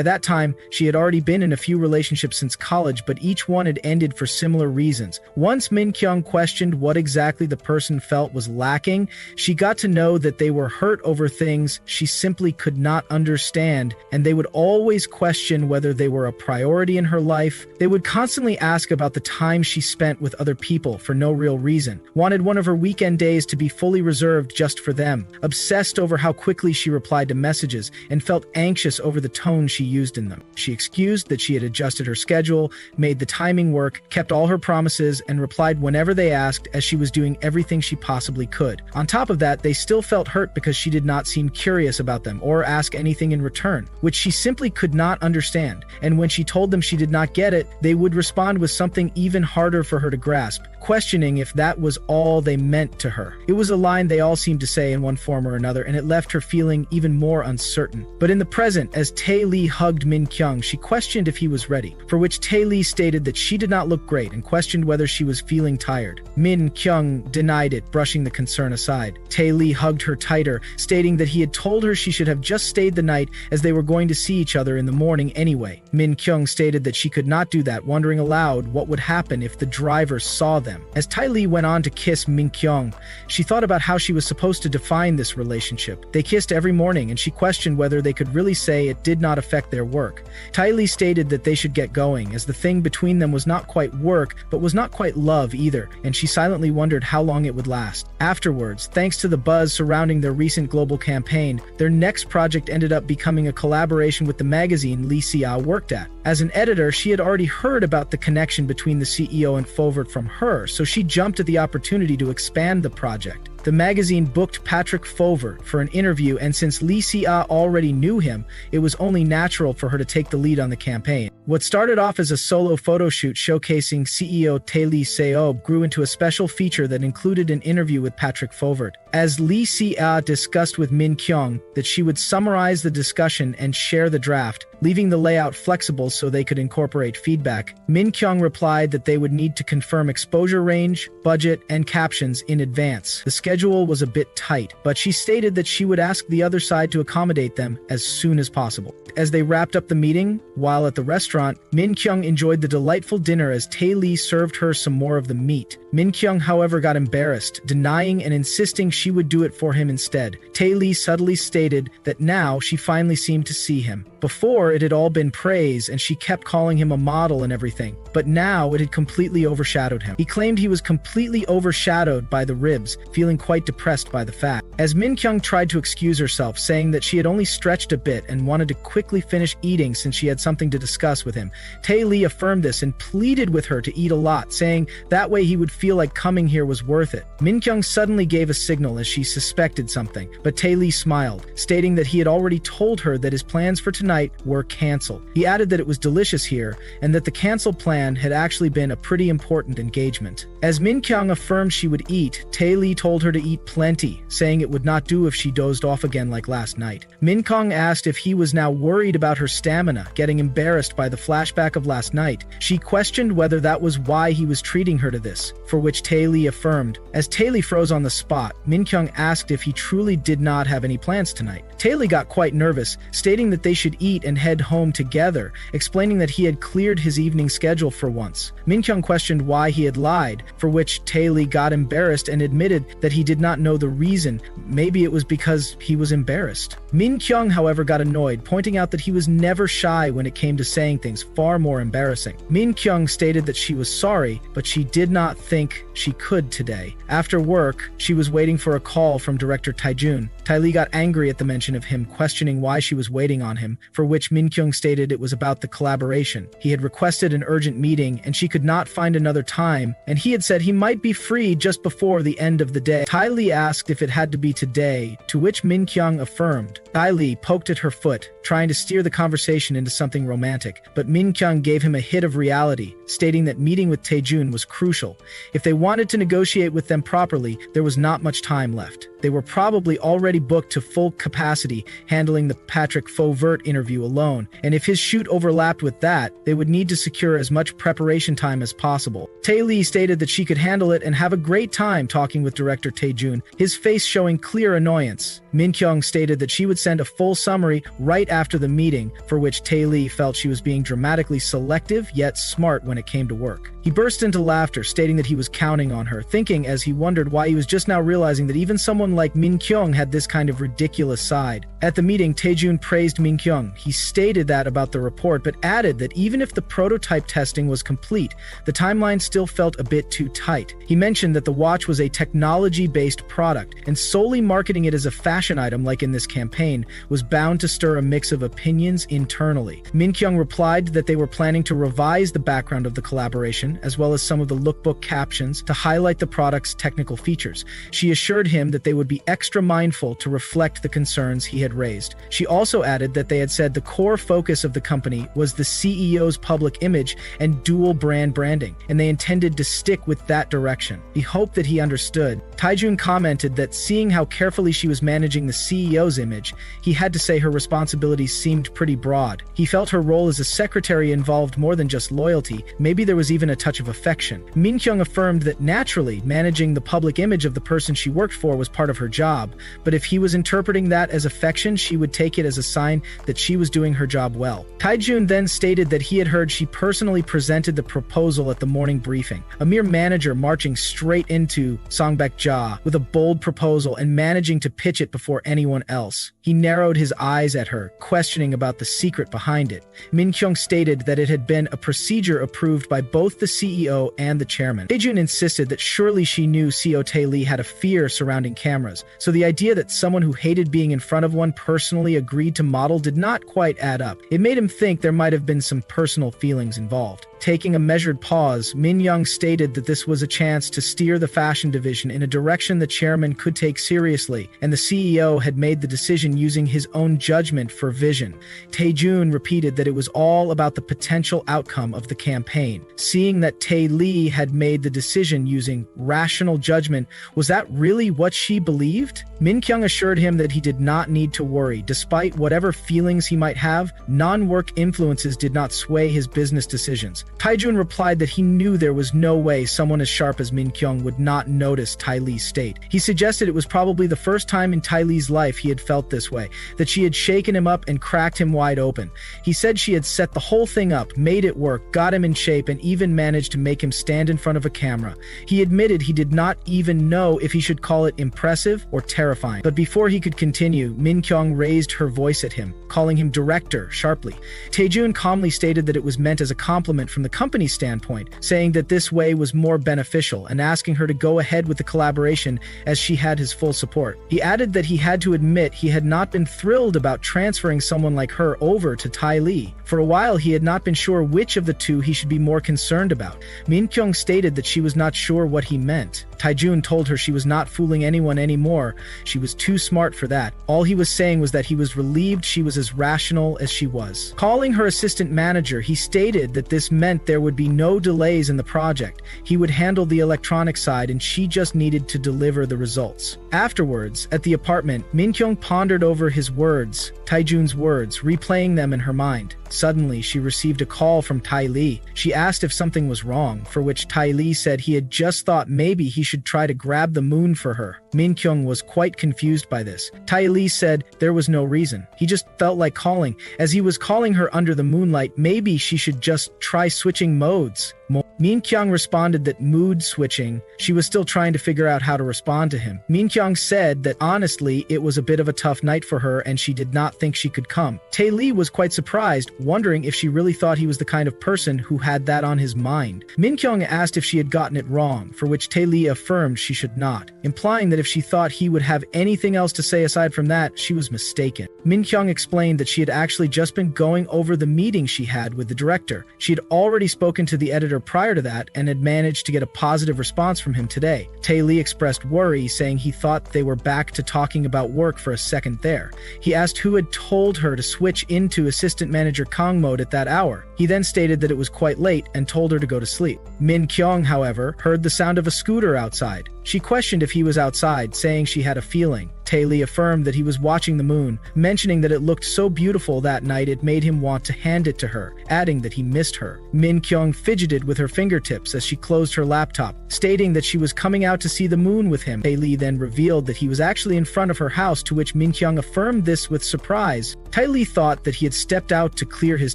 that time, she had already been in a few relationships since college, but each one had ended for similar reasons. Once Min Kyung questioned what exactly the person felt was lacking, she got to know that they were hurt over things she simply could not understand, and they would always question whether they were a priority in her life. They would constantly ask about the time she spent with other people for no real reason, wanted one of her weekend days to be fully reserved just for them, obsessed over how quickly she replied to messages, and felt anxious over the tone she used in them. She excused that she had adjusted her schedule, made the timing work, kept all her promises, and replied whenever they asked, as she was doing everything she possibly could. On top of that, they still felt hurt because she did not seem curious about them or ask anything in return, which she simply could not understand. And when she told them she did not get it, they would respond with something even harder for her to grasp, questioning if that was all they meant to her. It was a line they all seemed to say in one form or another, and it left her feeling even more uncertain. But in the present, as Tae Lee hugged Min Kyung, she questioned if he was ready, for which Tae Lee stated that she did not look great and questioned whether she was feeling tired. Min Kyung denied it, brushing the concern aside. Tae Lee hugged her tighter, stating that he had told her she should have just stayed the night as they were going to see each other in the morning anyway. Min Kyung stated that she could not do that, wondering aloud what would happen if the driver saw them. them. As Tai Li went on to kiss Min Kyung, she thought about how she was supposed to define this relationship. They kissed every morning, and she questioned whether they could really say it did not affect their work. Tai Li stated that they should get going, as the thing between them was not quite work, but was not quite love either, and she silently wondered how long it would last. Afterwards, thanks to the buzz surrounding their recent global campaign, their next project ended up becoming a collaboration with the magazine Lee Sia worked at. As an editor, she had already heard about the connection between the CEO and Fovert from her, so she jumped at the opportunity to expand the project. The magazine booked Patrick Fovert for an interview, and since Lee Sia already knew him, it was only natural for her to take the lead on the campaign. What started off as a solo photo shoot showcasing CEO Iseop grew into a special feature that included an interview with Patrick Fovert. As Lee Sia discussed with Min Kyung that she would summarize the discussion and share the draft, leaving the layout flexible so they could incorporate feedback, Min Kyung replied that they would need to confirm exposure range, budget, and captions in advance. The schedule was a bit tight, but she stated that she would ask the other side to accommodate them as soon as possible. As they wrapped up the meeting, while at the restaurant, Min Kyung enjoyed the delightful dinner as Tae Lee served her some more of the meat. Min Kyung, however, got embarrassed, denying and insisting she would do it for him instead. Tae Lee subtly stated that now she finally seemed to see him. Before, it had all been praise, and she kept calling him a model and everything, but now it had completely overshadowed him. He claimed he was completely overshadowed by the ribs, feeling quite depressed by the fact. As Min Kyung tried to excuse herself, saying that she had only stretched a bit and wanted to quickly finish eating since she had something to discuss with him, Tae Lee affirmed this and pleaded with her to eat a lot, saying that way he would feel like coming here was worth it. Min Kyung suddenly gave a signal as she suspected something, but Tae Lee smiled, stating that he had already told her that his plans for tonight were canceled. He added that it was delicious here, and that the canceled plan had actually been a pretty important engagement. As Min Kyung affirmed she would eat, Tae Lee told her to eat plenty, saying it would not do if she dozed off again like last night. Min Kyung asked if he was now worried about her stamina, getting embarrassed by the flashback of last night. She questioned whether that was why he was treating her to this, for which Tae Lee affirmed. As Tae Lee froze on the spot, Min Kyung asked if he truly did not have any plans tonight. Tae Lee got quite nervous, stating that they should eat and head home together, explaining that he had cleared his evening schedule for once. Min Kyung questioned why he had lied, for which Tae Lee got embarrassed and admitted that he did not know the reason. Maybe it was because he was embarrassed. Min Kyung, however, got annoyed, pointing out that he was never shy when it came to saying things far more embarrassing. Min Kyung stated that she was sorry, but she did not think she could today. After work, she was waiting for a call from director Taejun. Tae Lee got angry at the mention of him, questioning why she was waiting on him, for which Min Kyung stated it was about the collaboration. He had requested an urgent meeting, and she could not find another time, and he had said he might be free just before the end of the day. Tae Lee asked if it had to be today, to which Min Kyung affirmed. Tae Lee poked at her foot, trying to steer the conversation into something romantic, but Min Kyung gave him a hit of reality, stating that meeting with Taejun was crucial. If they wanted to negotiate with them properly, there was not much time left. They were probably already booked to full capacity, handling the Patrick Fovert interview alone, and if his shoot overlapped with that, they would need to secure as much preparation time as possible. Tae Lee stated that she could handle it and have a great time talking with director Taejun, his face showing clear annoyance. Min Kyung stated that she would send a full summary right after the meeting, for which Tae Lee felt she was being dramatically selective yet smart when it came to work. He burst into laughter, stating that he was counting on her, thinking as he wondered why he was just now realizing that even someone like Min Kyung had this kind of ridiculous side. At the meeting, Taejun praised Min Kyung. He stated that about the report, but added that even if the prototype testing was complete, the timeline still felt a bit too tight. He mentioned that the watch was a technology-based product, and solely marketing it as a fashion item like in this campaign was bound to stir a mix of opinions internally. Min Kyung replied that they were planning to revise the background of the collaboration, as well as some of the lookbook captions, to highlight the product's technical features. She assured him that they would be extra mindful to reflect the concerns he had raised. She also added that they had said the core focus of the company was the CEO's public image and dual brand branding, and they intended to stick with that direction. He hoped that he understood. Taejun commented that seeing how carefully she was managing the CEO's image, he had to say her responsibilities seemed pretty broad. He felt her role as a secretary involved more than just loyalty, maybe there was even a touch of affection. Min Kyung affirmed that naturally, managing the public image of the person she worked for was part of her job, but if he was interpreting that as affection reaction, she would take it as a sign that she was doing her job well. Taejun then stated that he had heard she personally presented the proposal at the morning briefing, a mere manager marching straight into Song Baek-ja with a bold proposal and managing to pitch it before anyone else. He narrowed his eyes at her, questioning about the secret behind it. Min Kyung stated that it had been a procedure approved by both the CEO and the chairman. Taejun insisted that surely she knew CEO Tae Lee had a fear surrounding cameras, so the idea that someone who hated being in front of one personally agreed to model did not quite add up. It made him think there might have been some personal feelings involved. Taking a measured pause, Min Young stated that this was a chance to steer the fashion division in a direction the chairman could take seriously, and the CEO had made the decision using his own judgment for vision. Taejun repeated that it was all about the potential outcome of the campaign. Seeing that Tae Lee had made the decision using rational judgment, was that really what she believed? Min Kyung assured him that he did not need to worry. Despite whatever feelings he might have, non-work influences did not sway his business decisions. Taejun replied that he knew there was no way someone as sharp as Min Kyung would not notice Tae Lee's state. He suggested it was probably the first time in Tae Lee's life he had felt this way, that she had shaken him up and cracked him wide open. He said she had set the whole thing up, made it work, got him in shape, and even managed to make him stand in front of a camera. He admitted he did not even know if he should call it impressive or terrifying. But before he could continue, Min Kyung raised her voice at him, calling him director sharply. Taejun calmly stated that it was meant as a compliment from the company's standpoint, saying that this way was more beneficial and asking her to go ahead with the collaboration as she had his full support. He added that he had to admit he had not been thrilled about transferring someone like her over to Tae Lee. For a while, he had not been sure which of the two he should be more concerned about. Min Kyung stated that she was not sure what he meant. Taejun told her she was not fooling anyone anymore. She was too smart for that. All he was saying was that he was relieved she was as rational as she was. Calling her assistant manager, he stated that this meant there would be no delays in the project. He would handle the electronic side and she just needed to deliver the results. Afterwards, at the apartment, Min Kyung pondered over his words, Taejun's words, replaying them in her mind. Suddenly, she received a call from Tae Lee. She asked if something was wrong, for which Tae Lee said he had just thought maybe he should try to grab the moon for her. Min Kyung was quite confused by this. Tae Lee said there was no reason. He just felt like calling. As he was calling her under the moonlight, maybe she should just try switching modes. Min Kyung responded that mood switching. She was still trying to figure out how to respond to him. Min Kyung said that honestly, it was a bit of a tough night for her and she did not think she could come. Tae Lee was quite surprised, wondering if she really thought he was the kind of person who had that on his mind. Min Kyung asked if she had gotten it wrong, for which Tae Lee affirmed she should not, implying that if she thought he would have anything else to say aside from that, she was mistaken. Min Kyung explained that she had actually just been going over the meeting she had with the director. She had already spoken to the editor prior to that and had managed to get a positive response from him today. Tae Lee expressed worry, saying he thought they were back to talking about work for a second there. He asked who had told her to switch into assistant manager Kang mode at that hour. He then stated that it was quite late and told her to go to sleep. Min Kyung, however, heard the sound of a scooter outside. She questioned if he was outside, saying she had a feeling. Tae Lee affirmed that he was watching the moon, mentioning that it looked so beautiful that night it made him want to hand it to her, adding that he missed her. Min Kyung fidgeted with her fingertips as she closed her laptop, stating that she was coming out to see the moon with him. Tae Lee then revealed that he was actually in front of her house, to which Min Kyung affirmed this with surprise. Tae Lee thought that he had stepped out to clear his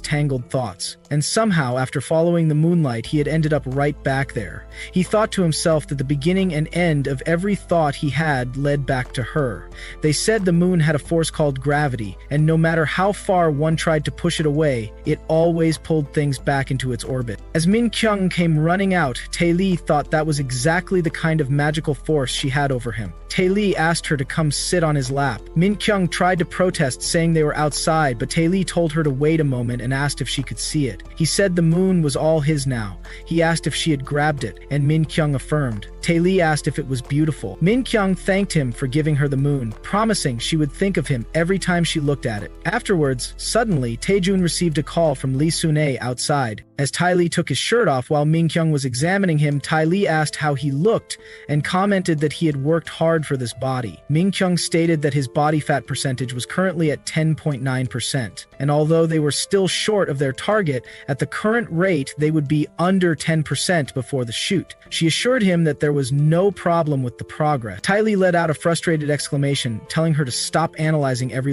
tangled thoughts, and somehow, after following the moonlight, he had ended up right back there. He thought to himself that the beginning and end of every thought he had led back to her. They said the moon had a force called gravity, and no matter how far one tried to push it away, it always pulled things back into its orbit. As Min Kyung came running out, Tae Lee thought that was exactly the kind of magical force she had over him. Tae Lee asked her to come sit on his lap. Min Kyung tried to protest, saying they were outside, but Tae Lee told her to wait a moment and asked if she could see it. He said the moon was all his now. He asked if she had grabbed it, and Min Kyung affirmed. Tae Lee asked if it was beautiful. Min Kyung thanked him for giving her the moon, promising she would think of him every time she looked at it. Afterwards, suddenly, Taejun received a call from Lee Sun-ae outside. As Tae Lee took his shirt off while Min Kyung was examining him, Tae Lee asked how he looked and commented that he had worked hard for this body. Min Kyung stated that his body fat percentage was currently at 10.9%, and although they were still short of their target, at the current rate they would be under 10% before the shoot. She assured him that there was no problem with the progress. Tae Lee let out a frustrated exclamation, telling her to stop analyzing every